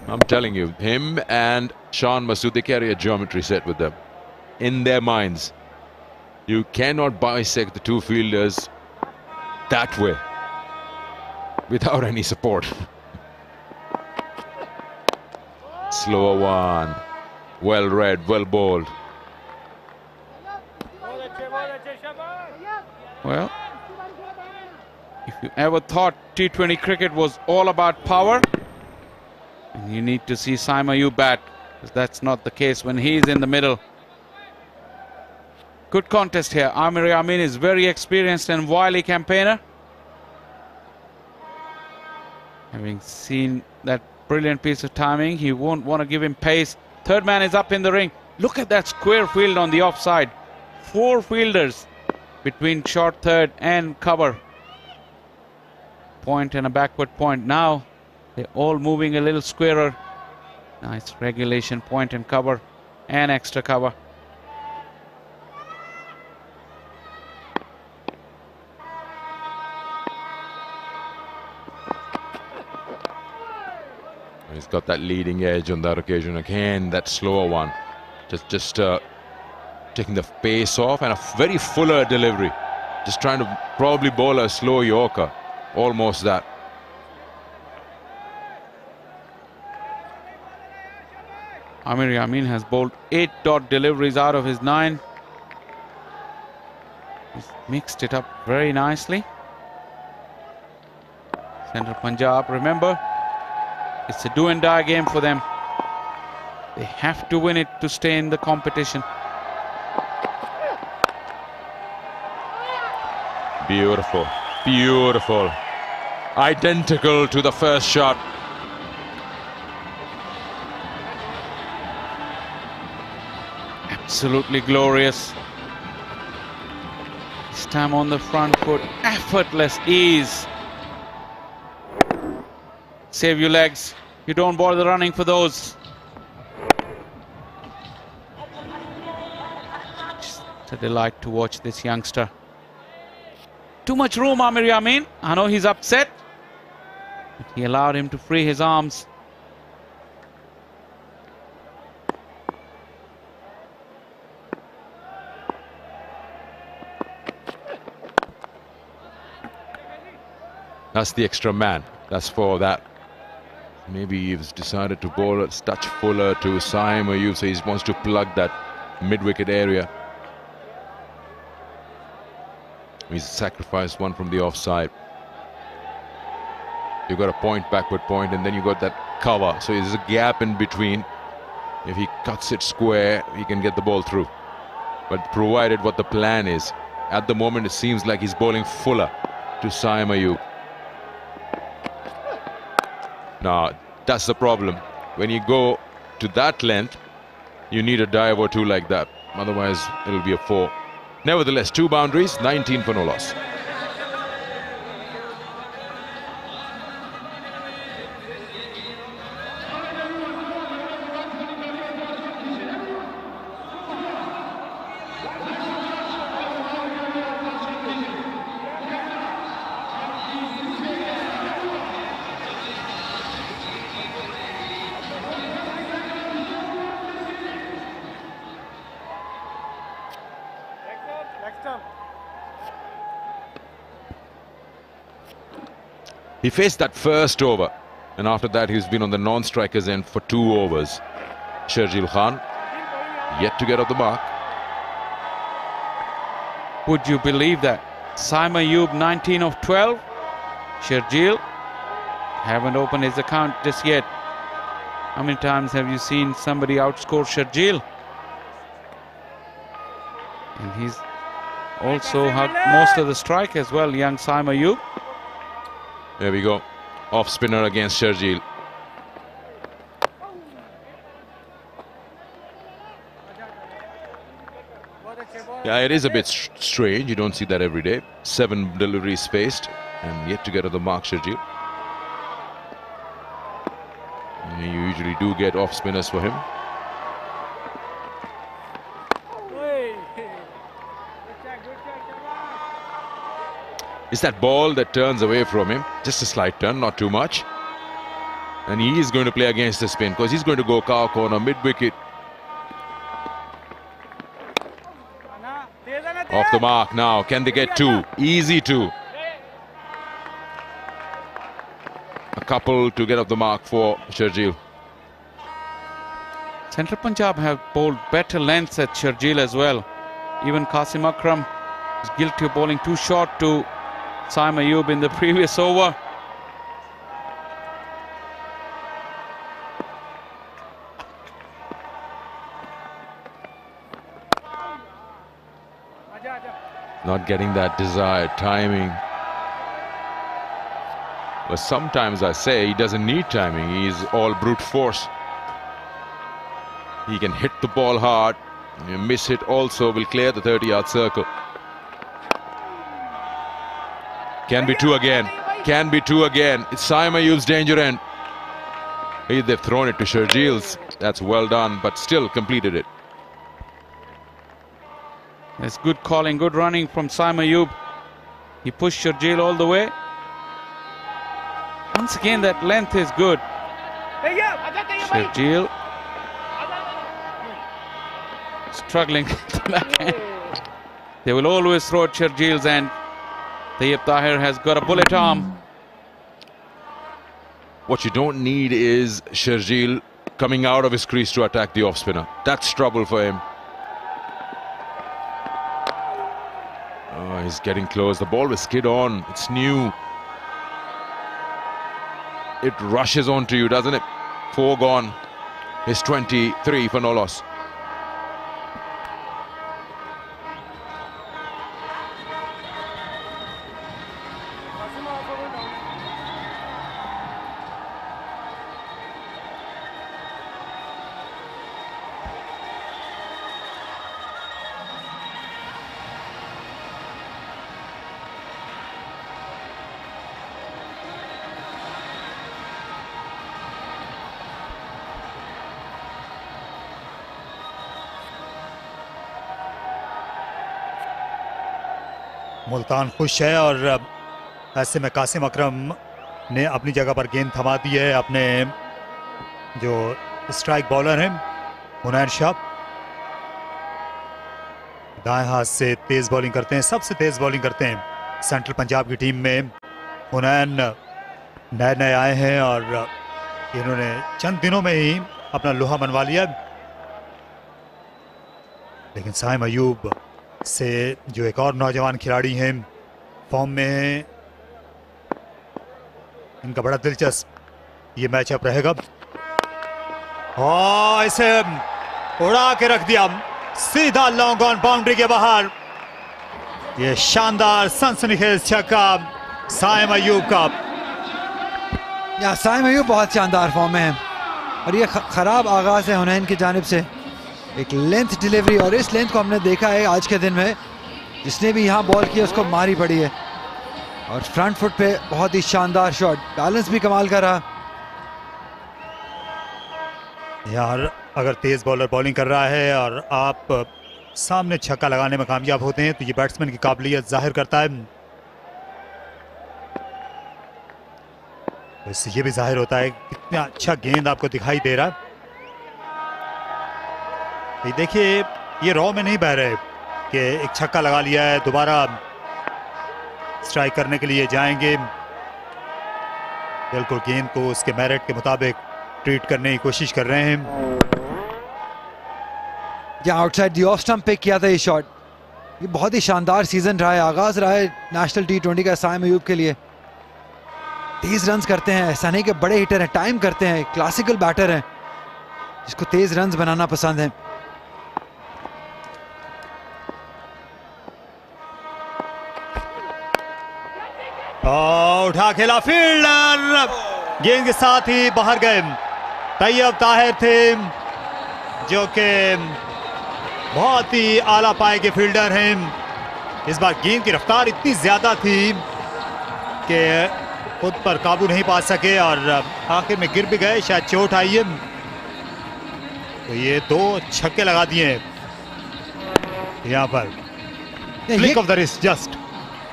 I'm telling you, him and Shan Masood, they carry a geometry set with them in their minds. You cannot bisect the two fielders that way without any support. Slower one. Well read, well bowled. Well, if you ever thought T20 cricket was all about power, you need to see Saim Ayub bat, because that's not the case when he's in the middle. Good contest here. Amir Yamin is very experienced and wily campaigner. Having seen that brilliant piece of timing, he won't want to give him pace. Third man is up in the ring. Look at that square field on the offside. 4 fielders between short third and cover. point and a backward point. Now they're all moving a little squarer. Nice regulation point and cover and extra cover. He's got that leading edge on that occasion. Again, that slower one. Just taking the pace off, and a very fuller delivery. Just trying to probably bowl a slow Yorker. Almost that. Amir Yamin has bowled 8 dot deliveries out of his 9. He's mixed it up very nicely. Central Punjab, remember, it's a do and die game for them. They have to win it to stay in the competition. Beautiful, beautiful. Identical to the first shot. Absolutely glorious. This time on the front foot, effortless ease. Save your legs. You don't bother running for those. It's a delight to watch this youngster. Too much room, Amir Yamin. I know he's upset, but he allowed him to free his arms. That's the extra man. That's for that. Maybe he's decided to bowl a touch fuller to Saim Ayub, so he wants to plug that mid-wicket area. He's sacrificed one from the offside. You've got a point, backward point, and then you've got that cover. So there's a gap in between. If he cuts it square, he can get the ball through. But provided what the plan is. At the moment, it seems like he's bowling fuller to Saim Ayub. Now, that's the problem. When you go to that length, you need a dive or two like that. Otherwise, it'll be a 4. Nevertheless, 2 boundaries, 19 for no loss. He faced that first over, and after that he's been on the non-strikers end for 2 overs. Sharjeel Khan yet to get off the mark. Would you believe that? Saim Ayub 19 of 12. Sharjeel haven't opened his account just yet. How many times have you seen somebody outscore Sharjeel? And he's also hugged most of the strike as well, young Saim Ayub. There we go. Off spinner against Sharjeel. Yeah, it is a bit strange. You don't see that every day. 7 deliveries faced and yet to get to the mark, Sharjeel. You usually do get off spinners for him. It's that ball that turns away from him. Just a slight turn, not too much. And he is going to play against the spin because he's going to go cow corner, mid-wicket. Off the mark now. Can they get 2? Easy 2. A couple to get off the mark for Sharjeel. Central Punjab have bowled better lengths at Sharjeel as well. Even Qasim Akram is guilty of bowling too short to Saim Ayub in the previous over. Not getting that desired timing. But sometimes I say he doesn't need timing. He's all brute force. He can hit the ball hard. A miss hit also will clear the 30-yard circle. Can be 2 again. can be 2 again. It's Saim Ayoub's danger end. They've thrown it to Sharjil's. That's well done, but still completed it. It's good calling, good running from Saim Ayoub. He pushed Sharjil all the way. Once again, that length is good. Sharjil struggling to the backhand. They will always throw at Sharjil's end. Tayyib Tahir has got a bullet arm. What you don't need is Sharjil coming out of his crease to attack the off spinner. That's trouble for him. Oh, he's getting close. The ball will skid on. It's new. It rushes onto you, doesn't it? 4 gone. It's 23 for no loss. Multan खुश है और ऐसे में कासिम अकरम ने अपनी जगह पर गेंद थमा दी है। अपने जो स्ट्राइक बॉलर हैं हुनैन शाह, दाएं हाथ से तेज बॉलिंग करते हैं, सबसे तेज बॉलिंग करते हैं सेंट्रल पंजाब की टीम में। हुनैन नए नए आए हैं और इन्होंने चंद दिनों में ही अपना लोहा मनवा लिया। लेकिन साइम अयूब से जो एक और नौजवान खिलाड़ी हैं फॉर्म में हैं, इनका बड़ा दिलचस्प ये मैचअप रहेगा। और इसे उड़ा के रख दिया सीधा लॉन्ग ऑन बाउंड्री के बाहर। ये शानदार सनसनीखेज छक्का साइम अयूब का। या साइम अयूब बहुत शानदार फॉर्म में है और ये खराब आगाज है हुनैन की जानिब से। एक लेंथ डिलीवरी और इस लेंथ को हमने देखा है आज के दिन में, जिसने भी यहाँ बॉल किया उसको मारी पड़ी है। और फ्रंट फुट पे बहुत ही शानदार शॉट, बैलेंस भी कमाल का रहा। यार अगर तेज बॉलर बॉलिंग कर रहा है और आप सामने छक्का लगाने में कामयाब होते हैं तो ये बैट्समैन की काबिलियत जाहिर करता है। इससे ये भी जाहिर होता है कितना अच्छा गेंद आपको दिखाई दे रहा है। ये देखिए ये रॉ में नहीं बह रहे कि एक छक्का लगा लिया है, दोबारा स्ट्राइक करने के लिए जाएंगे। बिल्कुल गेंद को उसके मेरिट के मुताबिक ट्रीट करने की कोशिश कर रहे हैं। या आउटसाइड दी ऑफ स्टंप पे किया था ये शॉट। ये बहुत ही शानदार सीजन रहा है, आगाज रहा है नेशनल T20 का साइम अयूब के लिए। तेज रन्स करते हैं, ऐसा नहीं कि बड़े हिटर हैं, टाइम करते हैं, क्लासिकल बैटर हैं जिसको तेज रन्स बनाना पसंद है। उठा खेला फील्डर, गेंद के साथ ही बाहर गए। तैयब ताहिर थे जो कि बहुत ही आला पाए के फील्डर हैं। इस बार गेंद की रफ्तार इतनी ज्यादा थी कि खुद पर काबू नहीं पा सके और आखिर में गिर भी गए, शायद चोट आई है। तो ये 2 छक्के लगा दिए यहाँ पर। Flick of the wrist just.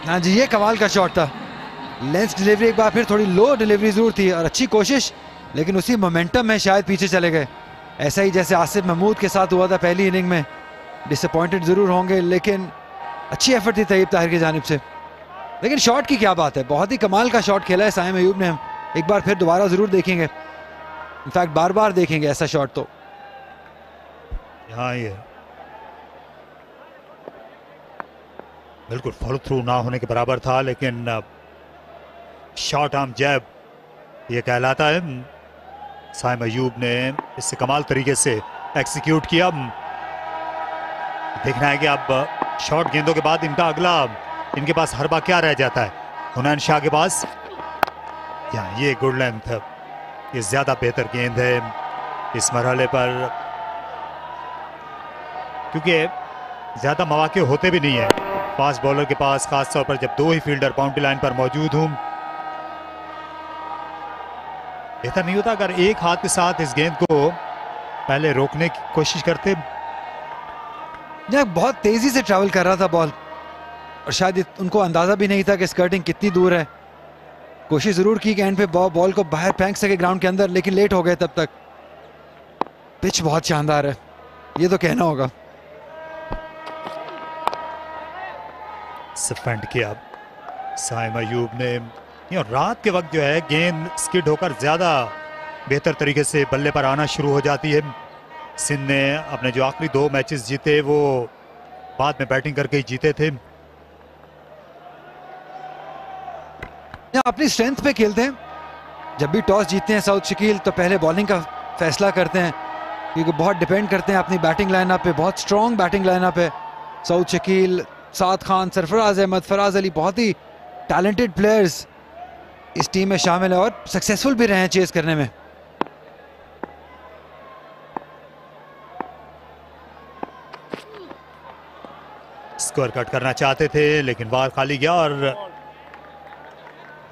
हाँ जी, ये कमाल का शॉट था। लेंस डिलीवरी एक बार फिर थोड़ी लो डिलीवरी जरूर थी और अच्छी कोशिश, लेकिन उसी मोमेंटम में शायद पीछे चले गए। ऐसा ही जैसे आसिफ महमूद के साथ हुआ था पहली इनिंग में। डिसअपॉइंटेड जरूर होंगे लेकिन अच्छी एफर्ट थी तैयब ताहिर की जानिब से। लेकिन शॉट की क्या बात है, बहुत ही कमाल का शॉट खेला है साइम अयूब ने। हम एक बार फिर दोबारा जरूर देखेंगे, इनफैक्ट बार बार देखेंगे ऐसा शॉट। तो यहाँ ये बिल्कुल फॉलो थ्रू ना होने के बराबर था, लेकिन शॉर्ट आर्म जैब ये कहलाता है। साइम अयूब ने इससे कमाल तरीके से एक्सिक्यूट किया। देखना है कि अब शॉर्ट गेंदों के बाद इनका अगला इनके पास हरबा क्या रह जाता है। हुनैन शाह के पास यहाँ ये गुड लेंथ, ये ज्यादा बेहतर गेंद है इस मरहले पर, क्योंकि ज्यादा मौके होते भी नहीं है फास्ट बॉलर के पास, खासतौर पर जब 2 ही फील्डर बाउंड्री लाइन पर मौजूद हों। बेहतर नहीं होता अगर एक हाथ के साथ इस गेंद को पहले रोकने की कोशिश करते? बहुत तेजी से ट्रैवल कर रहा था बॉल और शायद उनको अंदाजा भी नहीं था कि स्कर्टिंग कितनी दूर है। कोशिश जरूर की कि एंड पे बॉल को बाहर फेंक सके ग्राउंड के अंदर, लेकिन लेट हो गए तब तक। पिच बहुत शानदार है, ये तो कहना होगा। सफेंड किया साइम अयूब ने। रात के वक्त जो है गेंद स्किड होकर ज्यादा बेहतर तरीके से बल्ले पर आना शुरू हो जाती है। सिंध ने अपने जो आखिरी 2 मैचेस जीते वो बाद में बैटिंग करके ही जीते थे। अपनी स्ट्रेंथ पे खेलते हैं। जब भी टॉस जीतते हैं साउथ शकील तो पहले बॉलिंग का फैसला करते हैं, क्योंकि बहुत डिपेंड करते हैं अपनी बैटिंग लाइनअप पे। बहुत स्ट्रॉन्ग बैटिंग लाइनअप है साउथ शकील, साद खान, सरफराज अहमद, फराज अली, बहुत ही टैलेंटेड प्लेयर्स इस टीम में शामिल है और सक्सेसफुल भी रहे हैं चेस करने में। स्कोर कट करना चाहते थे लेकिन बाहर खाली गया और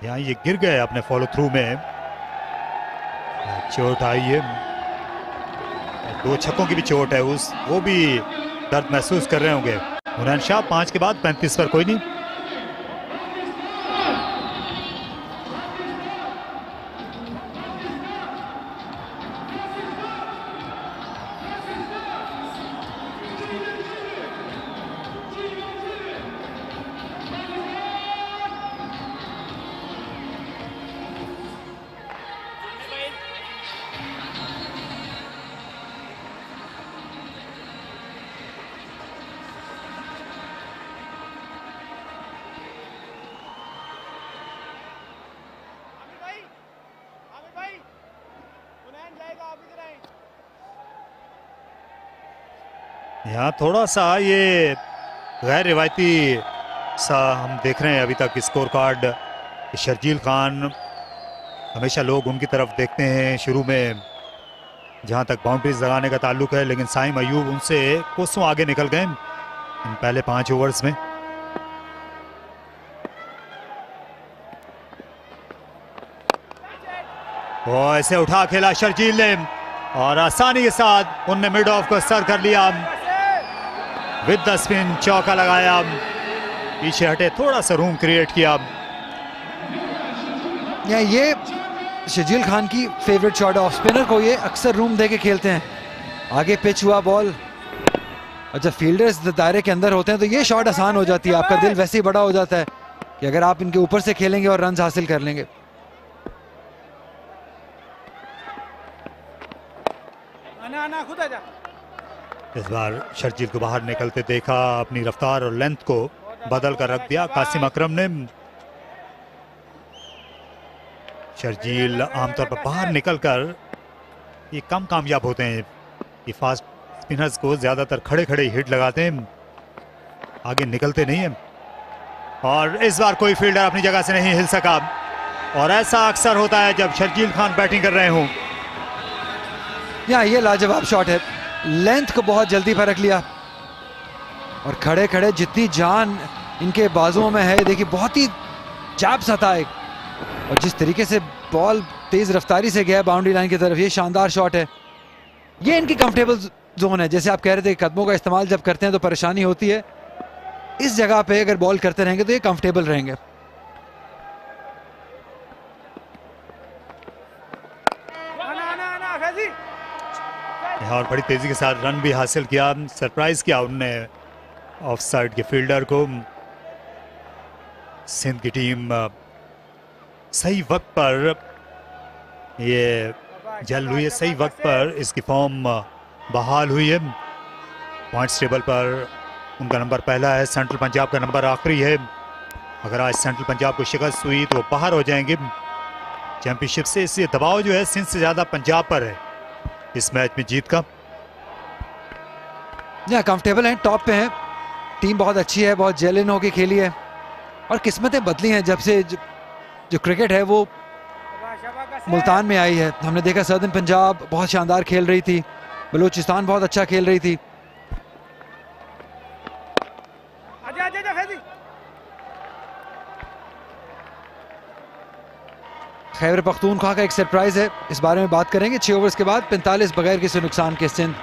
यहाँ ये गिर गए अपने फॉलो थ्रू में। चोट आई है, 2 छक्कों की भी चोट है, वो भी दर्द महसूस कर रहे होंगे। हुनैन शाह 5 के बाद 35 पर कोई नहीं। यहाँ थोड़ा सा ये गैर रिवायती सा हम देख रहे हैं अभी तक स्कोर कार्ड। शर्जील खान हमेशा लोग उनकी तरफ देखते हैं शुरू में जहाँ तक बाउंड्रीज लगाने का ताल्लुक है, लेकिन साइम अयूब उनसे कोसों आगे निकल गए इन पहले 5 ओवर्स में। वो ऐसे उठा खेला शर्जील ने और आसानी के साथ उनने मिड ऑफ को सर कर लिया। विद द स्पिन चौका लगाया, पीछे हटे, थोड़ा सा रूम क्रिएट किया। ये शर्जील खान की फेवरेट शॉट ऑफ स्पिनर को ये अक्सर रूम दे के खेलते हैं। आगे पिच हुआ बॉल और जब फील्डर्स दायरे के अंदर होते हैं तो ये शॉट आसान हो जाती है। आपका दिल वैसे ही बड़ा हो जाता है कि अगर आप इनके ऊपर से खेलेंगे और रन हासिल कर लेंगे। खुद आजा। इस बार शर्जील को बाहर निकलते देखा, अपनी रफ्तार और लेंथ को बदल कर रख दिया कासिम अकरम ने। शर्जील आमतौर पर बाहर निकलकर ये कम कामयाब होते हैं। ये फास्ट स्पिनर्स को ज्यादातर खड़े खड़े हिट लगाते हैं, आगे निकलते नहीं है। और इस बार कोई फील्डर अपनी जगह से नहीं हिल सका और ऐसा अक्सर होता है जब शर्जील खान बैटिंग कर रहे हों। ये लाजवाब शॉट है, लेंथ को बहुत जल्दी परख लिया और खड़े खड़े जितनी जान इनके बाजुओं में है, देखिए बहुत ही चाप सा था एक, और जिस तरीके से बॉल तेज रफ्तारी से गया बाउंड्री लाइन की तरफ, ये शानदार शॉट है। ये इनकी कंफर्टेबल जोन है। जैसे आप कह रहे थे कदमों का इस्तेमाल जब करते हैं तो परेशानी होती है, इस जगह पे अगर बॉल करते रहेंगे तो ये कंफर्टेबल रहेंगे। और बड़ी तेजी के साथ रन भी हासिल किया, सरप्राइज किया उनने ऑफ साइड के फील्डर को। सिंध की टीम सही वक्त पर ये जल हुई है, सही वक्त पर इसकी फॉर्म बहाल हुई है। पॉइंट्स टेबल पर उनका नंबर पहला है, सेंट्रल पंजाब का नंबर आखिरी है। अगर आज सेंट्रल पंजाब को शिकस्त हुई तो बाहर हो जाएंगे चैंपियनशिप से। इसलिए दबाव जो है सिंध से ज्यादा पंजाब पर है इस मैच में जीत का। कंफर्टेबल है, टॉप पे है, टीम बहुत अच्छी है, बहुत जेलिन होके खेली है और किस्मतें बदली हैं जब से जो क्रिकेट है वो मुल्तान में आई है। हमने देखा सदर्न पंजाब बहुत शानदार खेल रही थी, बलूचिस्तान बहुत अच्छा खेल रही थी। खैबर पख्तूनख्वा का एक सरप्राइज है, इस बारे में बात करेंगे। 6 ओवर्स के बाद 45 बगैर किसी नुकसान के सिंध।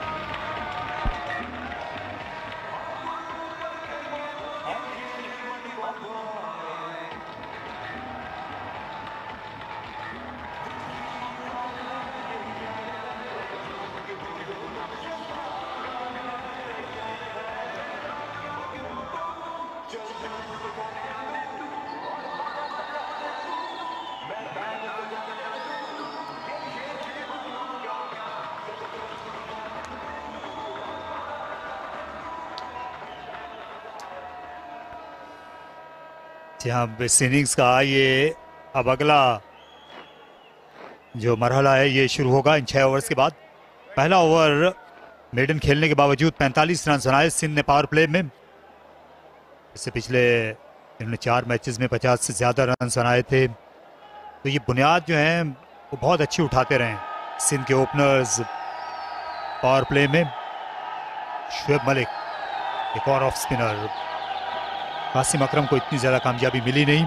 यहाँ इस इनिंग्स का ये अब अगला जो मरहला है ये शुरू होगा इन 6 ओवर्स के बाद। पहला ओवर मेडन खेलने के बावजूद 45 रन बनाए सिंध ने पावर प्ले में। इससे पिछले इन्होंने 4 मैचेस में 50 से ज़्यादा रन बनाए थे, तो ये बुनियाद जो है वो बहुत अच्छी उठाते रहे सिंध के ओपनर्स पावर प्ले में। शुएब मलिक, एक और ऑफ स्पिनर। कासिम अकरम को इतनी ज्यादा कामयाबी मिली नहीं।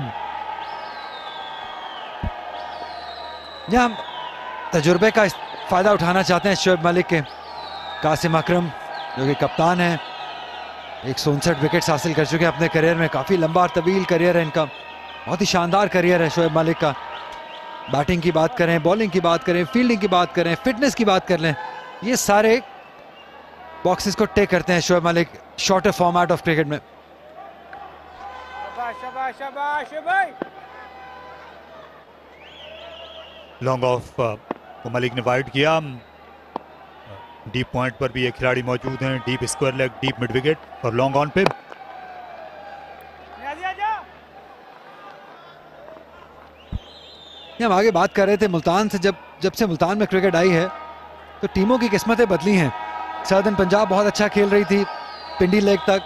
यहाँ तजुर्बे का फायदा उठाना चाहते हैं शुएब मलिक के। कासिम अकरम जो कि कप्तान है, 159 विकेट्स हासिल कर चुके हैं अपने करियर में। काफ़ी लंबा और तवील करियर है इनका, बहुत ही शानदार करियर है शुएब मलिक का। बैटिंग की बात करें, बॉलिंग की बात करें, फील्डिंग की बात करें, फिटनेस की बात कर लें, ये सारे बॉक्सेस को टेक करते हैं Shoaib Malik shorter format of cricket में। लॉन्ग ऑफ को मलिक ने वाइड किया। डीप पॉइंट पर भी एक खिलाड़ी मौजूद हैं, deep square leg, deep mid wicket और लॉन्ग ऑन पे। हम आगे बात कर रहे थे मुल्तान से, जब से मुल्तान में क्रिकेट आई है तो टीमों की किस्मतें बदली हैं। सदर्न पंजाब बहुत अच्छा खेल रही थी पिंडी लेग तक।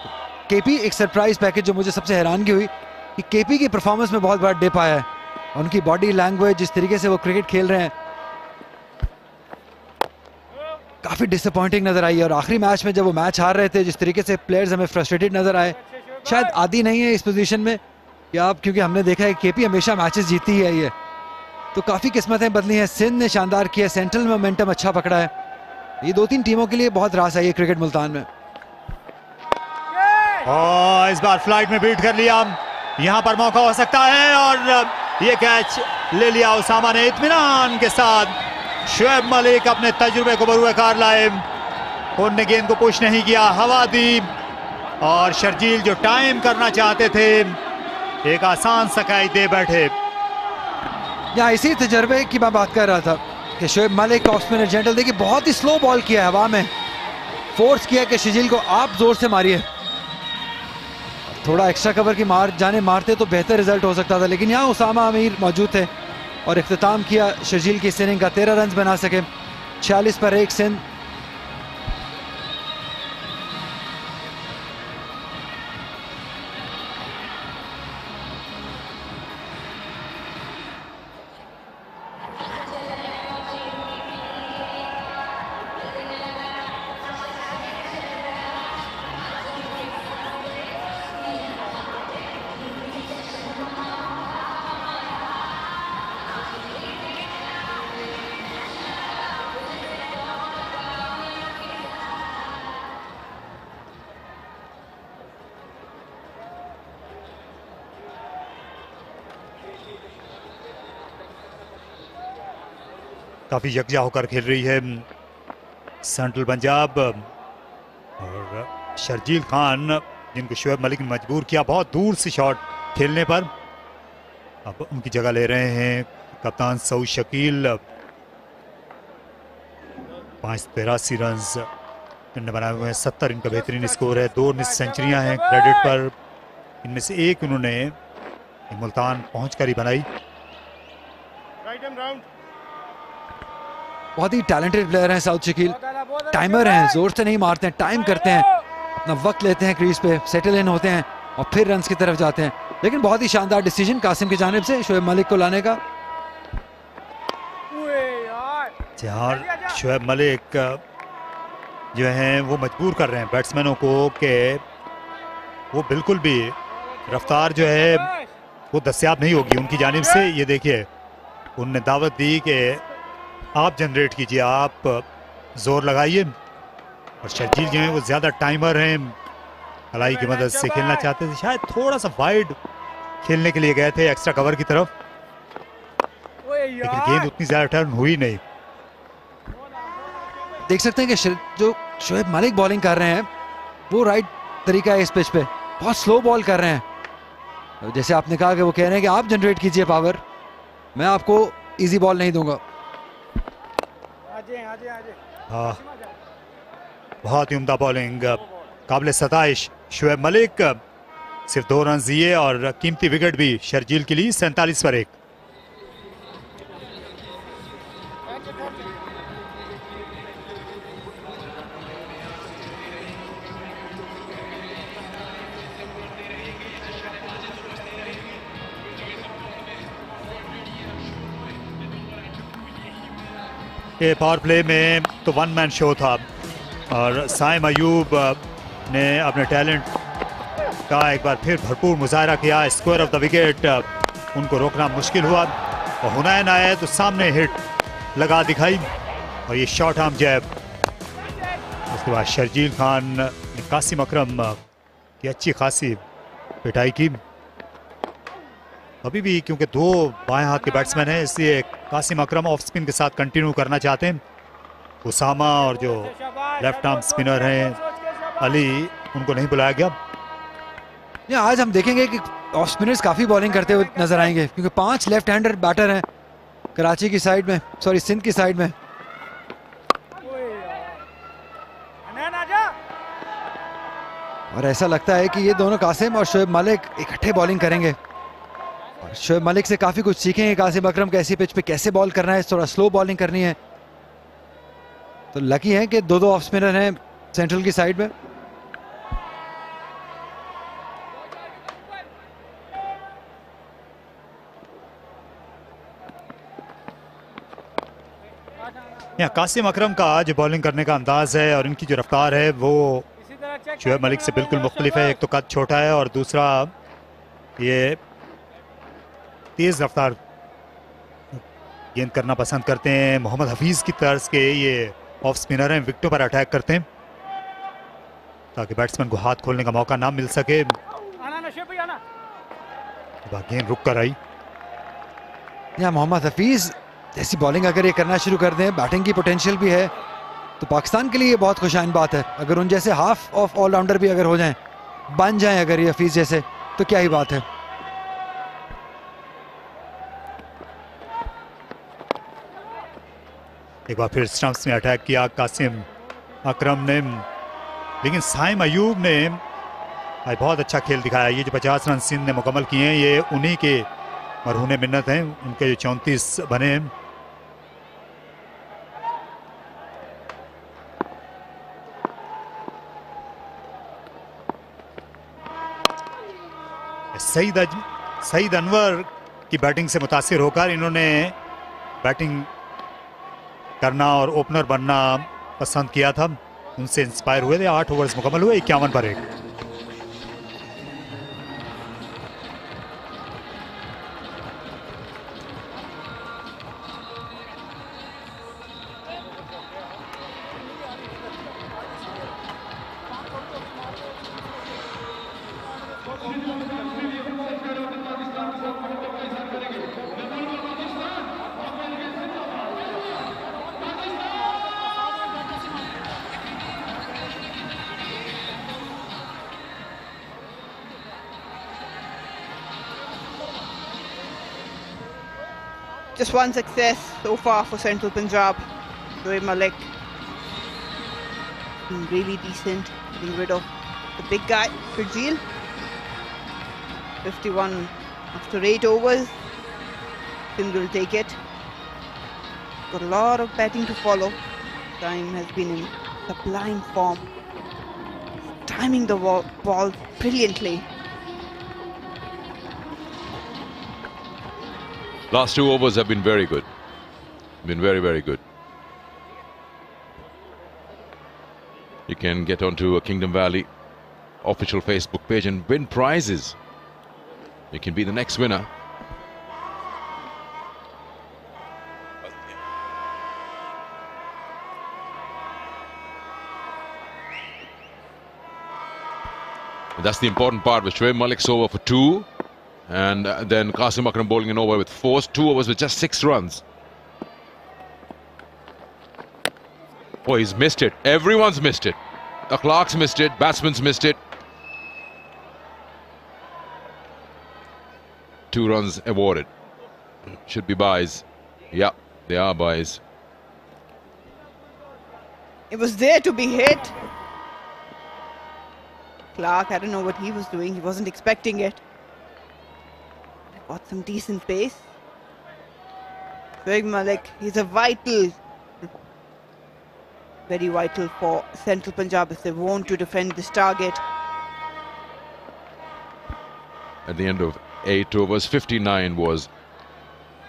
केपी एक सरप्राइज पैकेज, जो मुझे सबसे हैरानगी हुई कि केपी की परफॉर्मेंस में बहुत बड़ा डिप आया है। उनकी बॉडी लैंग्वेज, जिस तरीके से वो क्रिकेट खेल रहे हैं, काफ़ी डिसअपॉइंटिंग नजर आई है। और आखिरी मैच में जब वो मैच हार रहे थे, जिस तरीके से प्लेयर्स हमें फ्रस्ट्रेटेड नजर आए, शायद आदी नहीं है इस पोजीशन में या आप, क्योंकि हमने देखा है केपी हमेशा मैचेस जीती है ये, तो काफ़ी किस्मतें बदली हैं। सिंध ने शानदार किया, सेंट्रल में मोमेंटम अच्छा पकड़ा है। ये 2-3 टीमों के लिए बहुत रास आई है क्रिकेट मुल्तान में। इस बार फ्लाइट में बीट कर लिया, यहाँ पर मौका हो सकता है और ये कैच ले लिया उसामा ने इत्मीनान के साथ। शुएब मलिक अपने तजुर्बे को बरूएकार लाए, उनने गेंद को पुश नहीं किया, हवा दी और शर्जील जो टाइम करना चाहते थे एक आसान सकाई दे बैठे। यहाँ इसी तजर्बे की मैं बात कर रहा था कि Shoaib Malik off spinner gentle, देखिए बहुत ही स्लो बॉल किया हवा में, फोर्स किया कि शर्जील को आप जोर से मारिए। थोड़ा एक्स्ट्रा कवर की मारते तो बेहतर रिजल्ट हो सकता था, लेकिन यहाँ उसामा अमीर मौजूद थे और इख्तिताम किया शर्जील की इनिंग का। 13 रन बना सके, 46 पर 1 सिंध। काफी यकजा होकर खेल रही है सेंट्रल पंजाब और शर्जील खान, जिनको शुएब मलिक ने मजबूर किया बहुत दूर से शॉट खेलने पर, अब उनकी जगह ले रहे हैं कप्तान सऊद शकील। 583 रन इन्होंने बनाए हुए हैं, 70 इनका बेहतरीन स्कोर है, 2 मिस सेंचुरियां हैं क्रेडिट पर, इनमें से एक उन्होंने मुल्तान पहुंचकर ही बनाई। बहुत ही टैलेंटेड प्लेयर हैं सऊद शकील, टाइमर हैं, जोर से नहीं मारते हैं, टाइम करते हैं, अपना वक्त लेते हैं क्रीज पे, सेटल इन होते हैं और फिर रन्स की तरफ जाते हैं। लेकिन बहुत ही शानदार डिसीजन कासिम की जानिब से शुएब मलिक को लाने का। शुएब मलिक जो हैं वो मजबूर कर रहे हैं बैट्समैनों को कि वो बिल्कुल भी रफ्तार जो है वो दस्तयाब नहीं होगी उनकी जानिब से। ये देखिए उनने दावत दी कि आप जनरेट कीजिए, आप जोर लगाइए। और शर्जील जो है वो ज़्यादा टाइमर हैं, कलाई की मदद से खेलना चाहते थे, शायद थोड़ा सा वाइड खेलने के लिए गए थे एक्स्ट्रा कवर की तरफ, लेकिन गेंद उतनी ज़्यादा टर्न हुई नहीं। देख सकते हैं कि जो शोएब मलिक बॉलिंग कर रहे हैं वो राइट तरीका है इस पिच पे, बहुत स्लो बॉल कर रहे हैं। जैसे आपने कहा कि वो कह रहे हैं कि आप जनरेट कीजिए पावर, मैं आपको इजी बॉल नहीं दूंगा। हाँ, बहुत ही उम्दा बॉलिंग, काबिल सताइश शोएब मलिक। सिर्फ 2 रन दिए और कीमती विकेट भी शर्जील के लिए 47 पर 1। ये पावर प्ले में तो 1 मैन शो था और साइम अयूब ने अपने टैलेंट का एक बार फिर भरपूर मुजाहरा किया। स्क्वायर ऑफ द विकेट उनको रोकना मुश्किल हुआ और हुनैन आए तो सामने हिट लगा दिखाई और ये शॉर्ट आर्म जैब। उसके बाद शर्जील खान ने कासिम अकरम की अच्छी खासी पिटाई की। अभी भी क्योंकि 2 बाएं हाथ के बैट्समैन हैं, इसलिए कासिम अकरम ऑफ स्पिन के साथ कंटिन्यू करना चाहते हैं। उसामा और जो लेफ्ट आर्म स्पिनर हैं अली, उनको नहीं बुलाया गया। आज हम देखेंगे कि ऑफ स्पिनर्स काफी बॉलिंग करते हुए नजर आएंगे, क्योंकि 5 लेफ्ट हैंडर बैटर हैं कराची की साइड में, सॉरी सिंध की साइड में। और ऐसा लगता है कि ये दोनों कासिम और शोएब मलिक इकट्ठे बॉलिंग करेंगे और शोएब मलिक से काफी कुछ सीखेंगे कासिम अकरम के ऐसी पिच पे कैसे बॉल करना है, थोड़ा स्लो बॉलिंग करनी है। तो लकी है कि 2 ऑफ स्पिनर हैं सेंट्रल की साइड में। यहाँ कासिम अकरम का आज बॉलिंग करने का अंदाज है और इनकी जो रफ्तार है वो शोएब मलिक से बिल्कुल मुख्तलिफ है। एक तो कद छोटा है और दूसरा ये तेज रफ्तार गेंद करना पसंद करते हैं। मोहम्मद हफीज की तर्ज के ये ऑफ स्पिनर हैं, विकेटों पर अटैक करते हैं ताकि बैट्समैन को हाथ खोलने का मौका ना मिल सके। गेंद रुक कर आई। यहाँ मोहम्मद हफीज जैसी बॉलिंग अगर ये करना शुरू कर दें, बैटिंग की पोटेंशियल भी है, तो पाकिस्तान के लिए ये बहुत खुशाइन बात है। अगर उन जैसे हाफ ऑफ ऑलराउंडर भी अगर हो जाएं, बन जाएं अगर ये हफीज जैसे, तो क्या ही बात है। एक बार फिर स्टंप्स में अटैक किया कासिम अकरम ने, लेकिन साइम अयूब ने आज बहुत अच्छा खेल दिखाया। ये जो 50 रन सिंध ने मुकम्मल किए हैं, ये उन्हीं के मरहूने मिन्नत हैं, उनके जो 34 बने हैं। सईद अनवर की बैटिंग से मुतासिर होकर इन्होंने बैटिंग करना और ओपनर बनना पसंद किया था, उनसे इंस्पायर हुए थे। 8 ओवर्स मुकम्मल हुए, 51 पर 1। Just one success so far for Central Punjab. Shoaib Malik been really decent, getting rid of the big guy, Sharjeel. 51 after 8 overs. Sindh will take it. Got a lot of batting to follow. Time has been in sublime form. Timing the ball brilliantly. Last 2 overs have been very good. Been very, very good. You can get onto a Kingdom Valley official Facebook page and win prizes. You can be the next winner. That's the important part with Shoaib Malik's over for 2. And then Qasim Akram bowling an over with 4. 2 overs with just 6 runs. Oh, he's missed it. Everyone's missed it. The Clark's missed it. Batsman's missed it. 2 runs awarded. Should be byes. Yeah, they are byes. It was there to be hit. Clark, I don't know what he was doing. He wasn't expecting it. Got some decent pace. Shoaib Malik, he's a vital, very vital for Central Punjab if they want to defend this target. At the end of 8 overs, 59 was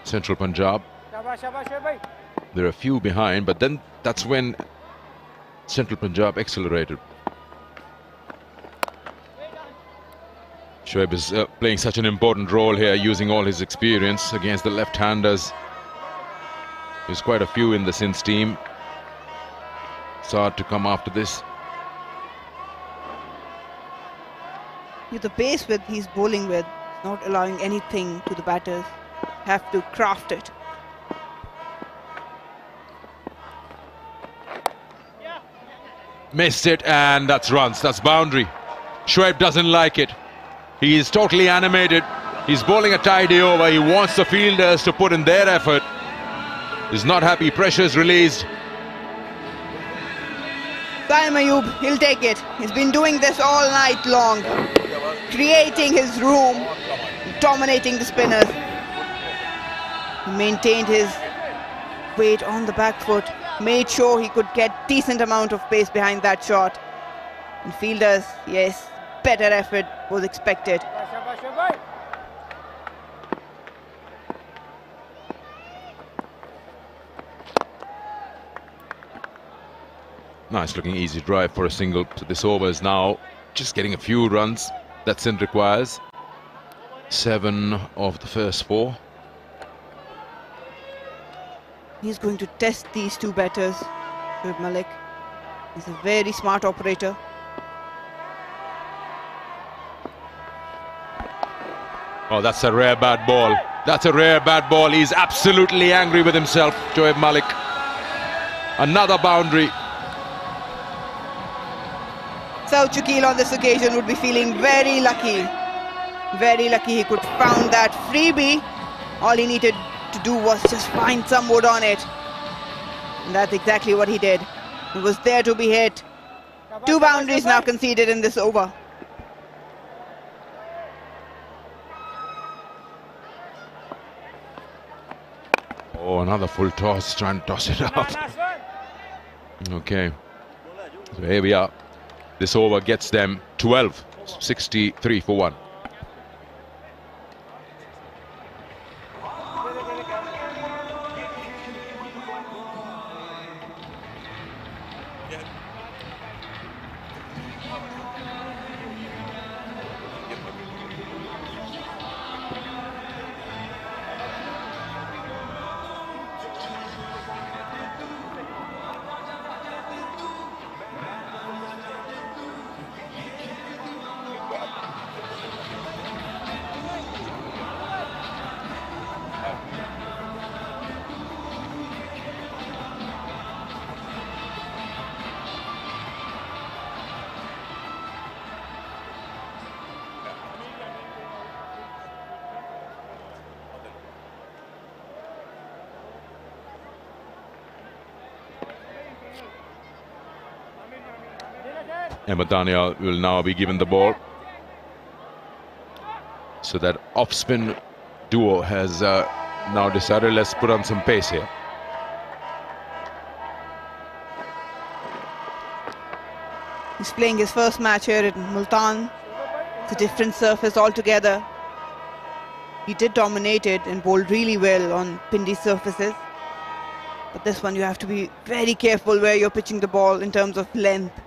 Central Punjab. There are a few behind, but then that's when Central Punjab accelerated. Shoaib is playing such an important role here, using all his experience against the left-handers. There's quite a few in the Sindh team. It's hard to come after this. With the pace with he's bowling with, not allowing anything to the batters. Have to craft it. Missed it, and that's runs, that's boundary. Shoaib doesn't like it. He is totally animated. He's bowling a tidy over. He wants the fielders to put in their effort. He's not happy. Pressure's released. Saim Ayub, he'll take it. He's been doing this all night long. Creating his room. Dominating the spinners. He maintained his weight on the back foot. Made sure he could get decent amount of pace behind that shot. And fielders, yes, better effort was expected. Nice looking easy drive for a single. So this over is now just getting a few runs that Sindh requires. 7 of the first 4. He's going to test these 2 batters. Shoaib Malik. He's a very smart operator. Oh, that's a rare bad ball. That's a rare bad ball. He's absolutely angry with himself, Shoaib Malik. Another boundary. Saud Shakil on this occasion would be feeling very lucky. Very lucky he could found that freebie. All he needed to do was just find some wood on it. And that's exactly what he did. It was there to be hit. 2 boundaries now conceded in this over. Oh, another full toss, trying to toss it up. Okay, so here we are. This over gets them 12, 63 for 1. Ahmed Daniel will now be given the ball. So that off-spin duo has now decided, let's put on some pace here. He's playing his first match here in Multan. It's a different surface altogether. He did dominate it and bowled really well on Pindi surfaces. But this one you have to be very careful where you're pitching the ball in terms of length.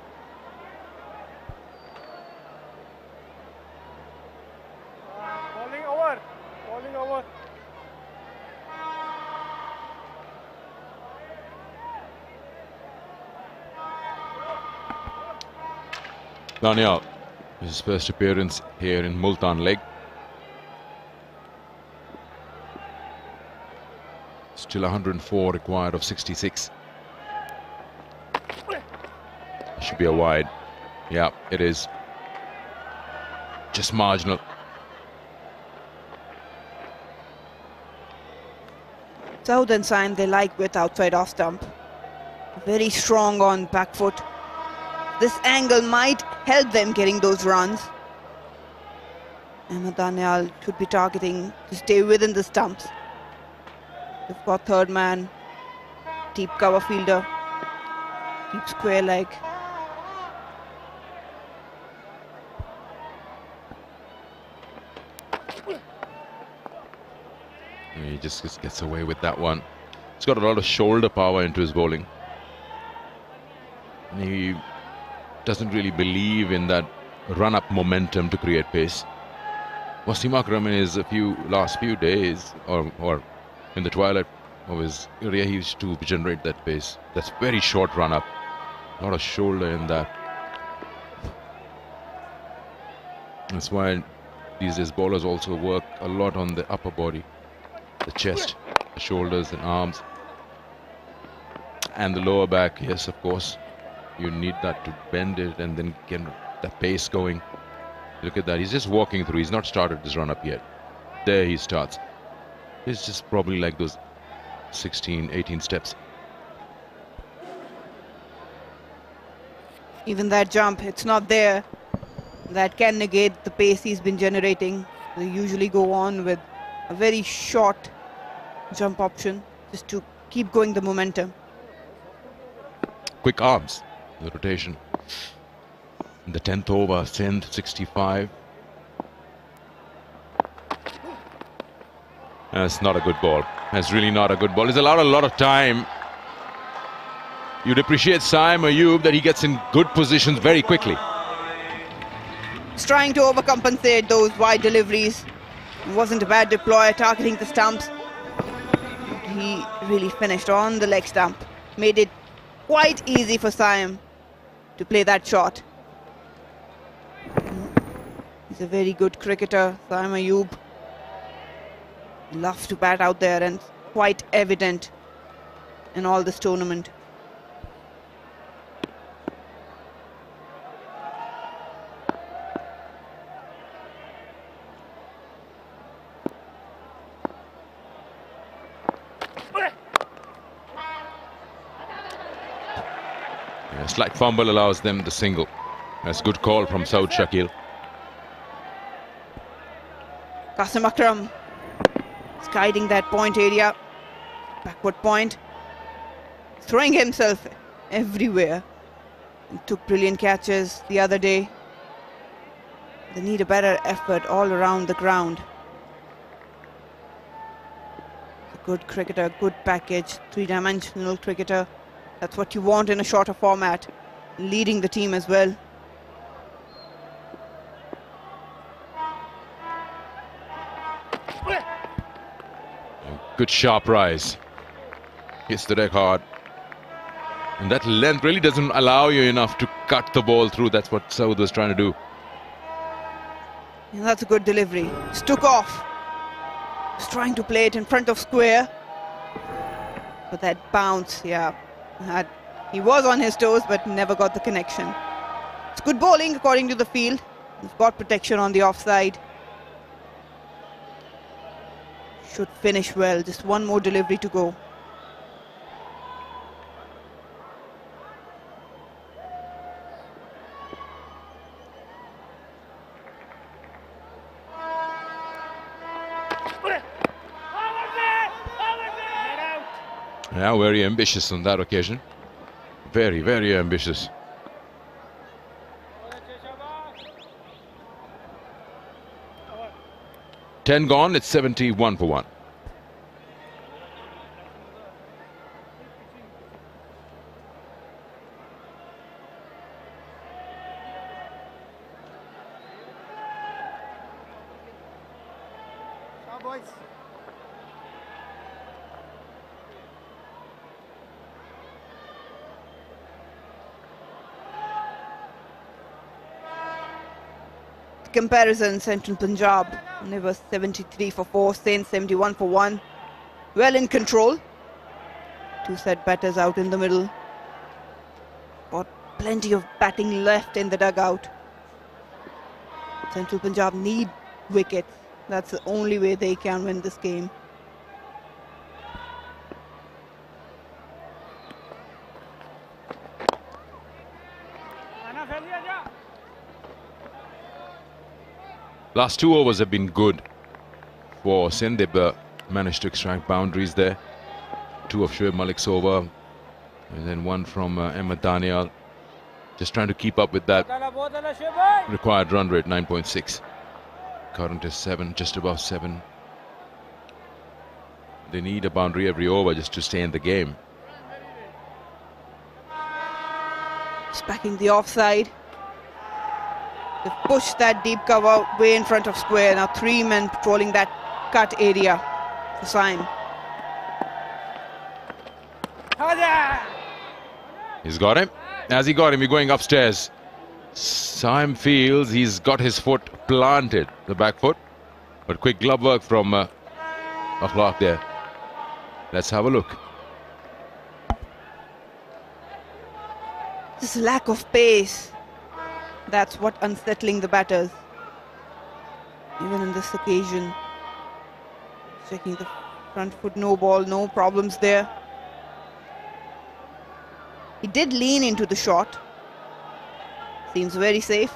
Bowling over. Daniel His first appearance here in Multan leg. Still 104 required of 66. Should be a wide. Yeah, it is. Just marginal. Saud and Sime, they like with outside off stump. Very strong on back foot. This angle might help them getting those runs. Ahmed Daniel should be targeting to stay within the stumps. They've got third man, deep cover fielder, deep square leg. He just gets away with that one. He's got a lot of shoulder power into his bowling. And he doesn't really believe in that run-up momentum to create pace. Wasim Akram in his last few days, or in the twilight of his career, he used to generate that pace. That's very short run-up. A lot of shoulder in that. That's why these days bowlers also work a lot on the upper body. The chest, the shoulders and arms, and the lower back. Yes, of course, you need that to bend it and then get the pace going. Look at that, he's just walking through. He's not started this run up yet. There he starts. It's just probably like those 16, 18 steps. Even that jump, it's not there. That can negate the pace he's been generating. They usually go on with a very short jump option just to keep going the momentum. Quick arms, the rotation. In the 10th over, Sindh 65. That's not a good ball. That's really not a good ball. He's allowed a lot of time. You'd appreciate Sime Ayub that he gets in good positions very quickly. He's trying to overcompensate those wide deliveries. It wasn't a bad deploy, targeting the stumps. He really finished on the leg stump. Made it quite easy for Sime to play that shot. He's a very good cricketer, Sime Ayub. Loves to bat out there and quite evident in all this tournament. A slight fumble allows them the single. That's a good call from Saud Shakil. Qasim Akram is guiding that point area. Backward point. Throwing himself everywhere. He took brilliant catches the other day. They need a better effort all around the ground. A good cricketer, good package, three-dimensional cricketer. That's what you want in a shorter format. Leading the team as well. Good sharp rise. Hits the deck hard. And that length really doesn't allow you enough to cut the ball through. That's what Saud was trying to do. And that's a good delivery. Just took off. Just trying to play it in front of square. But that bounce, yeah. He was on his toes, but never got the connection. It's good bowling according to the field. He's got protection on the offside. Should finish well. Just one more delivery to go. Yeah, very ambitious on that occasion. Very, very ambitious. Ten gone, it's 71 for 1. comparison, Central Punjab, they were 73 for 4, Sindh 71 for 1. Well in control. 2 set batters out in the middle. Got plenty of batting left in the dugout. Central Punjab need wickets. That's the only way they can win this game. Last 2 overs have been good for Sindh. They've managed to extract boundaries there. 2 of Shoaib Malik's over, and then 1 from Ahmed Daniel. Just trying to keep up with that required run rate, 9.6. Current is 7, just above 7. They need a boundary every over just to stay in the game. Just backing the offside. They've pushed that deep cover way in front of square. Now 3 men patrolling that cut area for Saim. He's got him. Has he got him? He's going upstairs. Saim feels he's got his foot planted, the back foot. But quick glove work from Akhlaq there. Let's have a look. This lack of pace, that's what unsettling the batters. Even on this occasion. Checking the front foot, no ball, no problems there. He did lean into the shot. Seems very safe.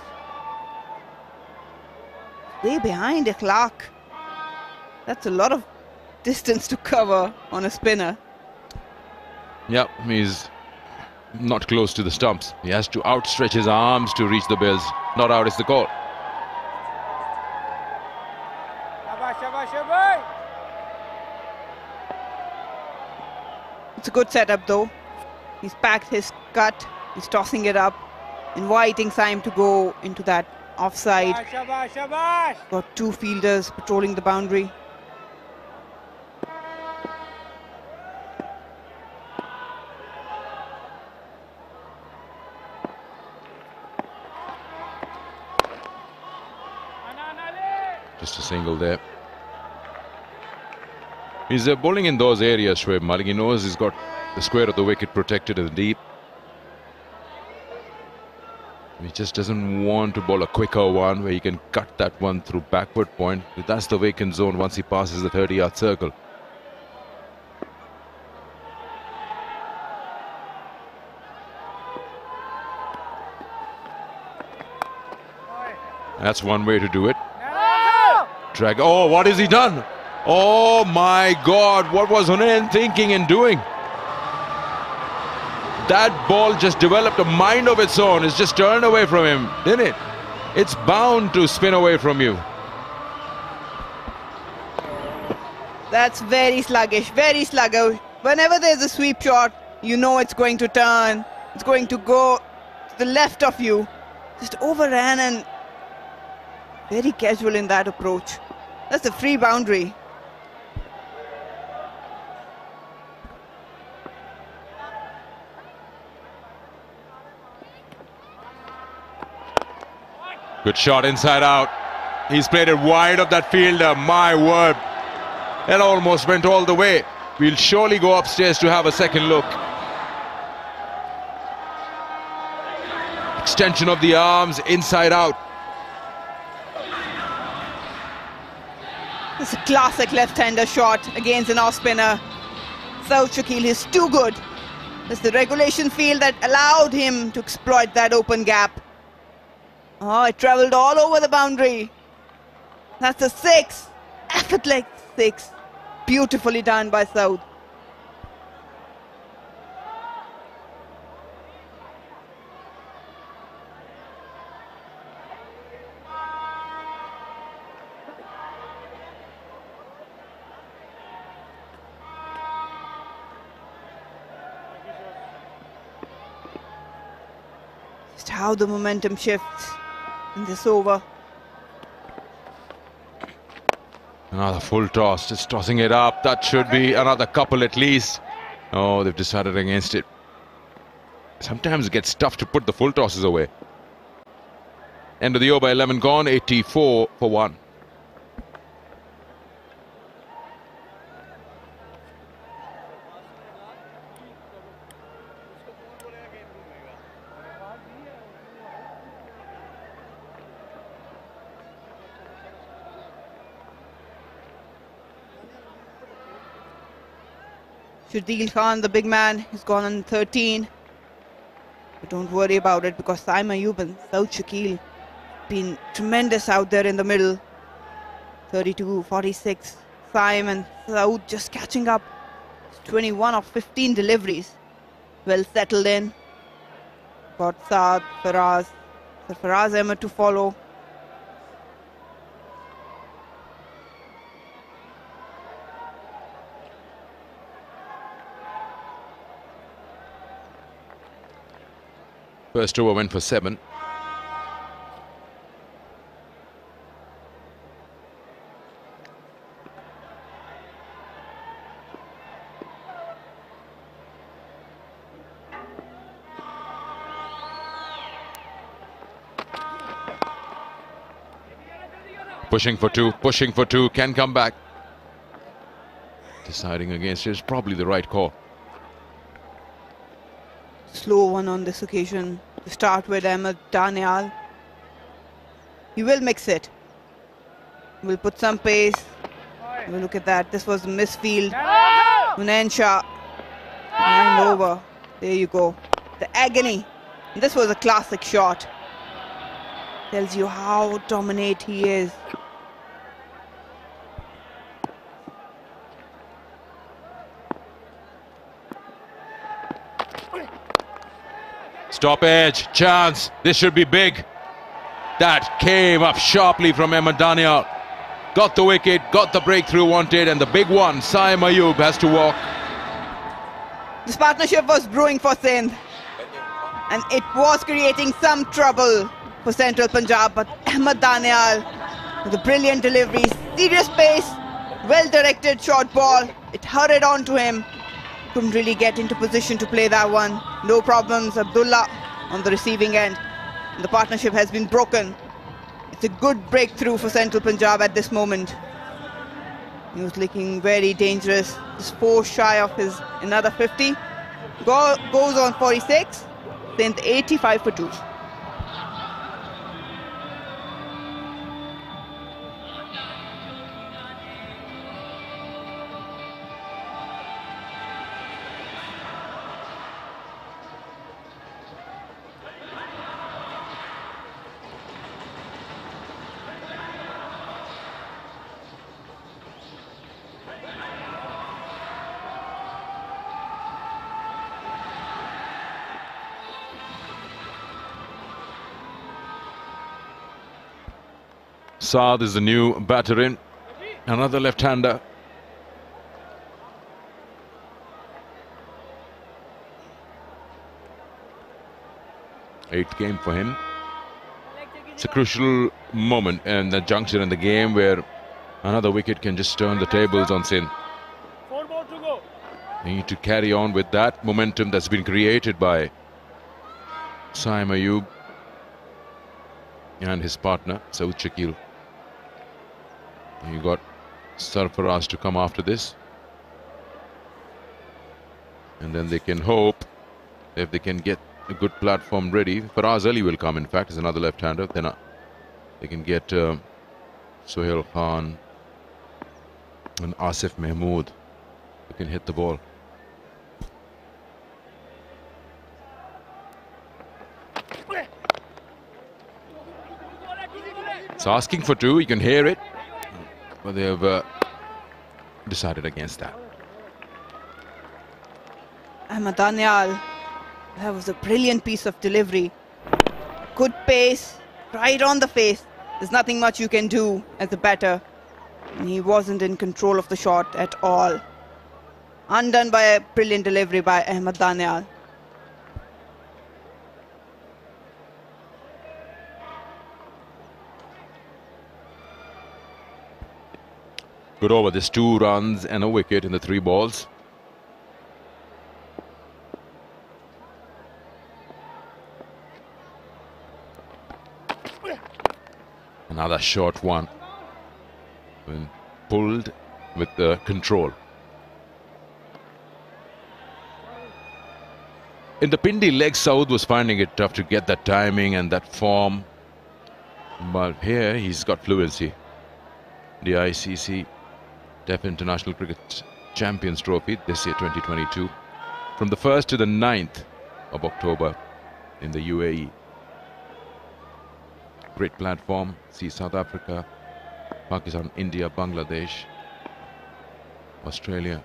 Way behind Akhlaq. That's a lot of distance to cover on a spinner. Yep, he's not close to the stumps. He has to outstretch his arms to reach the bills. Not out is the call. It's a good setup though. He's packed his cut, he's tossing it up, inviting Saim to go into that offside. Got 2 fielders patrolling the boundary. Just a single there. He's bowling in those areas, Shoaib Malik. He knows he's got the square of the wicket protected and deep. He just doesn't want to bowl a quicker one where he can cut that one through backward point. That's the vacant zone once he passes the 30-yard circle. That's one way to do it. Drag. Oh, what has he done? Oh my God, what was Hunain thinking and doing? That ball just developed a mind of its own. It's just turned away from him, didn't it? It's bound to spin away from you. That's very sluggish, very sluggish. Whenever there's a sweep shot, you know it's going to turn. It's going to go to the left of you. Just overran and very casual in that approach. That's a free boundary. Good shot inside out. He's played it wide of that fielder. My word. It almost went all the way. We'll surely go upstairs to have a second look. Extension of the arms, inside out. It's a classic left-hander shot against an off-spinner. Saud Shakil is too good. It's the regulation field that allowed him to exploit that open gap. Oh, it travelled all over the boundary. That's a 6. Effortless 6. Beautifully done by Saud. Just how the momentum shifts in this over. Another full toss, just tossing it up. That should be another couple at least. Oh, they've decided against it. Sometimes it gets tough to put the full tosses away. End of the over, 11 gone, 84 for 1. Shardil Khan, the big man, is gone on 13. But don't worry about it because Saim Ayub and Saud Shakil been tremendous out there in the middle. 32-46. Saim and Saud just catching up. 21 of 15 deliveries. Well settled in. Got Saad, Faraz. So Faraz Ahmed to follow. First over went for 7. Pushing for two, can come back. Deciding against it is probably the right call. Slow one on this occasion to start with Ahmed Daniel. He will mix it. Will put some pace. We'll look at that. This was a misfield. Hunain Shah. And over. There you go. The agony. This was a classic shot. Tells you how dominant he is. Stoppage, chance, this should be big. That came up sharply from Ahmed Daniel. Got the wicket, got the breakthrough wanted, and the big one, Saim Ayub has to walk. This partnership was brewing for Sindh. And it was creating some trouble for Central Punjab, but Ahmed Daniel with a brilliant delivery, serious pace, well-directed short ball. It hurried on to him. Couldn't really get into position to play that one. No problems. Abdullah on the receiving end. And the partnership has been broken. It's a good breakthrough for Central Punjab at this moment. He was looking very dangerous. Just 4 shy of his another 50. Goes on 46. Sindh 85 for 2. Saad is the new batter in. Another left-hander. Eighth game for him. It's a crucial moment and the juncture in the game where another wicket can just turn the tables on Sindh. 4 more to go. They need to carry on with that momentum that's been created by Saim Ayub and his partner, Saud Shakil. You got Sarfaraz to come after this. And then they can hope, if they can get a good platform ready. Faraz Ali will come, in fact, is another left-hander. Then they can get Sohail Khan and Asif Mahmood who can hit the ball. It's asking for 2, you can hear it. But they have decided against that. Ahmed Daniel, that was a brilliant piece of delivery. Good pace, right on the face. There's nothing much you can do as a batter. And he wasn't in control of the shot at all. Undone by a brilliant delivery by Ahmed Daniel. Good over. There's 2 runs and a wicket in the 3 balls. Another short one. When pulled with the control. In the Pindi leg, Saud was finding it tough to get that timing and that form. But here he's got fluency. The ICC Deaf International Cricket Champions Trophy this year, 2022. From the 1st to the 9th of October in the UAE. Great platform. See South Africa, Pakistan, India, Bangladesh, Australia.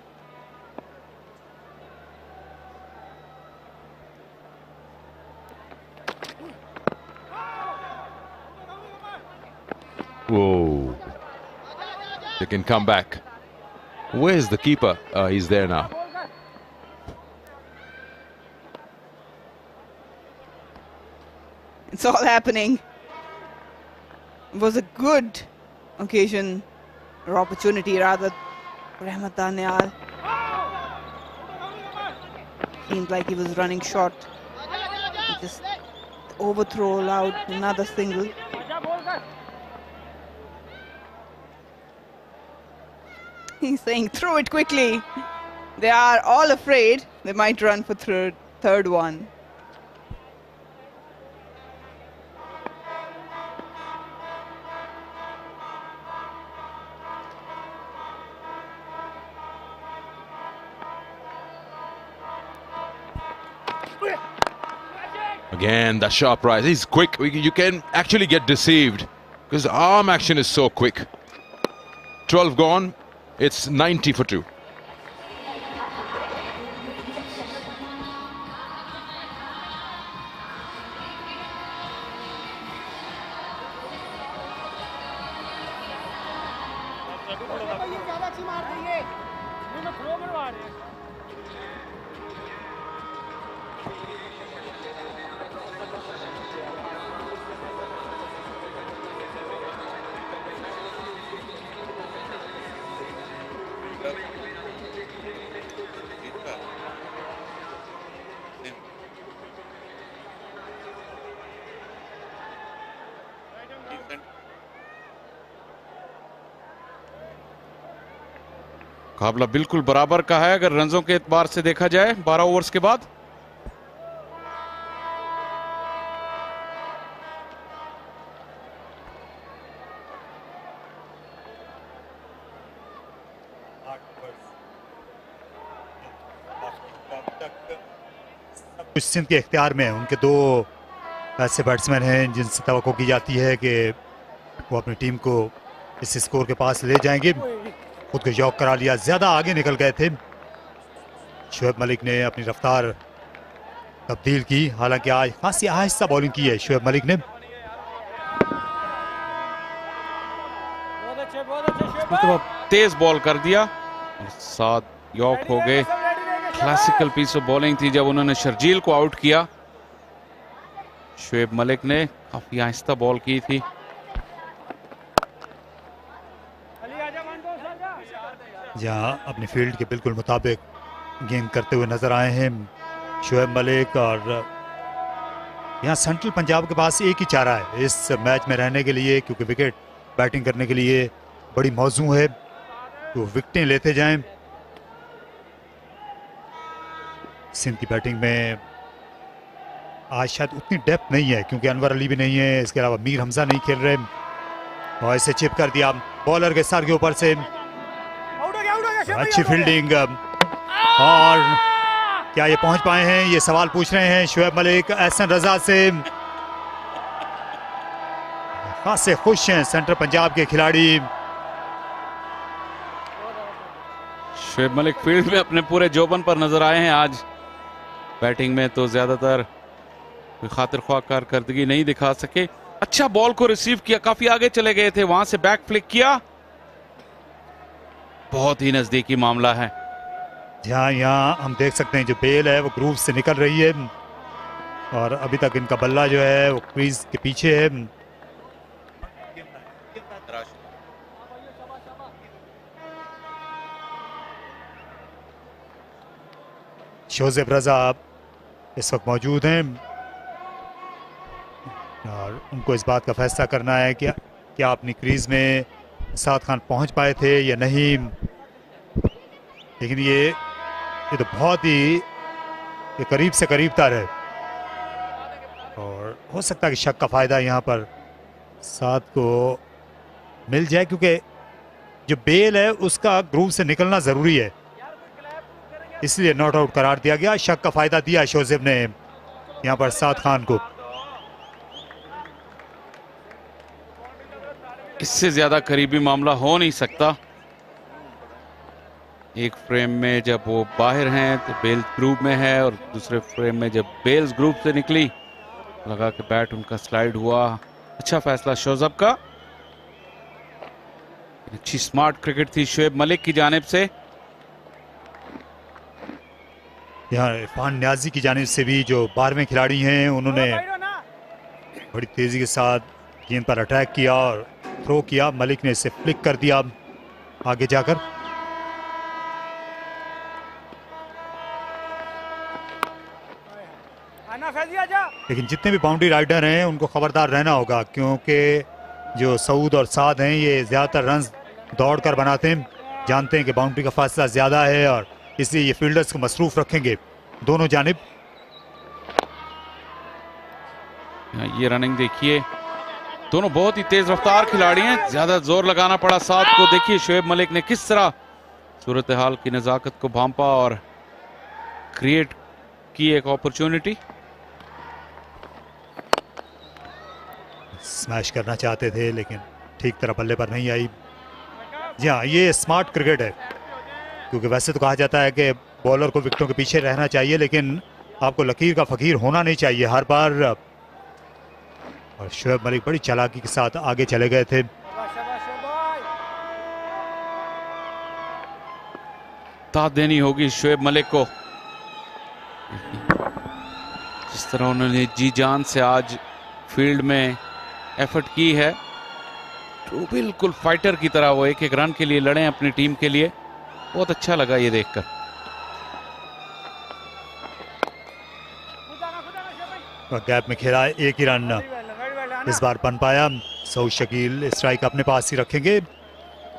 Whoa. They can come back. Where's the keeper? He's there now. It's all happening. It was a good occasion or opportunity rather for Ahmed Daniel. Seemed like he was running short. He just overthrow allowed another single. He's saying throw it quickly. They are all afraid they might run for third one. Again, the sharp rise. He's quick. You can actually get deceived because the arm action is so quick. 12 gone. It's 90 for 2. मुकाबला बिल्कुल बराबर का है अगर रनों के एतबार से देखा जाए 12 ओवर्स के बाद। कुछ सिंध के इख्तियार में उनके दो ऐसे बैट्समैन हैं जिनसे तवक्को की जाती है कि वो अपनी टीम को इस स्कोर के पास ले जाएंगे। खुद को यॉक करा लिया, ज्यादा आगे निकल गए थे। शोएब मलिक ने अपनी रफ्तार तब्दील की, हालांकि आज खासी आहिस्ता बॉलिंग की है शोएब मलिक ने। तेज बॉल कर दिया, साथ यॉक हो गए। क्लासिकल पीस ऑफ बॉलिंग थी जब उन्होंने शर्जील को आउट किया। शोएब मलिक ने काफी आहिस्ता बॉल की थी। जहां अपनी फील्ड के बिल्कुल मुताबिक गेंद करते हुए नजर आए हैं शोएब मलिक। और यहां सेंट्रल पंजाब के पास एक ही चारा है इस मैच में रहने के लिए, क्योंकि विकेट बैटिंग करने के लिए बड़ी मौजू है, तो विकेटें लेते जाएं। सिंध की बैटिंग में आज शायद उतनी डेप्थ नहीं है, क्योंकि अनवर अली भी नहीं है, इसके अलावा मीर हमजा नहीं खेल रहे। और ऐसे चिप कर दिया बॉलर के सर के ऊपर से। अच्छी फील्डिंग। और क्या ये पहुंच पाए हैं, ये सवाल पूछ रहे हैं शोएब मलिक एहसन रजा से। खासे खुश हैं सेंट्रल पंजाब के खिलाड़ी। शोएब मलिक फील्ड में अपने पूरे जोबन पर नजर आए हैं आज। बैटिंग में तो ज्यादातर कोई खातिर ख्वाह कारकर्दगी नहीं दिखा सके। अच्छा बॉल को रिसीव किया, काफी आगे चले गए थे, वहां से बैक फ्लिक किया। बहुत ही नजदीकी मामला है। यहाँ हम देख सकते हैं जो बेल है वो ग्रूव से निकल रही है, और अभी तक इनका बल्ला जो है वो क्रीज के पीछे है। शोजेब रजा इस वक्त मौजूद हैं और उनको इस बात का फैसला करना है कि क्या अपनी क्रीज में साद खान पहुंच पाए थे या नहीं, लेकिन ये तो बहुत ही ये करीब से करीब था रहे और हो सकता है कि शक का फायदा यहाँ पर साद को मिल जाए, क्योंकि जो बेल है उसका ग्रूव से निकलना जरूरी है, इसलिए नॉट आउट करार दिया गया। शक का फायदा दिया शोजेब ने यहाँ पर साद खान को। इससे ज्यादा करीबी मामला हो नहीं सकता। एक फ्रेम में जब वो बाहर हैं तो बेल्स ग्रुप में है, और दूसरे फ्रेम में जब बेल्स ग्रुप से निकली लगा कि बैट उनका स्लाइड हुआ। अच्छा फैसला शोजेब का, अच्छी स्मार्ट क्रिकेट थी शोएब मलिक की जानिब से। यहाँ इरफान न्याजी की जानिब से भी जो 12वें खिलाड़ी हैं उन्होंने बड़ी तेजी के साथ गेंद पर अटैक किया और थ्रो किया। मलिक ने इसे फ्लिक कर दिया आगे जाकर। लेकिन जितने भी बाउंड्री राइडर हैं उनको खबरदार रहना होगा, क्योंकि जो सऊद और साद हैं ये ज्यादातर रन दौड़ कर बनाते हैं, जानते हैं कि बाउंड्री का फासला ज्यादा है और इसलिए ये फील्डर्स को मसरूफ रखेंगे दोनों जानिब। ये रनिंग देखिए, दोनों बहुत ही तेज रफ्तार खिलाड़ी हैं, ज्यादा जोर लगाना पड़ा साद को। देखिए शोएब मलिक ने किस तरह सूरत हाल की नजाकत को भांपा और क्रिएट की एक अपॉर्चुनिटी। स्मैश करना चाहते थे लेकिन ठीक तरह बल्ले पर नहीं आई। जी हाँ, ये स्मार्ट क्रिकेट है, क्योंकि वैसे तो कहा जाता है कि बॉलर को विकेटों के पीछे रहना चाहिए, लेकिन आपको लकीर का फकीर होना नहीं चाहिए हर बार। और शोएब मलिक बड़ी चालाकी के साथ आगे चले गए थे। दाद देनी होगी शोएब मलिक को, जिस तरह उन्होंने जी जान से आज फील्ड में एफर्ट की है, तो बिल्कुल फाइटर की तरह वो एक एक रन के लिए लड़े अपनी टीम के लिए। बहुत अच्छा लगा ये देखकर। गैप में खेला, एक ही रन इस बार बन पाया। सऊद शकील स्ट्राइक अपने पास ही रखेंगे।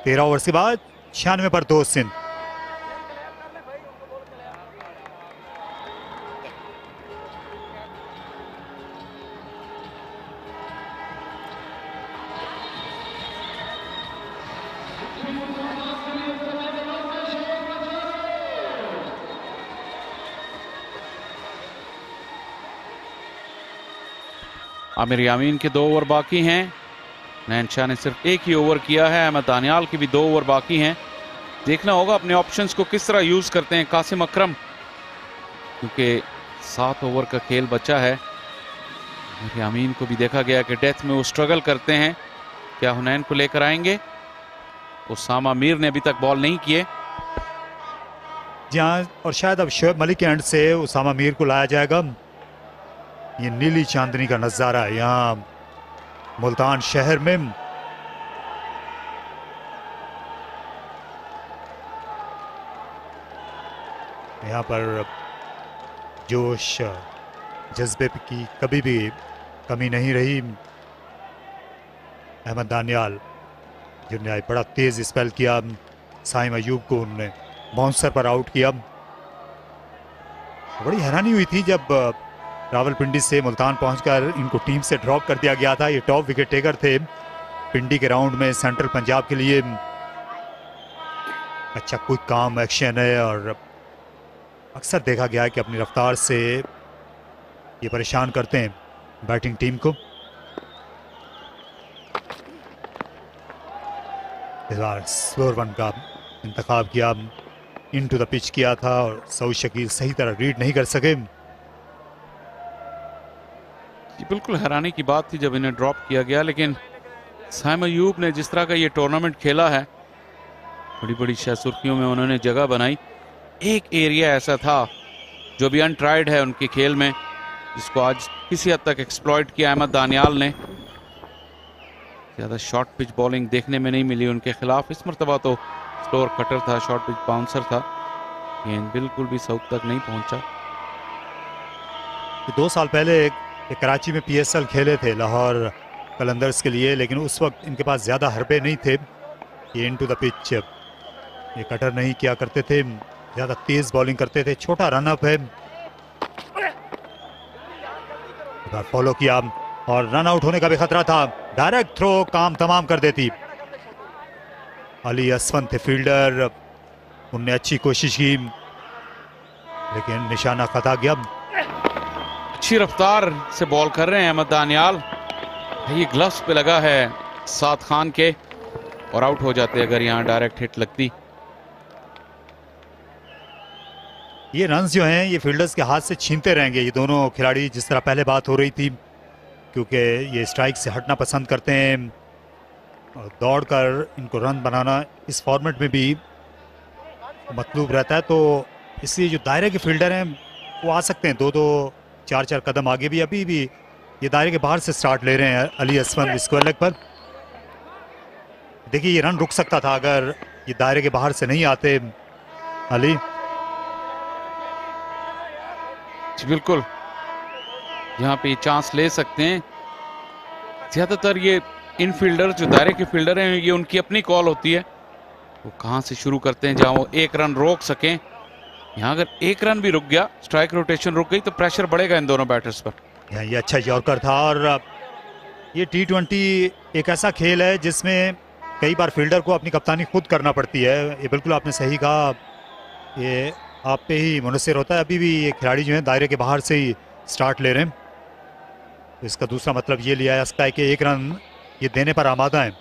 13 ओवर के बाद 96 पर 2 सिंध। आमिर यामीन के 2 ओवर बाकी हैं। नैन शाह ने सिर्फ एक ही ओवर किया है। अहमद दानियाल के भी 2 ओवर बाकी हैं। देखना होगा अपने ऑप्शंस को किस तरह यूज करते हैं कासिम अकरम, क्योंकि 7 ओवर का खेल बचा है। आमिर यामीन को भी देखा गया कि डेथ में वो स्ट्रगल करते हैं। क्या हुनैन को लेकर आएंगे? उसामा मीर ने अभी तक बॉल नहीं किए। जहां और शायद अब शोएब मलिक के एंड से उसामा मीर को लाया जाएगा। ये नीली चांदनी का नजारा है यहाँ मुल्तान शहर में। यहाँ पर जोश जज्बे की कभी भी कमी नहीं रही। अहमद दानियाल जिन्होंने बड़ा तेज स्पेल किया, साइम अयूब को उन्होंने बाउंसर पर आउट किया। बड़ी हैरानी हुई थी जब रावलपिंडी से मुल्तान पहुंचकर इनको टीम से ड्रॉप कर दिया गया था। ये टॉप विकेट टेकर थे पिंडी के राउंड में सेंट्रल पंजाब के लिए। अच्छा क्विक काम एक्शन है और अक्सर देखा गया है कि अपनी रफ्तार से ये परेशान करते हैं बैटिंग टीम को। इस बार स्लोअर वन का इंतखाब किया, इनटू द पिच किया था और सऊद शकील सही तरह रीड नहीं कर सके। बिल्कुल हैरानी की बात थी जब इन्हें ड्रॉप किया गया, लेकिन साइम अयूब ने जिस तरह का ये टूर्नामेंट खेला है, बड़ी बड़ी सुर्खियों में उन्होंने जगह बनाई। एक एरिया ऐसा था जो भी अनट्राइड है उनके खेल में, जिसको आज किसी हद तक एक्सप्लॉइट किया अहमद दानियाल ने। ज़्यादा शॉर्ट पिच बॉलिंग देखने में नहीं मिली उनके खिलाफ। इस मरतबा तो स्लोअर कटर था, शॉर्ट पिच बाउंसर था, गेंद बिल्कुल भी सऊद तक नहीं पहुंचा। 2 साल पहले कराची में PSL खेले थे लाहौर कलंदर्स के लिए, लेकिन उस वक्त इनके पास ज़्यादा हरबे नहीं थे। ये इन टू द पिच ये कटर नहीं किया करते थे, ज़्यादा तेज़ बॉलिंग करते थे। छोटा रन अप है, फॉलो किया और रन आउट होने का भी खतरा था। डायरेक्ट थ्रो काम तमाम कर देती। अली असफन थे फील्डर, उनने अच्छी कोशिश की लेकिन निशाना खता गया। अच्छी रफ्तार से बॉल कर रहे हैं अहमद दानियाल। ये ग्लव्स पे लगा है साद खान के और आउट हो जाते अगर यहाँ डायरेक्ट हिट लगती। ये रन्स जो हैं ये फील्डर्स के हाथ से छीनते रहेंगे ये दोनों खिलाड़ी, जिस तरह पहले बात हो रही थी, क्योंकि ये स्ट्राइक से हटना पसंद करते हैं और दौड़कर इनको रन बनाना इस फॉर्मेट में भी मतलूब रहता है। तो इसलिए जो दायरे के फील्डर हैं वो आ सकते हैं 2-2 4-4 कदम आगे भी। अभी भी ये दायरे के बाहर से स्टार्ट ले रहे हैं अली असफन स्क्वायर लेग पर। देखिए ये रन रुक सकता था अगर ये दायरे के बाहर से नहीं आते अली। बिल्कुल यहाँ पे चांस ले सकते हैं। ज्यादातर ये इन फील्डर जो दायरे के फील्डर हैं ये उनकी अपनी कॉल होती है, वो कहाँ से शुरू करते हैं जहाँ वो एक रन रोक सकें। यहाँ अगर एक रन भी रुक गया, स्ट्राइक रोटेशन रुक गई, तो प्रेशर बढ़ेगा इन दोनों बैटर्स पर। ये अच्छा यॉर्कर था। और ये T20 एक ऐसा खेल है जिसमें कई बार फील्डर को अपनी कप्तानी खुद करना पड़ती है। ये बिल्कुल आपने सही कहा, ये आप पे ही मुनसर होता है। अभी भी ये खिलाड़ी जो हैं दायरे के बाहर से ही स्टार्ट ले रहे हैं, तो इसका दूसरा मतलब ये लिया जा सकता है कि एक रन ये देने पर आमादा है।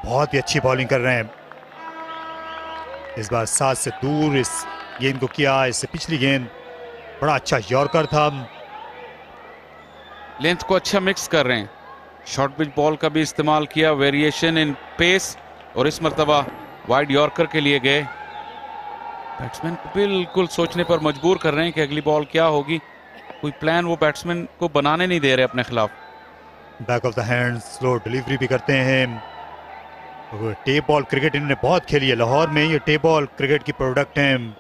बहुत ही अच्छी बॉलिंग कर रहे हैं इस बार, साथ से दूर इस गेंद को किया। इससे पिछली गेंद बड़ा अच्छा यॉर्कर था। लेंथ को अच्छा मिक्स कर रहे हैं, शॉर्ट पिच बॉल का भी इस्तेमाल किया, वेरिएशन इन पेस, और इस मर्तबा वाइड यॉर्कर के लिए गए। बैट्समैन को बिल्कुल सोचने पर मजबूर कर रहे हैं कि अगली बॉल क्या होगी। कोई प्लान वो बैट्समैन को बनाने नहीं दे रहे अपने खिलाफ। Back of the hand slow delivery भी करते हैं। टेप बॉल क्रिकेट इन्होंने बहुत खेली है लाहौर में, ये टेप बॉल क्रिकेट की प्रोडक्ट हैं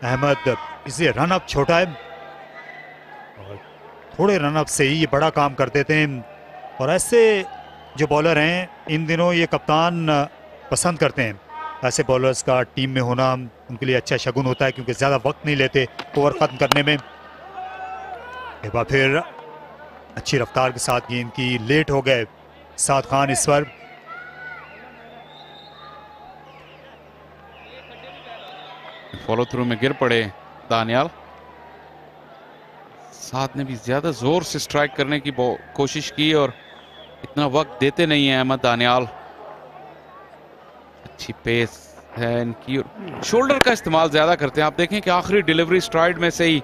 अहमद। इसलिए रन अप छोटा है और थोड़े रन अप से ही ये बड़ा काम कर देते हैं। और ऐसे जो बॉलर हैं इन दिनों ये कप्तान पसंद करते हैं। ऐसे बॉलर्स का टीम में होना उनके लिए अच्छा शगुन होता है, क्योंकि ज़्यादा वक्त नहीं लेते ओवर ख़त्म करने में। एक बार फिर अच्छी रफ्तार के साथ गेंद की, लेट हो गए साद खान इस बार। फॉलो थ्रू में गिर पड़े दानियाल। साथ ने भी ज्यादा जोर से स्ट्राइक करने की कोशिश की और इतना वक्त देते नहीं है अहमद दानियाल। अच्छी पेस है इनकी और शोल्डर का इस्तेमाल ज्यादा करते हैं। आप देखें कि आखिरी डिलीवरी स्ट्राइड में से ही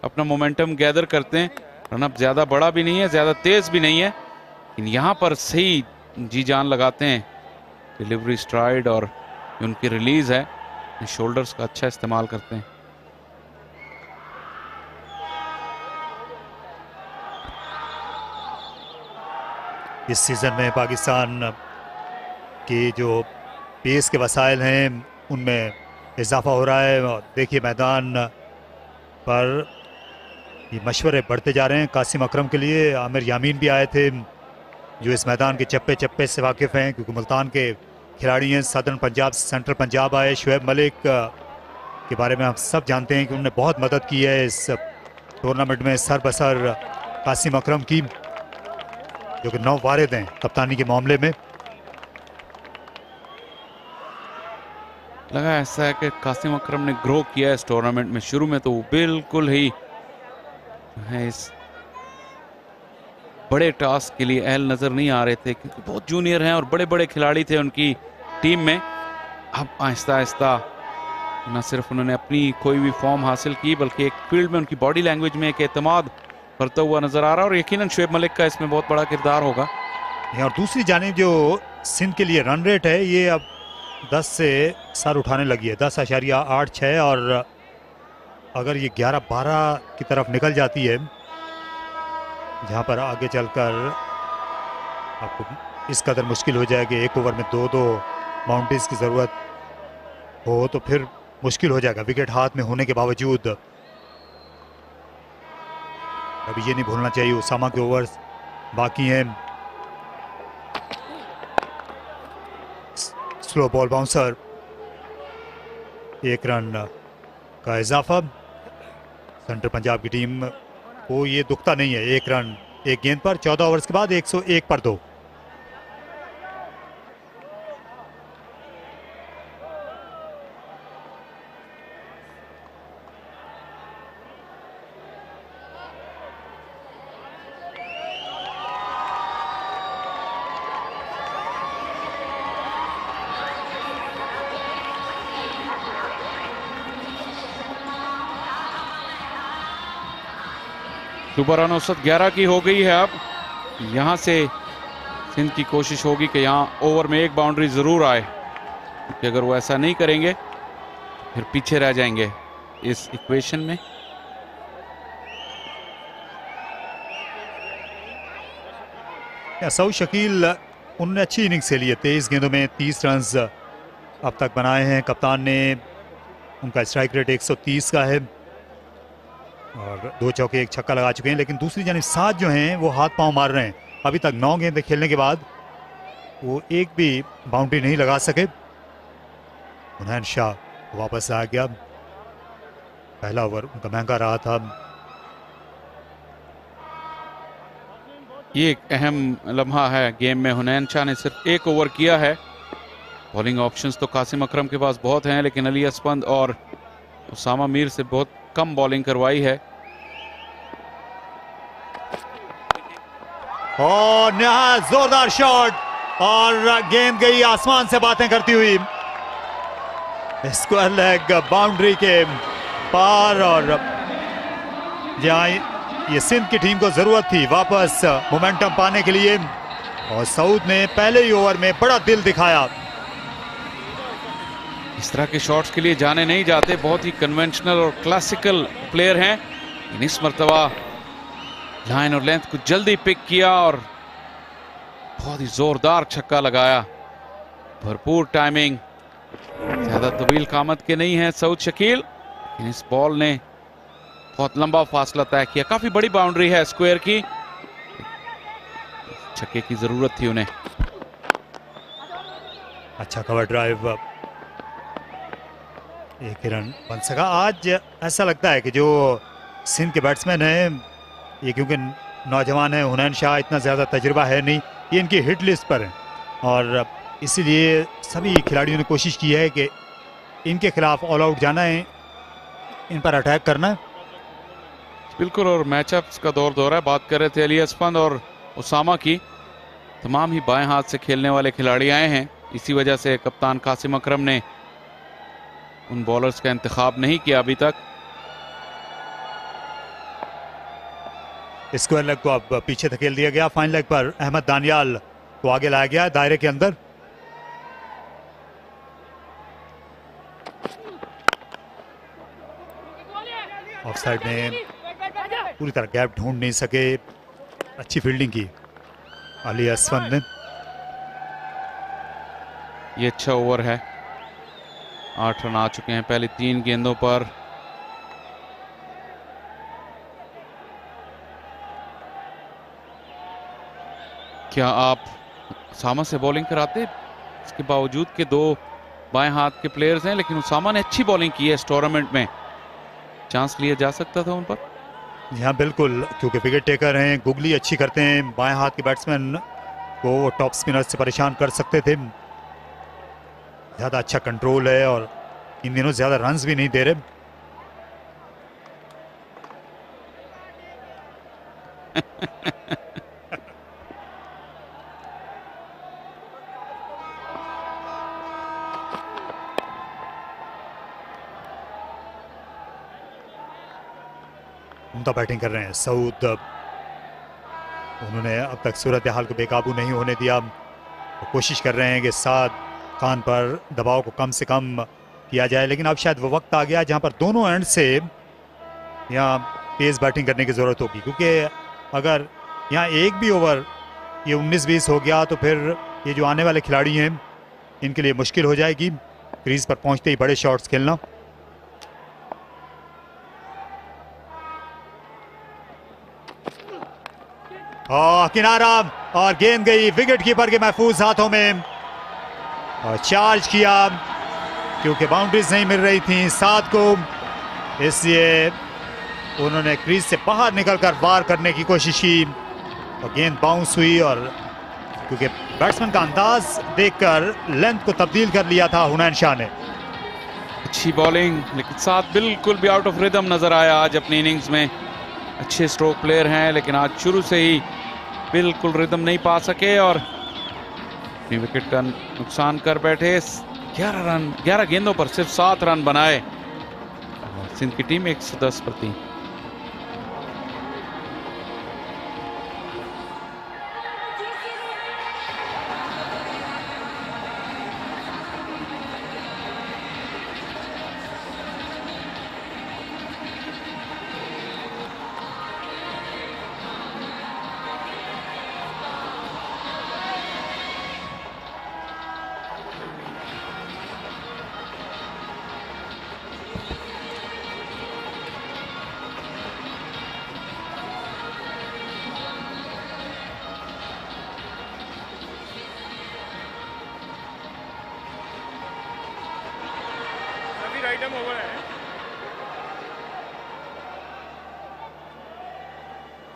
अपना मोमेंटम गैदर करते हैं। रनअप ज्यादा बड़ा भी नहीं है, ज्यादा तेज भी नहीं है, लेकिन यहाँ पर सही जी जान लगाते हैं डिलीवरी स्ट्राइड और उनकी रिलीज है, शोल्डर्स का अच्छा इस्तेमाल करते हैं। इस सीजन में पाकिस्तान के जो पेस के वसाइल हैं उनमें इजाफा हो रहा है। और देखिए मैदान पर ये मशवरे बढ़ते जा रहे हैं कासिम अकरम के लिए। आमिर यामीन भी आए थे जो इस मैदान के चप्पे चप्पे से वाकिफ़ हैं, क्योंकि मुल्तान के खिलाड़ी हैं। सदर्न पंजाब से सेंट्रल पंजाब आए। शुएब मलिक के बारे में हम सब जानते हैं कि उन्होंने बहुत मदद की है इस टूर्नामेंट में सर बसर कासिम अकरम की, जो कि नौवारिद हैं कप्तानी के मामले में। लगा ऐसा है कि कासिम अकरम ने ग्रो किया इस टूर्नामेंट में। शुरू में तो वो बिल्कुल ही है इस बड़े टास्क के लिए अहल नजर नहीं आ रहे थे, क्योंकि बहुत जूनियर हैं और बड़े बड़े खिलाड़ी थे उनकी टीम में। अब आहिस्ता आहिस्ता न सिर्फ उन्होंने अपनी कोई भी फॉर्म हासिल की, बल्कि एक फील्ड में उनकी बॉडी लैंग्वेज में एक एतमाद करता हुआ नजर आ रहा है, और यकीनन शुएब मलिक का इसमें बहुत बड़ा किरदार होगा। और दूसरी जानिब जो सिंध के लिए रन रेट है ये अब 10 से सर उठाने लगी है, 10.86, और अगर ये 11-12 की तरफ निकल जाती है, जहाँ पर आगे चलकर आपको इस कदर मुश्किल हो जाए कि एक ओवर में 2-2 बाउंड्रीज की ज़रूरत हो, तो फिर मुश्किल हो जाएगा विकेट हाथ में होने के बावजूद। अभी ये नहीं भूलना चाहिए उसामा के ओवर्स बाकी हैं। स्लो बॉल बाउंसर, 1 रन का इजाफा। सेंट्रल पंजाब की टीम को ये दुखता नहीं है, 1 रन 1 गेंद पर 14 ओवर्स के बाद 101 पर 2। सुपर रन औसत 11 की हो गई है। अब यहां से सिंध की कोशिश होगी कि यहां ओवर में 1 बाउंड्री जरूर आए, क्योंकि अगर वो ऐसा नहीं करेंगे फिर पीछे रह जाएंगे इस इक्वेशन में। सऊद शकील उन्होंने अच्छी इनिंग्स खेली है, 23 गेंदों में 30 रन अब तक बनाए हैं। कप्तान ने उनका स्ट्राइक रेट 130 का है और 2 चौके 1 छक्का लगा चुके हैं, लेकिन दूसरी जानिब 7 जो हैं वो हाथ पांव मार रहे हैं। अभी तक 9 गेंदें खेलने के बाद वो एक भी बाउंड्री नहीं लगा सके। हुनैन शाह वापस आ गया, पहला ओवर उनका महंगा रहा था। ये एक अहम लम्हा है गेम में। हुनैन शाह ने सिर्फ 1 ओवर किया है। बॉलिंग ऑप्शंस तो कासिम अकरम के पास बहुत हैं, लेकिन अली असफंद और उसामा मीर से बहुत कम बॉलिंग करवाई है। और नहायत जोरदार शॉट और गेंद गई आसमान से बातें करती हुई स्क्वायर लेग बाउंड्री के पार। और जहां ये सिंध की टीम को जरूरत थी वापस मोमेंटम पाने के लिए, और सऊद ने पहले ही ओवर में बड़ा दिल दिखाया। इस तरह के शॉट्स के लिए जाने नहीं जाते, बहुत ही कन्वेंशनल और क्लासिकल प्लेयर हैं, लेकिन इस मर्तबा लाइन और लेंथ को जल्दी पिक किया और बहुत ही जोरदार छक्का लगाया। भरपूर टाइमिंग, ज्यादा तवील कामत के नहीं है सऊद शकील, लेकिन इस बॉल ने बहुत लंबा फासला तय किया। काफी बड़ी बाउंड्री है स्क्वायर की, छक्के की जरूरत थी उन्हें। अच्छा कवर ड्राइव, 1 रन बन सका। आज ऐसा लगता है कि जो सिंध के बैट्समैन हैं ये, क्योंकि नौजवान है, हुनैन शाह इतना ज़्यादा तजुर्बा है नहीं, ये इनकी हिट लिस्ट पर है, और इसीलिए सभी खिलाड़ियों ने कोशिश की है कि इनके खिलाफ ऑल आउट जाना है, इन पर अटैक करना है। बिल्कुल, और मैचअप्स का दौर है। बात कर रहे थे अली असफंद और उसामा की, तमाम ही बाएं हाथ से खेलने वाले खिलाड़ी आए हैं। इसी वजह से कप्तान कासिम अकरम ने उन बॉलर्स का इंतखाब नहीं किया अभी तक। स्क्वायर लेग को अब पीछे धकेल दिया गया। फाइन लेग पर अहमद दानियाल को आगे लाया गया दायरे के अंदर। ऑफ साइड में पूरी तरह गैप ढूंढ नहीं सके, अच्छी फील्डिंग की अली असफंद ने। ये अच्छा ओवर है, 8 रन आ चुके हैं पहले 3 गेंदों पर। क्या आप उसामा से बॉलिंग कराते? इसके बावजूद के 2 बाएं हाथ के प्लेयर्स हैं, लेकिन उसामा ने अच्छी बॉलिंग की है इस टूर्नामेंट में, चांस लिया जा सकता था उन पर। हाँ बिल्कुल, क्योंकि विकेट टेकर हैं, गुगली अच्छी करते हैं, बाएं हाथ के बैट्समैन को टॉप स्पिनर से परेशान कर सकते थे। ज़्यादा अच्छा कंट्रोल है और इन दिनों ज़्यादा रन्स भी नहीं दे रहे। उनका बैटिंग कर रहे हैं सऊद, उन्होंने अब तक सूरत हाल को बेकाबू नहीं होने दिया। तो कोशिश कर रहे हैं कि साद खान पर दबाव को कम से कम किया जाए, लेकिन अब शायद वो वक्त आ गया जहां पर दोनों एंड से यहाँ तेज बैटिंग करने की ज़रूरत होगी, क्योंकि अगर यहाँ एक भी ओवर ये 19-20 हो गया तो फिर ये जो आने वाले खिलाड़ी हैं इनके लिए मुश्किल हो जाएगी क्रीज पर पहुंचते ही बड़े शॉट्स खेलना। किनारा और गेंद गई विकेट कीपर के महफूज हाथों में और चार्ज किया क्योंकि बाउंड्रीज नहीं मिल रही थी 7 को, इसलिए उन्होंने क्रीज से बाहर निकलकर वार करने की कोशिश की और गेंद बाउंस हुई और क्योंकि बैट्समैन का अंदाज देखकर लेंथ को तब्दील कर लिया था हुनैन शाह ने। अच्छी बॉलिंग, लेकिन साथ बिल्कुल भी आउट ऑफ रिदम नजर आया आज अपनी इनिंग्स में। अच्छे स्ट्रोक प्लेयर हैं लेकिन आज शुरू से ही बिल्कुल रिदम नहीं पा सके और अपनी विकेट का नुकसान कर बैठे। 11 गेंदों पर सिर्फ 7 रन बनाए। सिंध की टीम 110 पर थी। आइटम ओवर है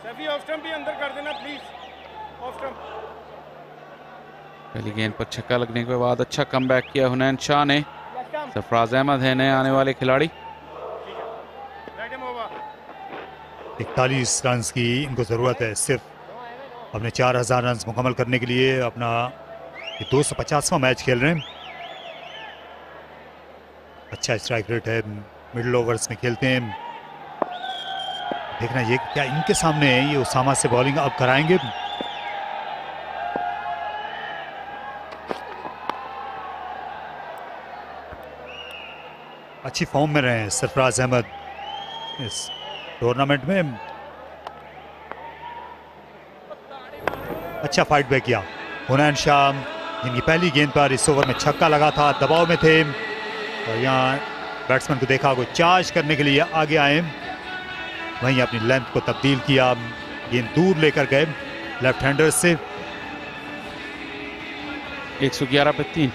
सभी। ऑफ स्टंप भी अंदर कर देना प्लीज। Off stump. पहली गेंद पर छक्का लगने के बाद अच्छा कमबैक किया हुनैन शाह ने। सरफराज अहमद है नए आने वाले खिलाड़ी। 41 रन की इनको जरूरत है सिर्फ अपने 4000 रन मुकम्मल करने के लिए। अपना 250वां मैच खेल रहे हैं। अच्छा स्ट्राइक रेट है, मिडिल ओवर्स में खेलते हैं। देखना ये क्या इनके सामने ये उसामा से बॉलिंग अब कराएंगे। अच्छी फॉर्म में रहे हैं सरफराज अहमद इस टूर्नामेंट में। अच्छा फाइट बैक किया हुनैन शाह, जिनकी पहली गेंद पर इस ओवर में छक्का लगा था, दबाव में थे और यहाँ बैट्समैन को देखा, को चार्ज करने के लिए आगे आए, वहीं अपनी लेंथ को तब्दील किया, गेंद दूर लेकर गए लेफ्ट हैंडर से। 111 पे 3।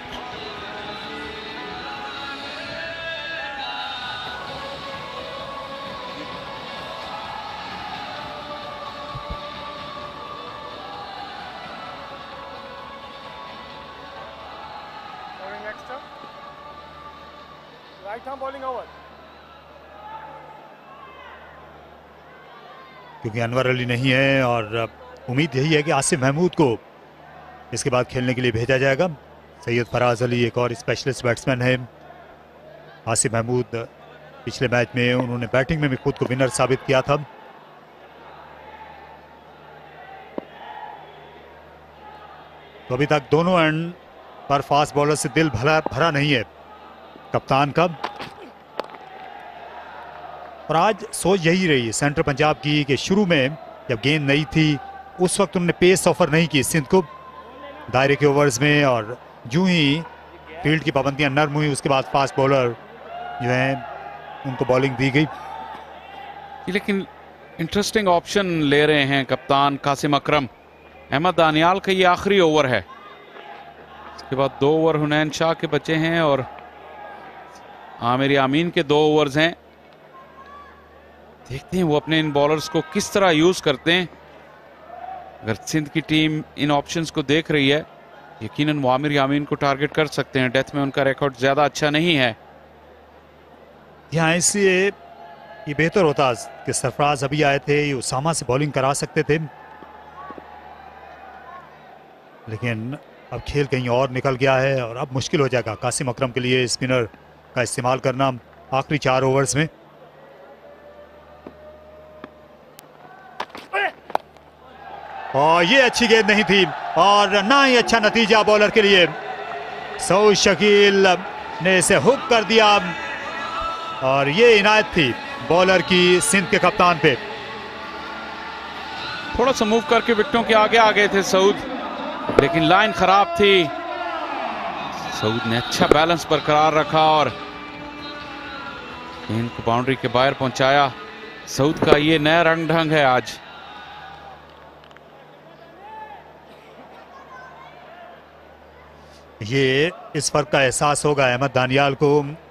क्योंकि अनवर अली नहीं है और उम्मीद यही है कि आसिफ महमूद को इसके बाद खेलने के लिए भेजा जाएगा। सैयद फराज अली एक और स्पेशलिस्ट बैट्समैन है। आसिफ महमूद पिछले मैच में उन्होंने बैटिंग में भी खुद को विनर साबित किया था। तो अभी तक दोनों एंड पर फास्ट बॉलर से दिल भरा नहीं है कप्तान का। और आज सोच यही रही है सेंट्रल पंजाब की कि शुरू में जब गेंद नहीं थी उस वक्त उन्होंने पेस ऑफर नहीं की सिंध को दायरे के ओवर्स में, और जो ही फील्ड की पाबंदियां नरम हुई उसके बाद फास्ट बॉलर जो है उनको बॉलिंग दी गई। लेकिन इंटरेस्टिंग ऑप्शन ले रहे हैं कप्तान कासिम अकरम। अहमद दानियाल का ये आखिरी ओवर है, इसके बाद 2 ओवर हुनैन शाह के बचे हैं और आमिर यामीन के 2 ओवर्स हैं। देखते हैं वो अपने इन बॉलर्स को किस तरह यूज करते हैं। अगर सिंध की टीम इन ऑप्शंस को देख रही है, यकीनन वो आमिर यामीन को टारगेट कर सकते हैं। डेथ में उनका रिकॉर्ड ज्यादा अच्छा नहीं है। यहाँ इसलिए ये बेहतर होता कि सरफराज अभी आए थे, ये उसामा से बॉलिंग करा सकते थे, लेकिन अब खेल कहीं और निकल गया है और अब मुश्किल हो जाएगा कासिम अकरम के लिए स्पिनर का इस्तेमाल करना आखिरी 4 ओवर्स में। और ये अच्छी गेंद नहीं थी और ना ही अच्छा नतीजा बॉलर के लिए। सऊद शकील ने इसे हुक कर दिया और ये इनायत थी बॉलर की सिंध के कप्तान पे। थोड़ा सा मूव करके विकेटों के आगे आ गए थे सऊद, लेकिन लाइन खराब थी। सऊद ने अच्छा बैलेंस बरकरार रखा और गेंद को बाउंड्री के बाहर पहुंचाया। सऊद का ये नया रंग ढंग है आज। ये इस फर्क का एहसास होगा अहमद दानियाल को।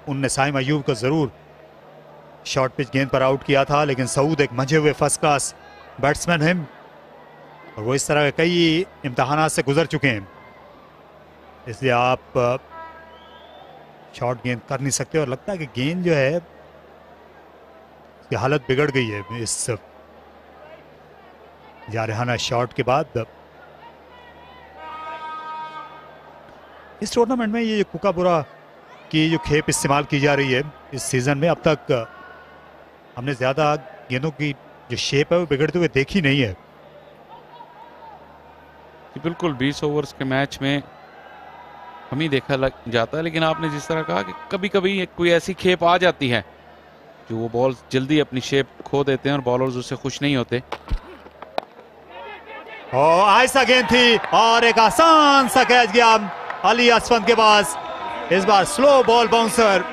उनने साइम अयूब को ज़रूर शॉर्ट पिच गेंद पर आउट किया था, लेकिन सऊद एक मंझे हुए फर्स्ट क्लास बैट्समैन हैं और वो इस तरह के कई इम्तहानात से गुजर चुके हैं, इसलिए आप शॉर्ट गेंद कर नहीं सकते। और लगता है कि गेंद जो है उसकी हालत बिगड़ गई है इस जारहाना शॉट के बाद। इस टूर्नामेंट में ये कुकाबुरा की जो खेप इस्तेमाल की जा रही है इस सीजन में, अब तक हमने ज़्यादा गेंदों की जो शेप है वो बिगड़ते हुए देखी नहीं है। बिल्कुल 20 ओवर्स के मैच में हम ही देखा लग जाता है, लेकिन आपने जिस तरह कहा कि कभी कभी कोई ऐसी खेप आ जाती है जो वो बॉल जल्दी अपनी शेप खो देते हैं और बॉलर्स उससे खुश नहीं होते। आहिस्ता गेंद थी और एक आसान सा कैच गया अली असफंद के पास। इस बार स्लो बॉल बाउंसर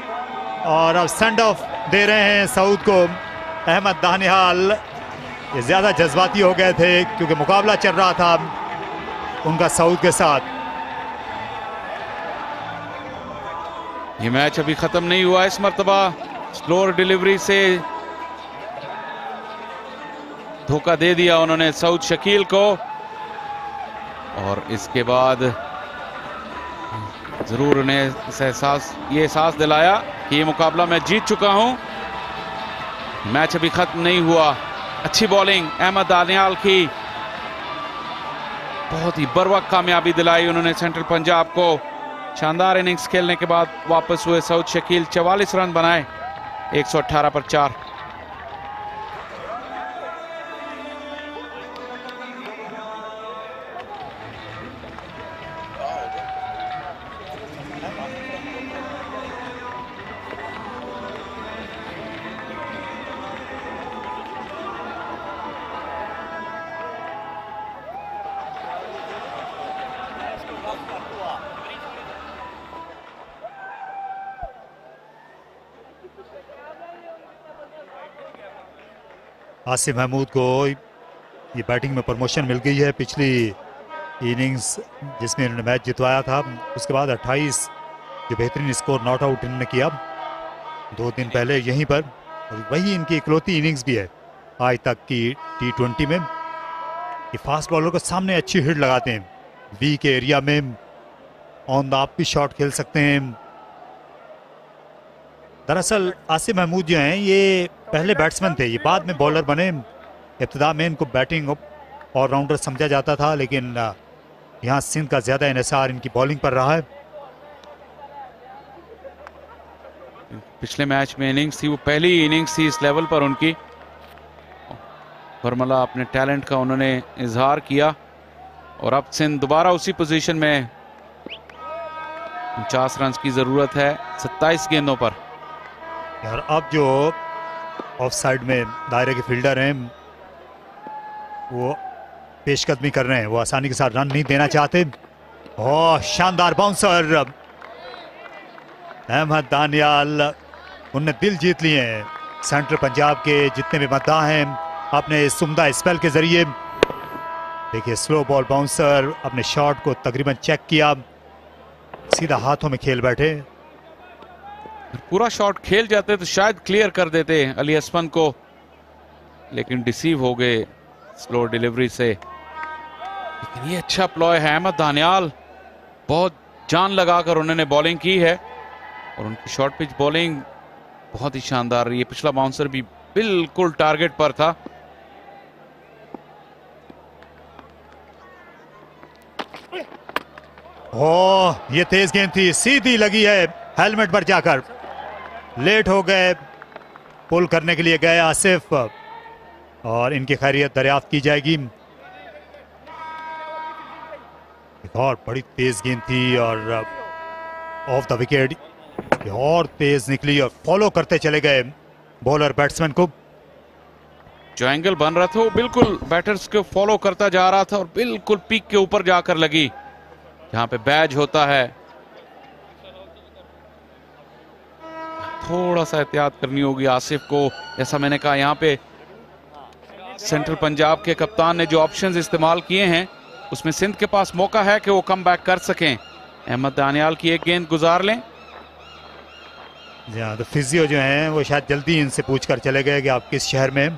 और अब सेंड ऑफ दे रहे हैं सऊद को। अहमद दानियाल ये ज्यादा जज्बाती हो गए थे क्योंकि मुकाबला चल रहा था उनका सऊद के साथ। ये मैच अभी खत्म नहीं हुआ, इस मर्तबा स्लोअर डिलीवरी से धोखा दे दिया उन्होंने सऊद शकील को और इसके बाद जरूर उन्हें ये एहसास दिलाया कि ये मुकाबला मैं जीत चुका हूं। मैच अभी खत्म नहीं हुआ। अच्छी बॉलिंग अहमद दानियाल की, बहुत ही बरवक्त कामयाबी दिलाई उन्होंने सेंट्रल पंजाब को। शानदार इनिंग्स खेलने के बाद वापस हुए सऊद शकील, 44 रन बनाए 118 पर 4। आसिफ महमूद को ये बैटिंग में प्रमोशन मिल गई है। पिछली इनिंग्स जिसमें इन्होंने मैच जितवाया था उसके बाद 28 जो बेहतरीन स्कोर नॉट आउट इन्होंने किया 2 दिन पहले यहीं पर, और वही इनकी इकलौती इनिंग्स भी है आज तक की T20 में। ये फास्ट बॉलर को सामने अच्छी हिट लगाते हैं, बी के एरिया में ऑन द ऑफ भी शॉट खेल सकते हैं। दरअसल आसिफ महमूद जो हैं ये पहले बैट्समैन थे, ये बाद में बॉलर बने। इब्तिदा में इनको बैटिंग ऑलराउंडर समझा जाता था, लेकिन यहाँ सिंध का ज़्यादा इन्हिसार इनकी बॉलिंग पर रहा है। पिछले मैच में इनिंग्स थी, वो पहली इनिंग्स थी इस लेवल पर उनकी। बरमला अपने टैलेंट का उन्होंने इजहार किया और अब सिंध दोबारा उसी पोजीशन में 50 रन की ज़रूरत है 27 गेंदों पर। यार अब जो ऑफ साइड में दायरे के फील्डर हैं वो पेशकदमी कर रहे हैं, वो आसानी के साथ रन नहीं देना चाहते। ओह शानदार बाउंसर अहमद दानियाल, उनने दिल जीत लिए हैं सेंट्रल पंजाब के जितने भी मद्दाह हैं अपने इस उम्दा स्पेल के जरिए। देखिए स्लो बॉल बाउंसर अपने शॉट को तकरीबन चेक किया, सीधा हाथों में खेल बैठे। पूरा शॉट खेल जाते तो शायद क्लियर कर देते अली असफंद को, लेकिन डिसीव हो गए स्लो डिलीवरी से। लेकिन ये अच्छा प्लॉय है अहमद दानियाल, बहुत जान लगाकर उन्होंने बॉलिंग की है और उनकी शॉर्ट पिच बॉलिंग बहुत ही शानदार रही है। पिछला बाउंसर भी बिल्कुल टारगेट पर था। ओह ये तेज गेंद थी, सीधी लगी है हेलमेट पर जाकर। लेट हो गए, पुल करने के लिए गए आसिफ और इनकी खैरियत दरियाफ्त की जाएगी। एक और बड़ी तेज गेंद थी और ऑफ द विकेट और तेज निकली और फॉलो करते चले गए बॉलर बैट्समैन को। जो एंगल बन रहा था वो बिल्कुल बैटर्स को फॉलो करता जा रहा था और बिल्कुल पीक के ऊपर जाकर लगी जहां पे बैज होता है। थोड़ा सा एहतियात करनी होगी आसिफ को। जैसा मैंने कहा यहाँ पे सेंट्रल पंजाब के कप्तान ने जो ऑप्शंस इस्तेमाल किए हैं उसमें सिंध के पास मौका है कि वो कम बैक कर सकें। अहमद दानियाल की एक गेंद गुजार लें। तो फिजियो जो हैं वो शायद जल्दी इनसे पूछकर चले गए कि आप किस शहर में।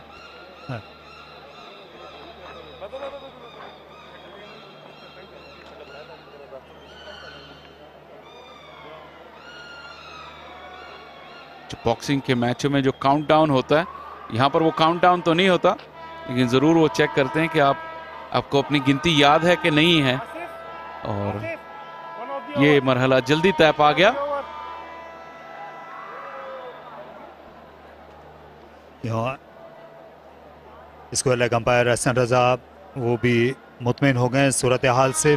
बॉक्सिंग के मैचों में जो काउंटडाउन होता है, यहाँ पर वो काउंटडाउन तो नहीं होता, लेकिन ज़रूर वो चेक करते हैं कि आपको अपनी गिनती याद है कि नहीं है। और ये मरहला जल्दी तय पा गया। इसको लेग अंपायर हसन रजा वो भी मुतमिन हो गए सूरत हाल से,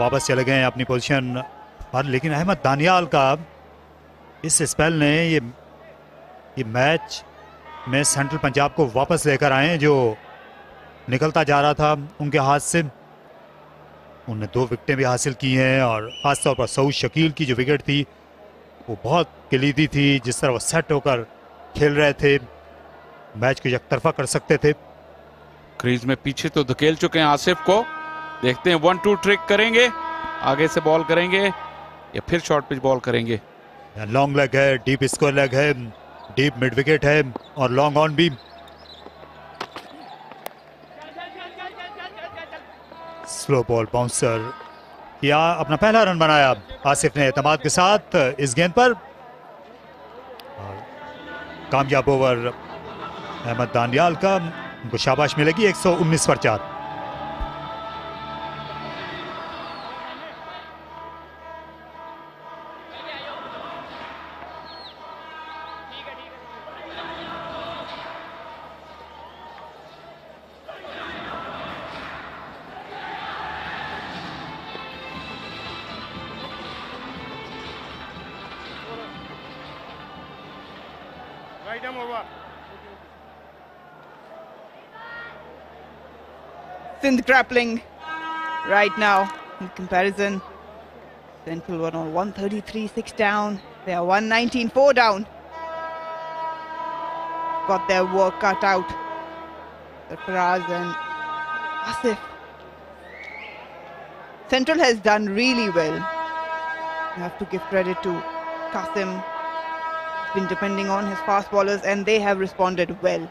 वापस चले गए अपनी पोजीशन पर। लेकिन अहमद दानियाल का इस स्पेल ने ये मैच में सेंट्रल पंजाब को वापस लेकर आए, जो निकलता जा रहा था उनके हाथ से। उन्होंने 2 विकेटें भी हासिल की हैं और ख़ासतौर पर सऊद शकील की जो विकेट थी वो बहुत कलीदी थी। जिस तरह वो सेट होकर खेल रहे थे, मैच को एकतरफा कर सकते थे। क्रीज में पीछे तो धकेल चुके हैं आसिफ को। देखते हैं 1-2 ट्रिक करेंगे, आगे से बॉल करेंगे या फिर शॉर्ट पिच बॉल करेंगे। लॉन्ग लेग है, डीप स्क्वायर लेग है, डीप मिड विकेट है और लॉन्ग ऑन भी। स्लो बॉल बाउंसर किया, अपना पहला रन बनाया आसिफ ने एतमाद के साथ इस गेंद पर। कामयाब ओवर अहमद दानियाल का, उनको शाबाश मिलेगी। 119 पर 4। Right arm over. Sindh grappling right now in comparison. Central were on 133-6 down. They are 119-4 down. Got their work cut out. Faraz and Asif. Central has done really well. You have to give credit to Qasim. He's been depending on his fast bowlers and they have responded well.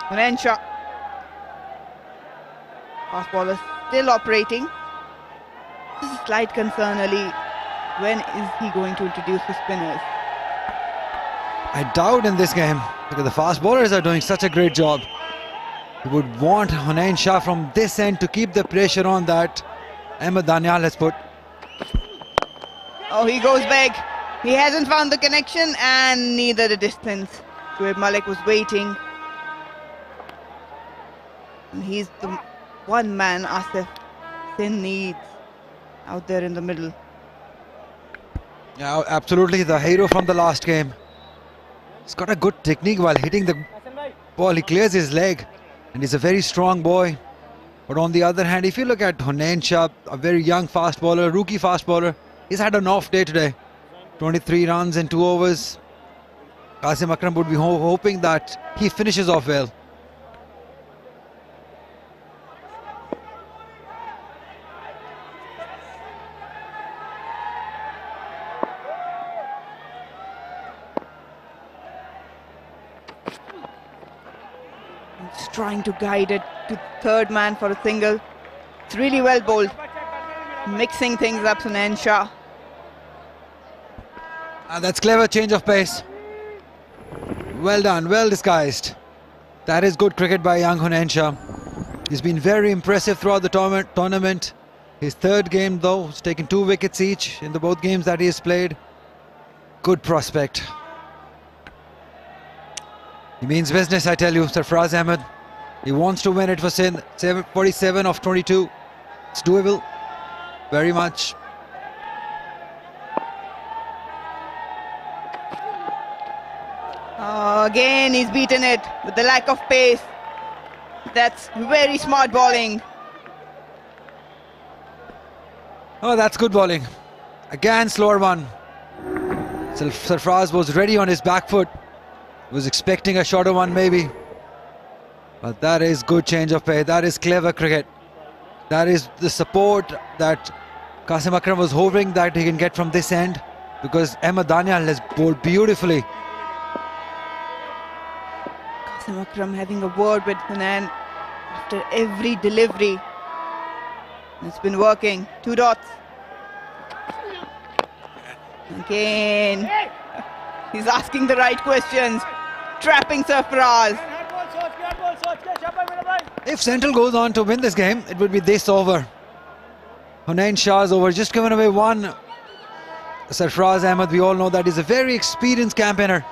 Hunain Shah. Fast bowler still operating. This is a slight concern, Ali. When is he going to introduce his spinners? I doubt in this game, because the fast bowlers are doing such a great job. You would want Hunain Shah from this end to keep the pressure on that Ahmed Danial has put. Oh, he goes back. He hasn't found the connection and neither the distance. Shoaib Malik was waiting. And he's the one man Asif Sindh needs out there in the middle. Yeah, absolutely the hero from the last game. He's got a good technique while hitting the ball. He clears his leg and he's a very strong boy. But on the other hand, if you look at Hunain Shah, a very young fast bowler, rookie fast bowler, he's had an off day today. 23 runs in 2 overs. Qasim Akram would be hoping that he finishes off well. He's trying to guide it to third man for a single. It's really well bowled. Mixing things up, Hunain Shah. And that's clever change of pace. Well done, well disguised. That is good cricket by young Hunain Shah. He's been very impressive throughout the tournament. His third game though, he's taken 2 wickets each in the both games that he has played. Good prospect. He means business, I tell you, Sarfaraz Ahmed. He wants to win it for Sindh. 47 of 22. It's doable. Very much. Again, he's beaten it with the lack of pace. That's very smart bowling. Oh, that's good bowling. Again, slower one. Sarfaraz was ready on his back foot. Was expecting a shorter one maybe. But that is good change of play. That is clever cricket. That is the support that Qasim Akram was hoping that he can get from this end, because Ahmed Daniel has bowled beautifully. Qasim Akram having a word with Hunain after every delivery. It's been working. 2 dots. Again, he's asking the right questions. Trapping Sarfaraz. If Central goes on to win this game, it would be this over. Hunain Shah's over, just given away one. Sarfaraz Ahmed, we all know that he's a very experienced campaigner.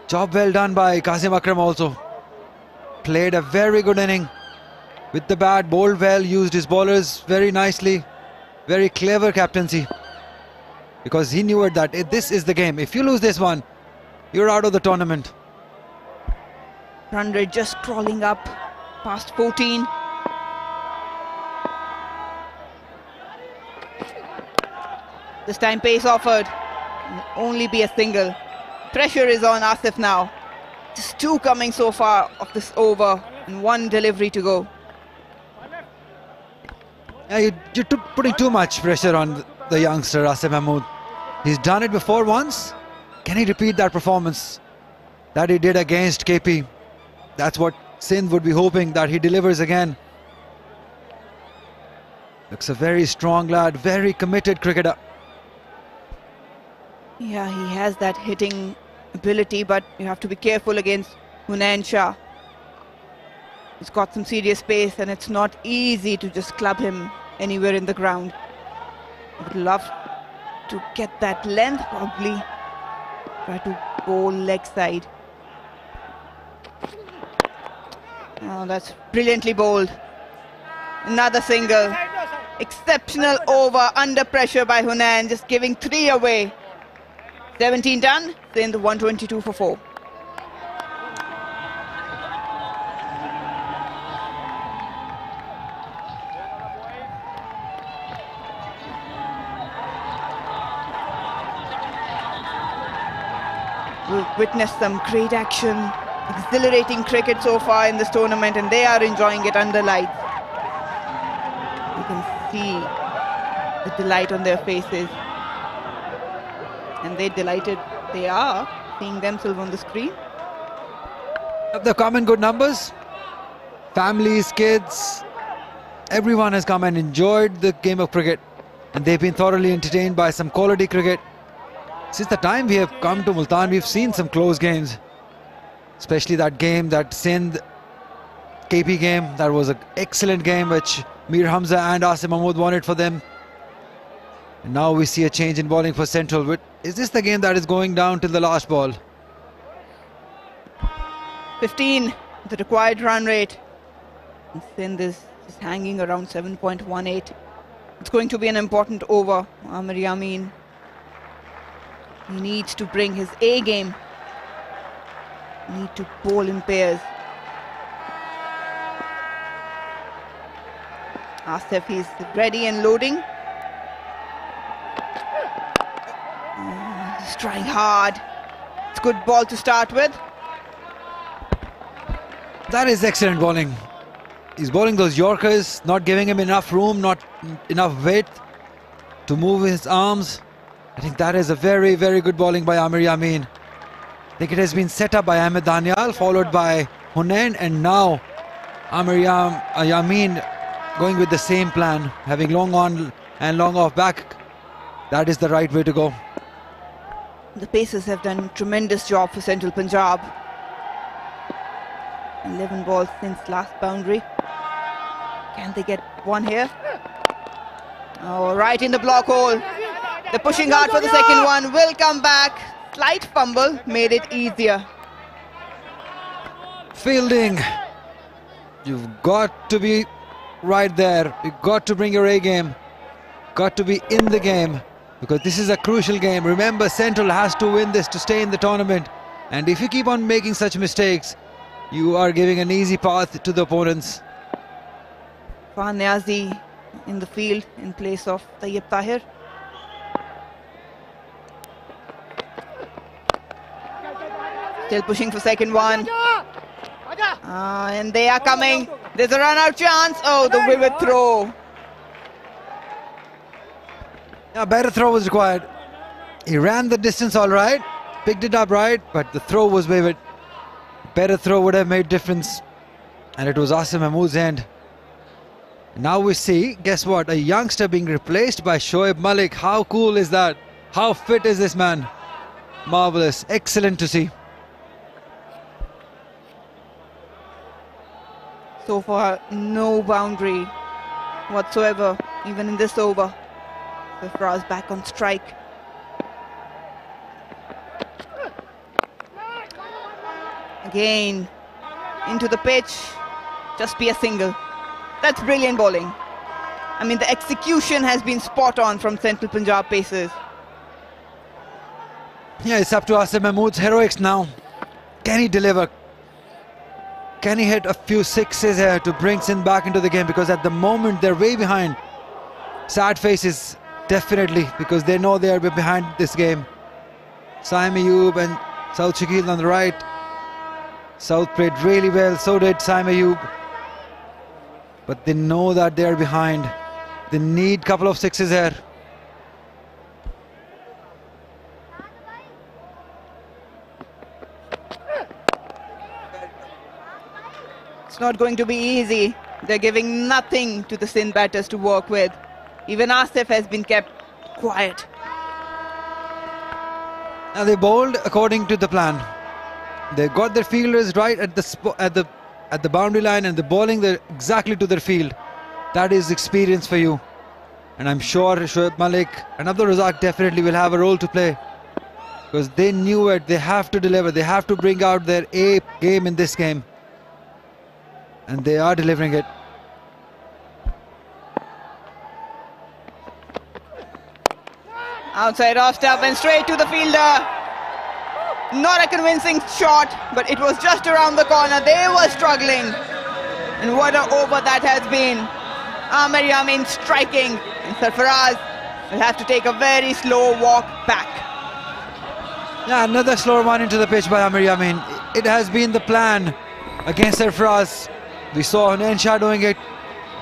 Job well done by Qasim Akram also. Played a very good inning with the bat, bowled well, used his bowlers very nicely. Very clever captaincy, because he knew that this is the game. If you lose this one, you're out of the tournament. Run rate just crawling up past 14. This time pace offered. Only be a single. Pressure is on Asif now. Just 2 coming so far of this over and 1 delivery to go. Yeah, you're putting too much pressure on the youngster Asif Mahmood. He's done it before once. Can he repeat that performance that he did against KP? That's what Sindh would be hoping, that he delivers again. Looks a very strong lad, very committed cricketer. Yeah, he has that hitting ability, but you have to be careful against Hunain Shah. He's got some serious pace and it's not easy to just club him anywhere in the ground. I would love to get that length, probably try to bowl leg side. Oh, that's brilliantly bowled. Another single. Exceptional over under pressure by Hunain, just giving 3 away. 17 done, Sindh 122 for 4. We've witnessed some great action, exhilarating cricket so far in this tournament, and they are enjoying it under lights. You can see the delight on their faces. And they are seeing themselves on the screen. They've come in good numbers. Families, kids, everyone has come and enjoyed the game of cricket. And they've been thoroughly entertained by some quality cricket. Since the time we have come to Multan, we've seen some close games. Especially that game, that Sindh KP game. That was an excellent game which Mir Hamza and Asim Mahmood won it for them. And now we see a change in bowling for Central. But is this the game that is going down till the last ball? 15, the required run rate. And Sindh is hanging around 7.18. It's going to be an important over. Amir Yamin, he needs to bring his A game. Need to bowl in pairs. Asif, he's ready and loading. He's trying hard. It's a good ball to start with. That is excellent bowling. He's bowling those Yorkers, not giving him enough room, not enough width to move his arms. I think that is a very, very good bowling by Amir Yamin. I think it has been set up by Ahmed Daniel, followed by Hunain, and now Amir Yamin going with the same plan, having long on and long off back. That is the right way to go. The Pacers have done a tremendous job for Central Punjab. 11 balls since last boundary. Can they get one here? Oh, right in the block hole. They're pushing hard for the second one. Will come back. Slight fumble made it easier. Fielding. You've got to be right there. You've got to bring your A game. Got to be in the game, because this is a crucial game. Remember, Central has to win this to stay in the tournament. And if you keep on making such mistakes, you are giving an easy path to the opponents. Fahad Niazi in the field in place of Tayyib Tahir. Still pushing for second one. And they are coming. There's a run-out chance. Oh, the vivid throw. A better throw was required. He ran the distance all right, picked it up right, but the throw was vivid. Better throw would have made difference. And it was Asim Mahmood's end. Now we see, guess what? A youngster being replaced by Shoaib Malik. How cool is that? How fit is this man? Marvelous. Excellent to see. So far, no boundary whatsoever, even in this over. Sarfaraz back on strike. Again, into the pitch, just be a single. That's brilliant bowling. I mean, the execution has been spot on from Central Punjab pacers. Yeah, it's up to Asim Mahmood's heroics now. Can he deliver? Can he hit a few sixes here to bring Sindh back into the game? Because at the moment they're way behind. Sad faces, definitely, because they know they are behind this game. Saim Ayub and South Shakil on the right. South played really well, so did Saim Ayub. But they know that they are behind. They need a couple of sixes here. It's not going to be easy. They're giving nothing to the Sindh batters to work with. Even Asif has been kept quiet. Now they bowled according to the plan. They got their fielders right at the boundary line, and they're bowling exactly to their field. That is experience for you. And I'm sure Shoaib Malik and Abdul Razak definitely will have a role to play, because they knew it. They have to deliver. They have to bring out their A game in this game. And they are delivering it. Outside off stump and straight to the fielder. Not a convincing shot, but it was just around the corner. They were struggling. And what an over that has been. Amir Yamin striking. And Sarfaraz will have to take a very slow walk back. Yeah, another slower one into the pitch by Amir Yamin. It has been the plan against Sarfaraz. We saw Nensha doing it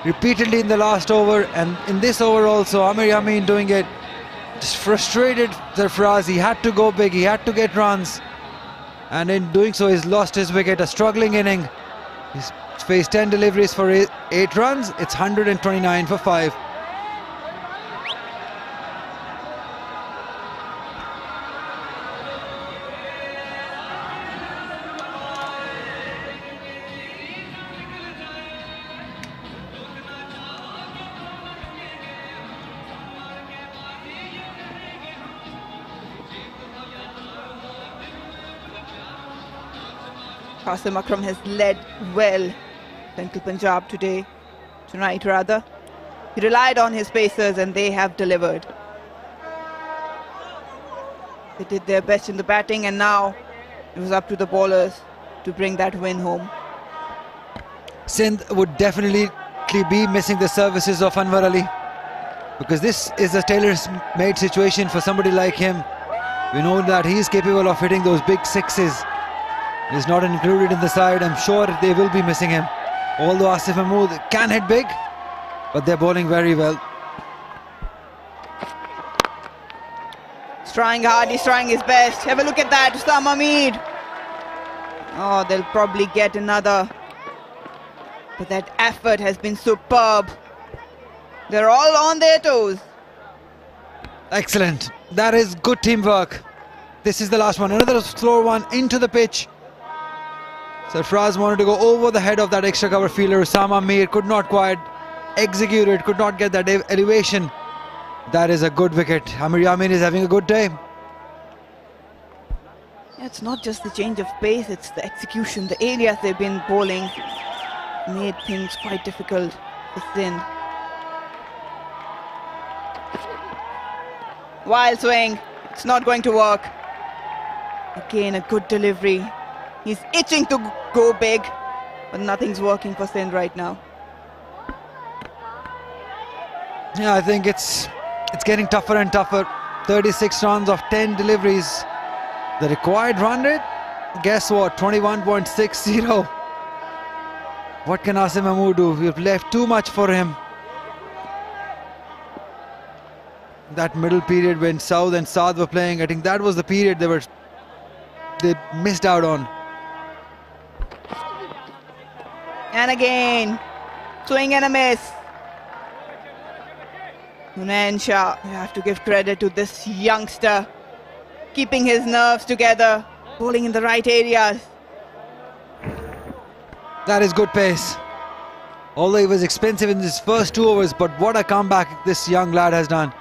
repeatedly in the last over, and in this over also Amir Yamin doing it. Just frustrated Sarfaraz. He had to go big, he had to get runs, and in doing so he's lost his wicket. A struggling inning. He's faced 10 deliveries for 8 runs. It's 129 for 5. Qasim Akram has led well Central Punjab tonight rather. He relied on his pacers and they have delivered. They did their best in the batting, and now it was up to the bowlers to bring that win home. Sindh would definitely be missing the services of Anwar Ali, because this is a tailor-made situation for somebody like him. We know that he is capable of hitting those big sixes. He's not included in the side. I'm sure they will be missing him. Although Asif Mahmood can hit big, but they're bowling very well. He's trying hard, he's trying his best. Have a look at that, Usama Hamid. Oh, they'll probably get another. But that effort has been superb. They're all on their toes. Excellent. That is good teamwork. This is the last one. Another slower one into the pitch. Sarfaraz wanted to go over the head of that extra cover fielder. Usama Mir could not quite execute it, could not get that elevation. That is a good wicket. Amir Yamin is having a good day. Yeah, it's not just the change of pace, it's the execution. The areas they've been bowling made things quite difficult for Sindh. Wild swing, it's not going to work. Again, a good delivery. He's itching to go big, but nothing's working for Sindh right now. Yeah, I think it's getting tougher and tougher. 36 runs of 10 deliveries. The required run rate, guess what, 21.60. What can Asim Mahmood do? We've left too much for him. That middle period when South and Saad were playing, I think that was the period they missed out on. And again, swing and a miss. Hunain Shah, you have to give credit to this youngster, keeping his nerves together, bowling in the right areas. That is good pace. Although he was expensive in his first 2 overs, but what a comeback this young lad has done.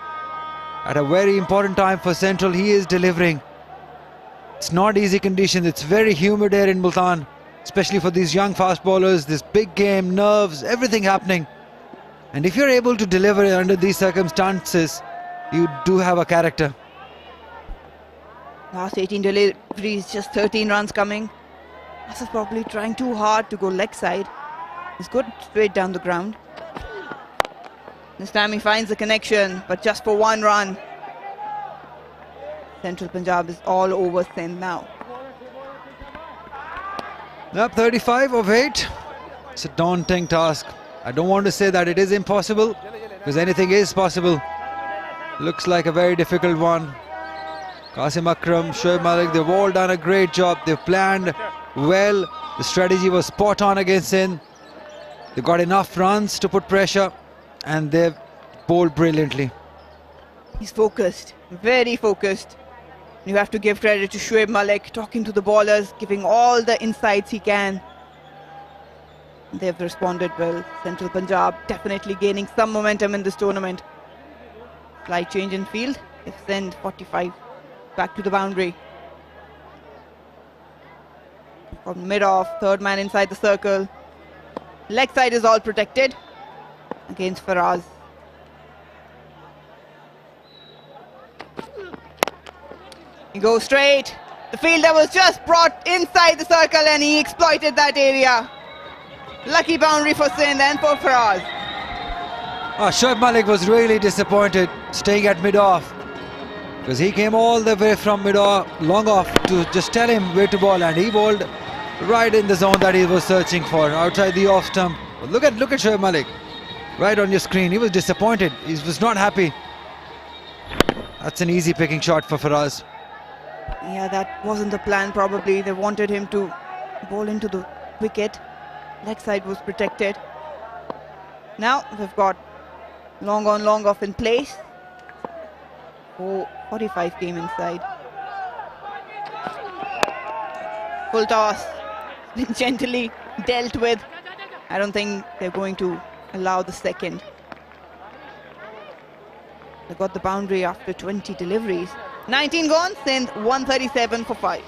At a very important time for Central, he is delivering. It's not easy conditions, it's very humid here in Multan, especially for these young fast bowlers, this big game, nerves, everything happening. And if you're able to deliver under these circumstances, you do have a character. Last 18 deliveries, just 13 runs coming. This is probably trying too hard to go leg side. He's good straight down the ground. This time he finds the connection, but just for 1 run. Central Punjab is all over Sindh now. Up 35 of 8. It's a daunting task. I don't want to say that it is impossible, because anything is possible. Looks like a very difficult one. Qasim Akram, Shoaib Malik, they've all done a great job. They've planned well. The strategy was spot on against Sindh. They got enough runs to put pressure, and they've bowled brilliantly. He's focused, very focused. You have to give credit to Shoaib Malik, talking to the bowlers, giving all the insights he can. They've responded well. Central Punjab definitely gaining some momentum in this tournament. Slight change in field. They've sent 45 back to the boundary. From mid-off, third man inside the circle. Leg side is all protected against Faraz. He goes straight. The fielder was just brought inside the circle and he exploited that area. Lucky boundary for Sindh and for Faraz. Shoaib Malik was really disappointed staying at mid-off, because he came all the way from mid-off, long off, to just tell him where to bowl, and he bowled right in the zone that he was searching for, outside the off stump. But look at Shoaib Malik, right on your screen. He was disappointed. He was not happy. That's an easy picking shot for Faraz. Yeah, that wasn't the plan probably. They wanted him to bowl into the wicket. Leg side was protected. Now we've got long on, long off in place. 45 came inside. Full toss. Been gently dealt with. I don't think they're going to allow the second. They got the boundary after 20 deliveries. 19 gone, Sindh 137 for 5.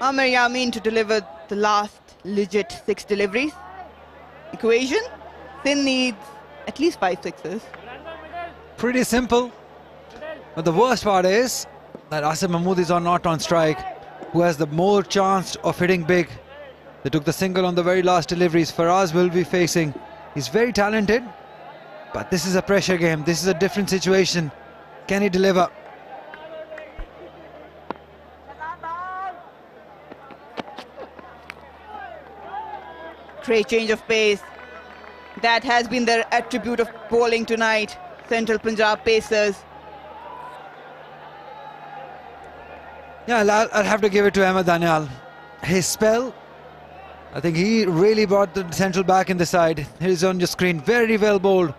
Amir Yamin to deliver the last legit 6 deliveries. Equation, Sindh needs at least 5 sixes. Pretty simple. But the worst part is that Asim Mahmood is not on strike, who has the more chance of hitting big. They took the single on the very last deliveries. Faraz will be facing. He's very talented, but this is a pressure game. This is a different situation. Can he deliver? Great change of pace. That has been their attribute of bowling tonight. Central Punjab Pacers. Yeah, I'll have to give it to Ahmed Danial. His spell, I think he really brought the Central back in the side. He's on your screen, very well bowled.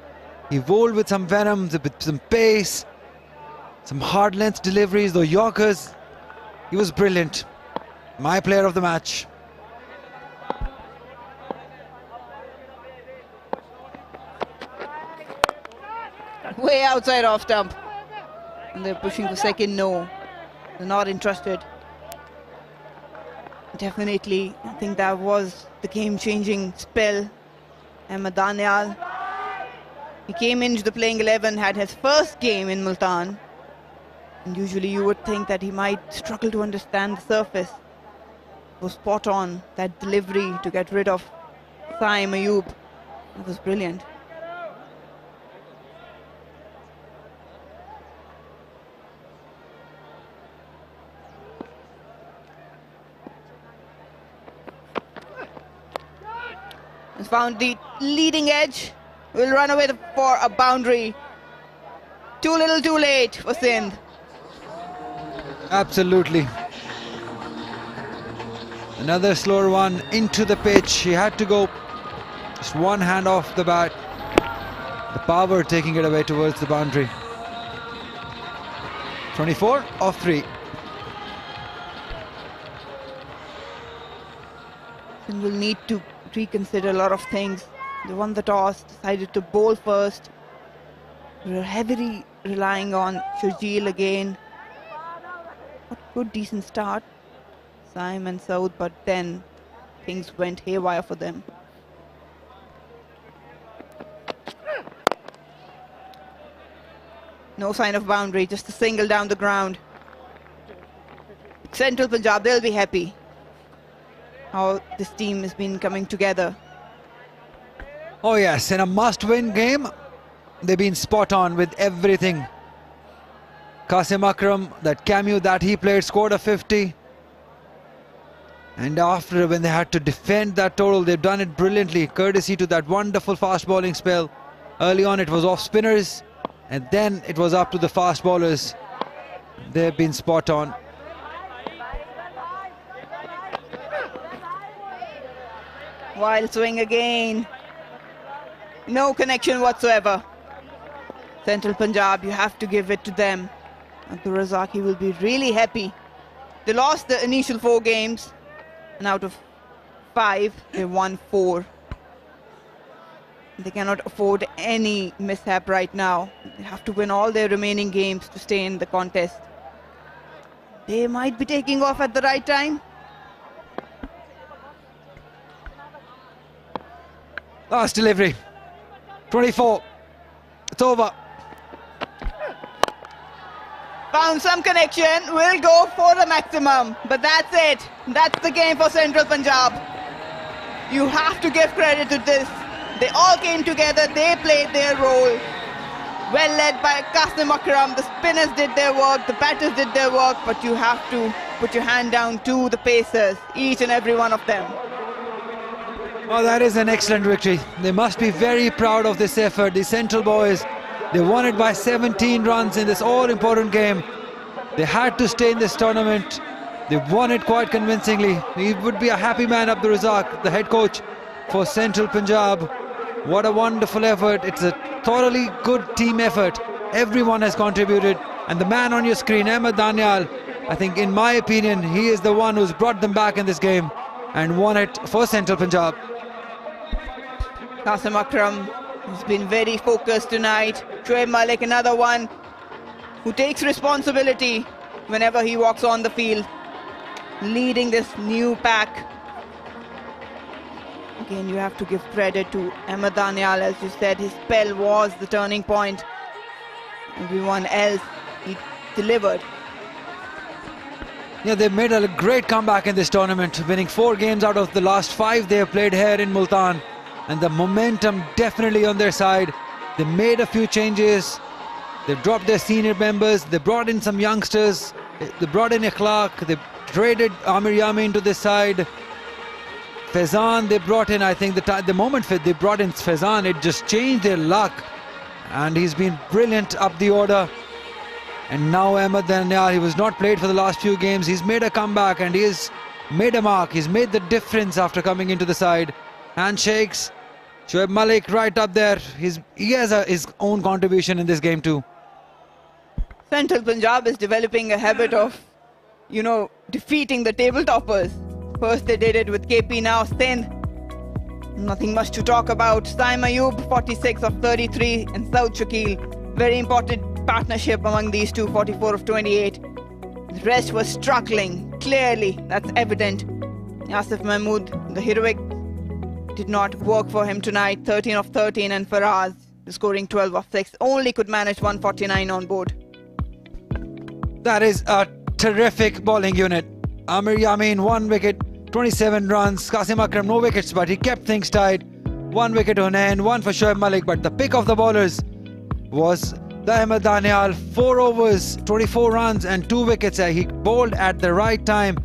He bowled with some venom, with some pace, some hard length deliveries, the Yorkers. He was brilliant. My player of the match. Way outside off stump. And they're pushing for second, no. They're not interested. Definitely, I think that was the game-changing spell. Ahmed Danial. He came into the playing 11, had his first game in Multan. And usually you would think that he might struggle to understand the surface. It was spot on, that delivery to get rid of Saim Ayub. It was brilliant. Has found the leading edge. Will run away for a boundary. Too little, too late for Sindh. Absolutely. Another slower one into the pitch. He had to go just one hand off the bat. The power taking it away towards the boundary. 24 off 3. Sindh will need to reconsider a lot of things. They won the toss, decided to bowl first. They were heavily relying on Shurjeel again. What good decent start, Saim and Saud, but then things went haywire for them. No sign of boundary, just a single down the ground. Central Punjab, they'll be happy how this team has been coming together. Oh yes, in a must-win game, they've been spot on with everything. Qasim Akram, that cameo that he played, scored a 50. And after, when they had to defend that total, they've done it brilliantly, courtesy to that wonderful fast bowling spell. Early on it was off spinners, and then it was up to the fast bowlers. They've been spot on. Wild swing again. No connection whatsoever. Central Punjab, you have to give it to them. Abdul Razaki will be really happy. They lost the initial 4 games, and out of 5, they won 4. They cannot afford any mishap right now. They have to win all their remaining games to stay in the contest. They might be taking off at the right time. Last delivery. 24. It's over. Found some connection. Will go for the maximum. But that's it. That's the game for Central Punjab. You have to give credit to this. They all came together. They played their role. Well led by Qasim Akram. The spinners did their work. The batters did their work. But you have to put your hand down to the pacers. Each and every one of them. Well, that is an excellent victory. They must be very proud of this effort. The Central boys, they won it by 17 runs in this all-important game. They had to stay in this tournament. They won it quite convincingly. He would be a happy man, Abdul Razak, the head coach for Central Punjab. What a wonderful effort. It's a thoroughly good team effort. Everyone has contributed. And the man on your screen, Ahmed Danial, I think in my opinion, he is the one who's brought them back in this game and won it for Central Punjab. Qasim Akram has been very focused tonight. Shoaib Malik, another one who takes responsibility whenever he walks on the field, leading this new pack. Again, you have to give credit to Ahmed Danial. As you said, his spell was the turning point. Everyone else, he delivered. Yeah, they've made a great comeback in this tournament, winning 4 games out of the last 5 they have played here in Multan. And the momentum definitely on their side. They made a few changes. They've dropped their senior members. They brought in some youngsters. They brought in Ikhlaq. They traded Amir Yami into this side. Faizan, they brought in, I think the moment they brought in Faizan, it just changed their luck. And he's been brilliant up the order. And now Ahmed Danial, he was not played for the last few games. He's made a comeback and he has made a mark. He's made the difference after coming into the side. Handshakes. Shoaib Malik right up there. He has his own contribution in this game too. Central Punjab is developing a habit of, defeating the table toppers. First they did it with KP, now Sindh. Nothing much to talk about. Saim Ayub, 46 of 33, and Saud Shakil. Very important partnership among these two, 44 of 28. The rest was struggling. Clearly, that's evident. Yasif Mahmood, the heroic, did not work for him tonight. 13 of 13, and Faraz, scoring 12 of 6, only could manage 149 on board. That is a terrific bowling unit. Amir Yamin, 1 wicket, 27 runs. Qasim Akram, no wickets, but he kept things tight. 1 wicket on hand, 1 for Shoaib Malik. But the pick of the bowlers was the Ahmed Danial. 4 overs, 24 runs and 2 wickets. He bowled at the right time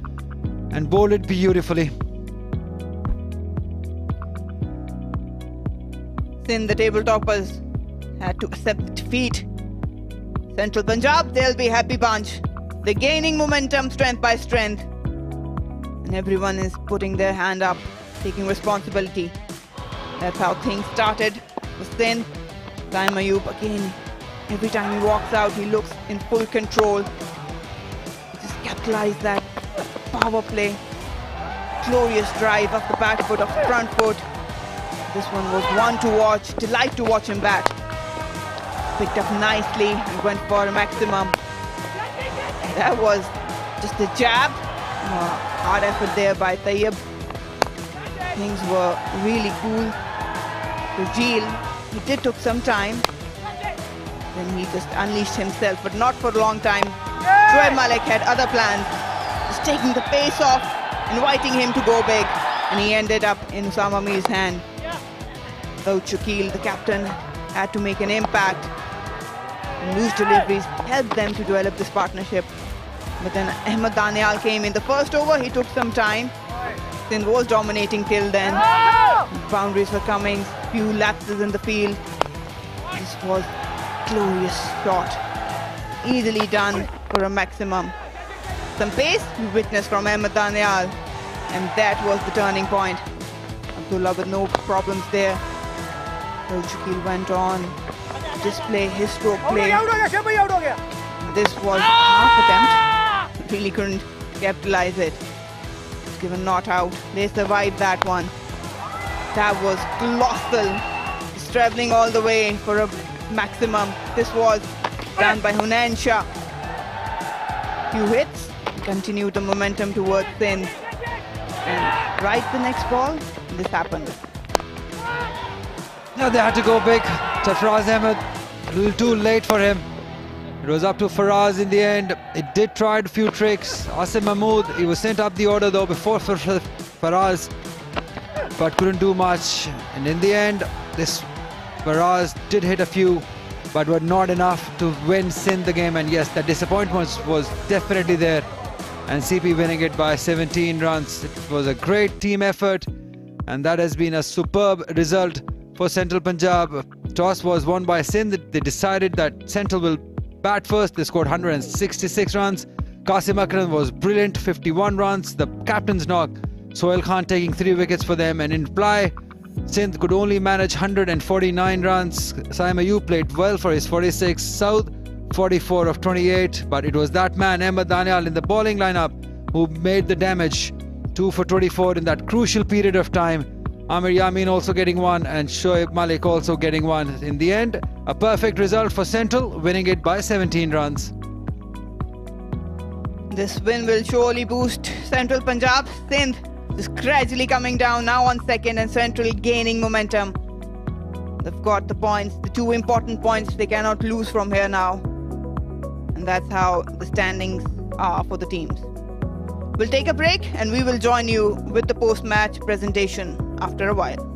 and bowled it beautifully. Sindh, the table toppers, had to accept defeat. Central Punjab, they'll be happy bunch. They're gaining momentum strength by strength. And everyone is putting their hand up, taking responsibility. That's how things started with Sindh. Saim Ayub again, every time he walks out, he looks in full control. He just capitalized that power play. Glorious drive off the back foot, off the front foot. This one was one to watch, delight to watch him bat. Picked up nicely and went for a maximum. That was just a jab. Hard effort there by Tayyib. Things were really cool. Rajil, he did took some time. Then he just unleashed himself, but not for a long time. Shoaib Malik had other plans. Just taking the pace off, inviting him to go big. And he ended up in Usama Mir's hand. Though Shakil, the captain, had to make an impact. And loose deliveries helped them to develop this partnership. But then Ahmed Danial came in the first over. He took some time. Sindh was dominating till then. Boundaries were coming. Few lapses in the field. This was glorious shot. Easily done for a maximum. Some pace we witnessed from Ahmed Danial. And that was the turning point. Abdullah with no problems there. Well, Shakil went on to display his stroke play. This was half attempt. Really couldn't capitalize it. Just given not out. They survived that one. That was colossal. Just traveling all the way for a maximum. This was done by Hunain Shah. Few hits. Continued the momentum towards Sindh. And right the next ball, this happened. Now they had to go big. Sarfaraz Ahmed, a little too late for him. It was up to Faraz in the end. It did try a few tricks. Asim Mahmood, he was sent up the order though before Faraz, but couldn't do much. And in the end, this Faraz did hit a few, but were not enough to win Sindh the game. And yes, the disappointment was definitely there. And CP winning it by 17 runs. It was a great team effort, and that has been a superb result for Central Punjab. Toss was won by Sindh. They decided that Central will bat first. They scored 166 runs. Qasim Akram was brilliant, 51 runs. The captain's knock, Sohail Khan taking 3 wickets for them. And in reply, Sindh could only manage 149 runs. Saim Ayub played well for his 46. South 44 of 28. But it was that man, Ahmed Danial, in the bowling lineup who made the damage. 2 for 24 in that crucial period of time. Amir Yamin also getting 1 and Shoaib Malik also getting 1. In the end, a perfect result for Central, winning it by 17 runs. This win will surely boost Central Punjab. Sindh is gradually coming down, now on second, and Central gaining momentum. They've got the points, the 2 important points they cannot lose from here now. And that's how the standings are for the teams. We'll take a break and we will join you with the post-match presentation after a while.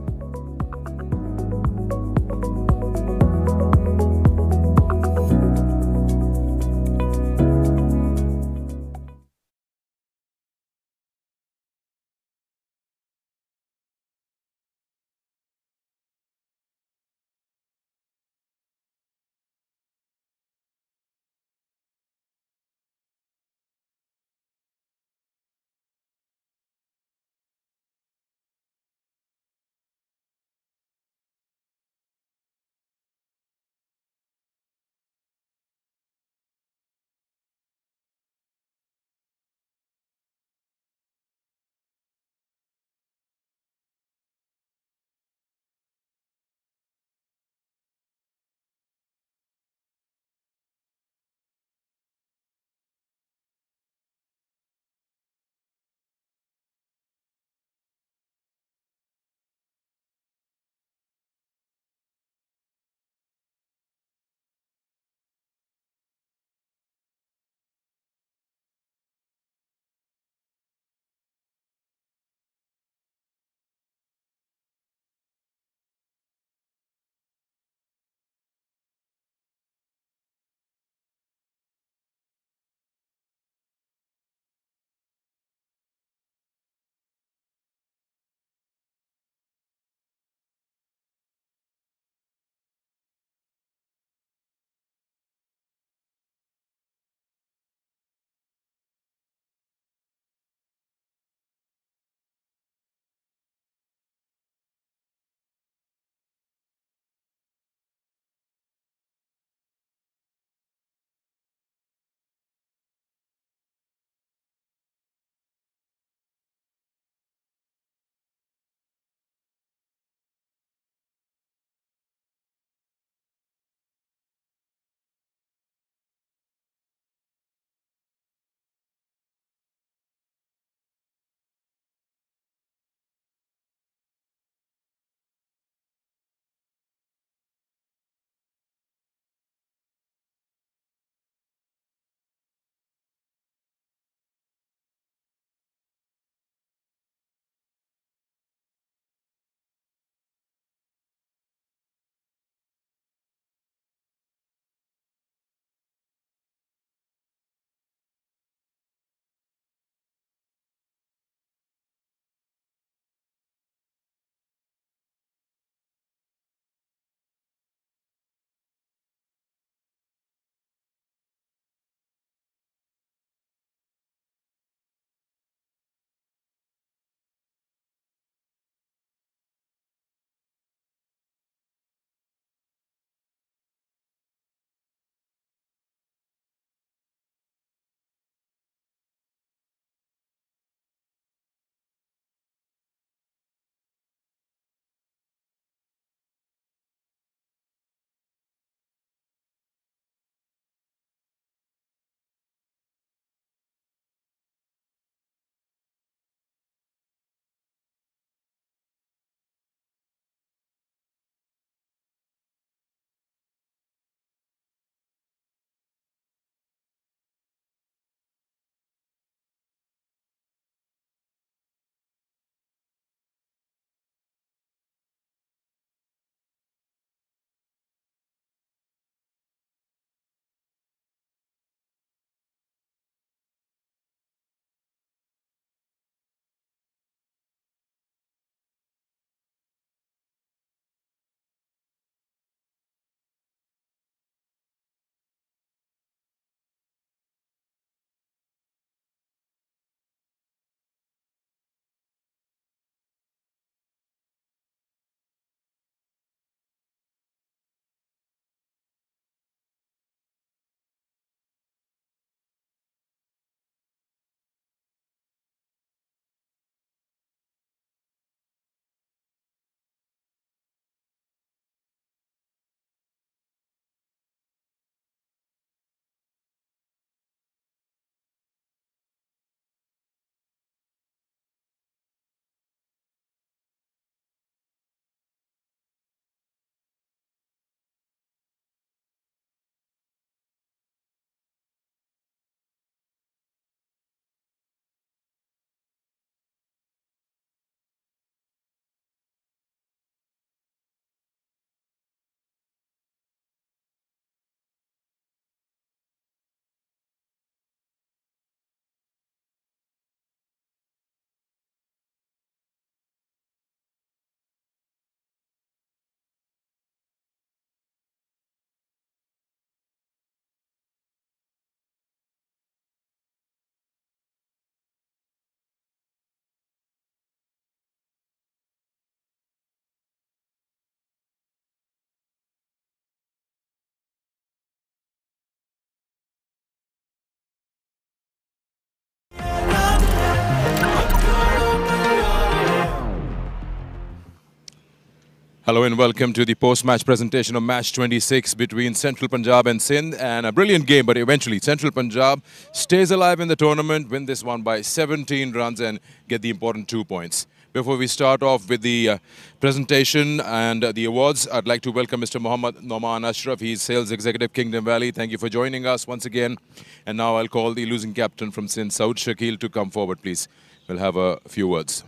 Hello and welcome to the post-match presentation of match 26 between Central Punjab and Sindh, and a brilliant game, but eventually Central Punjab stays alive in the tournament, win this one by 17 runs and get the important 2 points. Before we start off with the presentation and the awards, I'd like to welcome Mr. Mohammad Noman Ashraf. He's Sales Executive, Kingdom Valley. Thank you for joining us once again. And now I'll call the losing captain from Sindh, Saud Shakil, to come forward, please. We'll have a few words.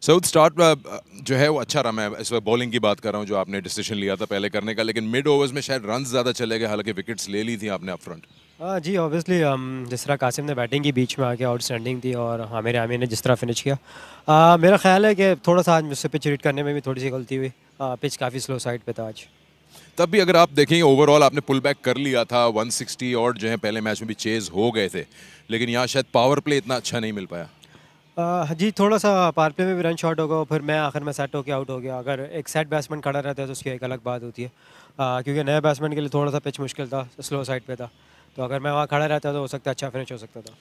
Saud start जो है वो अच्छा रहा. मैं इस वक्त bowling की बात कर रहा हूँ जो आपने डिसीजन लिया था पहले करने का, लेकिन मिड ओवर्स में शायद रन ज़्यादा चले गए, हालांकि विकेट्स ले ली थी आपने अप फ्रंट. जी ऑब्वियसली जिस तरह कासिम ने बैटिंग की बीच में आके आउटस्टैंडिंग थी और आमिर यामीन ने जिस तरह फिनिश किया, मेरा ख्याल है कि थोड़ा सा आज मुझसे पिच रीड करने में भी थोड़ी सी गलती हुई. पिच काफ़ी स्लो साइड पे था आज. तब भी अगर आप देखेंगे ओवरऑल आपने पुल बैक कर लिया था. 160 और जो है पहले मैच में भी चेज हो गए थे, लेकिन यहाँ शायद पावर प्ले इतना अच्छा नहीं मिल पाया. जी थोड़ा सा पावर प्ले में भी रन शॉट होगा, फिर मैं आखिर में सेट होकर आउट हो गया. अगर एक सेट बैट्समैन खड़ा रहता है तो उसकी एक अलग बात होती है, क्योंकि नए बैट्समैन के लिए थोड़ा सा पिच मुश्किल था, स्लो साइड पे था. तो अगर मैं वहाँ खड़ा रहता तो हो सकता है अच्छा फिनिश हो सकता था.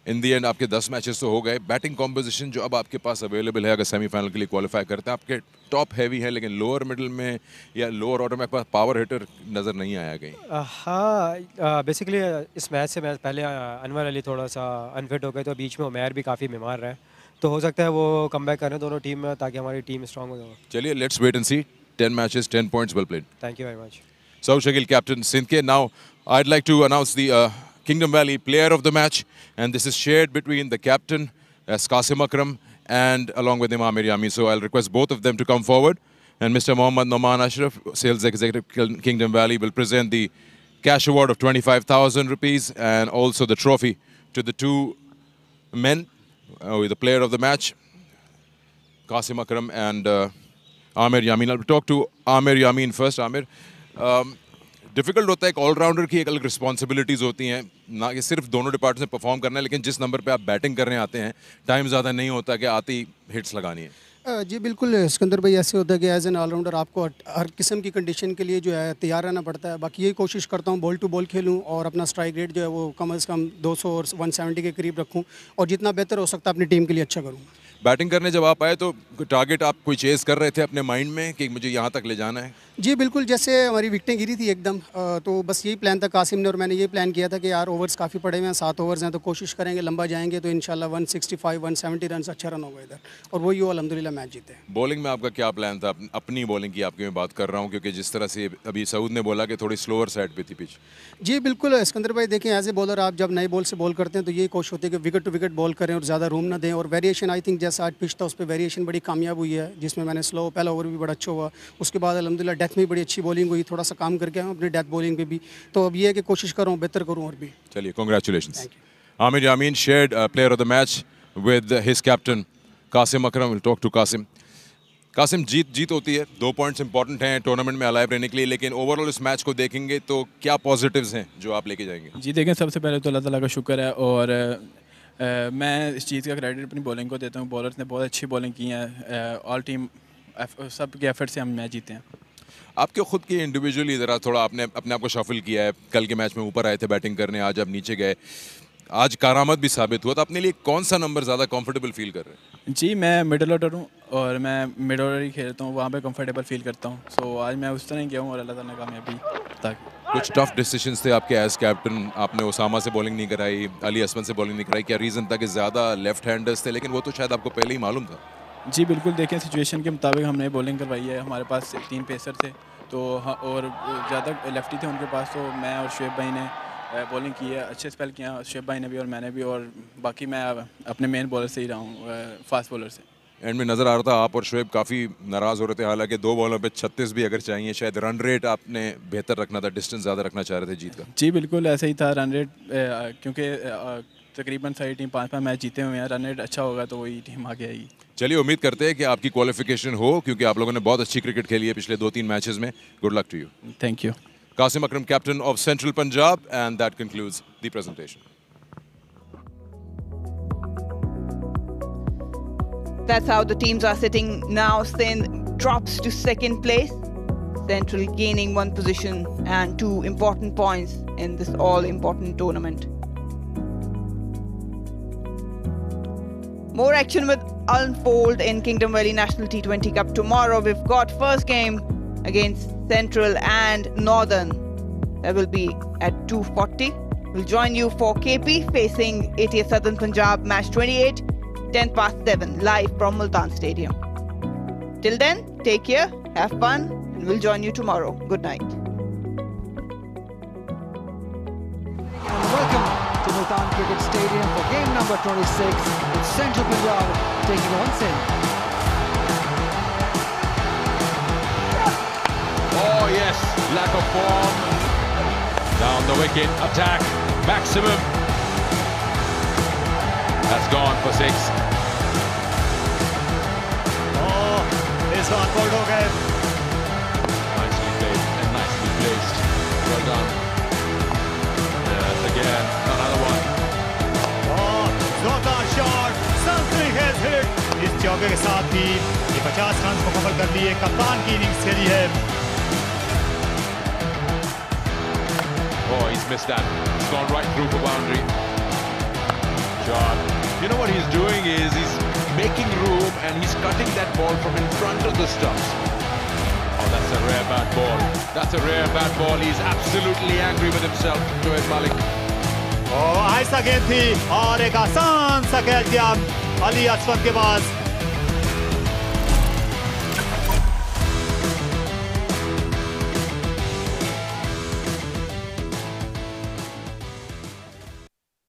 इन दी एंड आपके 10 मैचेस तो हो गए. बैटिंग कॉम्पोजिशन जो अब आपके पास अवेलेबल है अगर सेमीफाइनल के लिए क्वालिफाई करते हैं, आपके टॉप हैवी है, लेकिन लोअर मिडिल में या लोअर ऑर्डर में पास पावर हिटर नज़र नहीं आया कहीं. हाँ बेसिकली इस मैच से मैं पहले अनवर अली थोड़ा सा अनफिट हो गए, तो बीच में उमैर भी काफ़ी बीमार रहे, तो हो सकता है वो कम बैक करें दोनों टीम में ताकि हमारी टीम स्ट्रांग हो जाए. चलिए let's wait and see. 10 matches 10 points well played. Thank you very much. Saud Shakil, captain Sindh ke. Now I'd like to announce the Kingdom Valley player of the match, and this is shared between the captain as Qasim Akram and along with him Amir Yami. So I'll request both of them to come forward, and Mr. Mohammad Noman Ashraf, Sales Executive, Kingdom Valley, will present the cash award of 25,000 rupees and also the trophy to the two men with the player of the match, Qasim Akram and Amir Yamin. I'll talk to Amir Yamin first. Amir, difficult होता है, एक allrounder की एक अलग responsibilities होती हैं, ना कि सिर्फ दोनों डिपार्टमेंट में परफॉर्म करना है, लेकिन जिस नंबर पे आप बैटिंग करने आते हैं टाइम ज़्यादा नहीं होता कि आती हिट्स लगानी है. जी बिल्कुल सिकंदर भाई, ऐसे होता है कि एज एन ऑलराउंडर आपको हर किस्म की कंडीशन के लिए जो है तैयार रहना पड़ता है. बाकी यही कोशिश करता हूँ बॉल टू बॉल खेलूँ और अपना स्ट्राइक रेट जो है वो कम से कम 200 और 170 के करीब रखूँ और जितना बेहतर हो सकता है अपनी टीम के लिए अच्छा करूँ. बैटिंग करने जब आप आए तो टारगेट आप कोई चेज़ कर रहे थे अपने माइंड में कि मुझे यहाँ तक ले जाना है? जी बिल्कुल, जैसे हमारी विकटें गिरी थी एकदम, तो बस यही प्लान था कासिम ने और मैंने ये प्लान किया था कि यार ओवर्स काफ़ी पड़े हुए हैं, 7 ओवर्स हैं, तो कोशिश करेंगे लंबा जाएंगे तो इंशाल्लाह 165 170 रन अच्छा रन होगा इधर, और वही वो अल्हम्दुलिल्लाह मैच जीते. बॉलिंग में आपका क्या प्लान था? अपनी बॉलिंग की आपकी मैं बात कर रहा हूँ, क्योंकि जिस तरह से अभी सऊद ने बोला कि थोड़ी स्लोअर साइड पे थी पिच. जी बिल्कुल सिकंदर भाई, देखें एज ए बॉलर आप जब नए बॉल से बॉल करते हैं तो ये कोशिश होती है कि विकेट टू विकेट बॉल करें और ज़्यादा रूम ना दें. और वेरिएशन आई थिंक जैसा आज पिच था उस पर वेरिएशन बड़ी कामयाब हुई है, जिसमें मैंने स्लो पहला ओवर भी बड़ा अच्छा हुआ, उसके बाद अल्हम्दुलिल्लाह डेथ में बड़ी अच्छी बॉलिंग हुई, थोड़ा सा काम करके आऊँ अपनी डेथ बॉलिंग पे भी, तो अब ये है कि कोशिश करूँ बेहतर करूँ और भी. चलिए congratulations. Amir Yamin shared player of the match with his captain Qasim Akram. We'll talk to Qasim. Qasim, जीत होती है, 2 पॉइंट्स इंपॉर्टेंट हैं टूर्नामेंट में अलाइव रहने के लिए, लेकिन ओवरऑल इस मैच को देखेंगे तो क्या पॉजिटिव्स हैं जो आप लेके जाएंगे? जी देखें, सबसे पहले तो अल्लाह ताला का शुक्र है और मैं इस चीज़ का क्रेडिट अपनी बॉलिंग को देता हूँ. बॉलर्स ने बहुत अच्छी बॉलिंग की है, ऑल टीम सब के एफर्ट से हम मैच जीते हैं. आपके खुद की इंडिविजुअली ज़रा थोड़ा आपने अपने आप को शफल किया है. कल के मैच में ऊपर आए थे बैटिंग करने, आज आप नीचे गए, आज कारामद भी साबित हुआ, तो अपने लिए कौन सा नंबर ज़्यादा कंफर्टेबल फील कर रहे हैं? जी मैं मिडल ऑर्डर हूँ और मैं मिड ऑर्डर ही खेलता हूँ, वहाँ पे कंफर्टेबल फील करता हूँ. सो आज मैं उस तरह ही गया हूँ और अल्लाह ताला ने कामयाबी ताकि. कुछ टफ डिसीजंस थे आपके एज कैप्टन, आपने उसामा से बॉलिंग नहीं कराई, अली असमन से बॉलिंग नहीं कराई, क्या रीज़न था कि ज़्यादा लेफ्ट हैंडर्स थे? लेकिन वो तो शायद आपको पहले ही मालूम था. जी बिल्कुल, देखें सिचुएशन के मुताबिक हमने बॉलिंग करवाई है. हमारे पास 3 पेसर थे तो और ज़्यादा लेफ्टी थे उनके पास, तो मैं और शुएब भाई ने बॉलिंग की है, अच्छे स्पेल किया शुएब भाई ने भी और मैंने भी, और बाकी मैं अपने मेन बॉलर से ही रहा हूँ, फास्ट बॉलर से. एंड में नज़र आ रहा था आप और शुएब काफ़ी नाराज़ हो रहे थे, हालांकि 2 बॉलों पे 36 भी अगर चाहिए, शायद रन रेट आपने बेहतर रखना था, डिस्टेंस ज़्यादा रखना चाह रहे थे जीत का. जी बिल्कुल ऐसा ही था. रन रेट क्योंकि तकरीबन सारी टीम 5-5 मैच जीते हुए हैं, रन रेट अच्छा होगा तो वही टीम आगे आएगी. चलिए उम्मीद करते हैं कि आपकी क्वालिफिकेशन हो, क्योंकि आप लोगों ने बहुत अच्छी क्रिकेट खेली है पिछले 2-3 मैचेस में. Good luck to you. Thank you. Qasim Akram, captain of Central Punjab, and that concludes the presentation. That's how the teams are sitting now. Sindh drops to 2nd place. Central gaining 1 position and 2 important points in this all-important tournament. More action will unfold in Kingdom Valley National T20 Cup tomorrow. We've got first game against Central and Northern. That will be at 2:40. We'll join you for KP facing ATS Southern Punjab match 28, 7:10 live from Multan Stadium. Till then, take care, have fun, and we'll join you tomorrow. Good night. And welcome to Multan Cricket Stadium for game number 26. It's Central Punjab taking on Sindh. Oh yes, lack of form. Down the wicket, attack, maximum. That's gone for 6. Oh, इस बार bold हो गए. Nicely played and nicely placed. Well done. Yes, again, another one. Oh, जोरदार shot. Something has hit. इस चौके के साथ ही ये 50 run मुकम्मल कर लिए. कप्तान की इनिंग्स खेली है. Oh, he's missed that. It's gone right through for boundary. Shot. You know what he's doing is he's making room and he's cutting that ball from in front of the stumps. Oh, that's a rare bad ball. That's a rare bad ball. He's absolutely angry with himself, Shoaib Malik. आहिस्ता गेंद थी और एक आसान सा catch किया अली असफर के पास.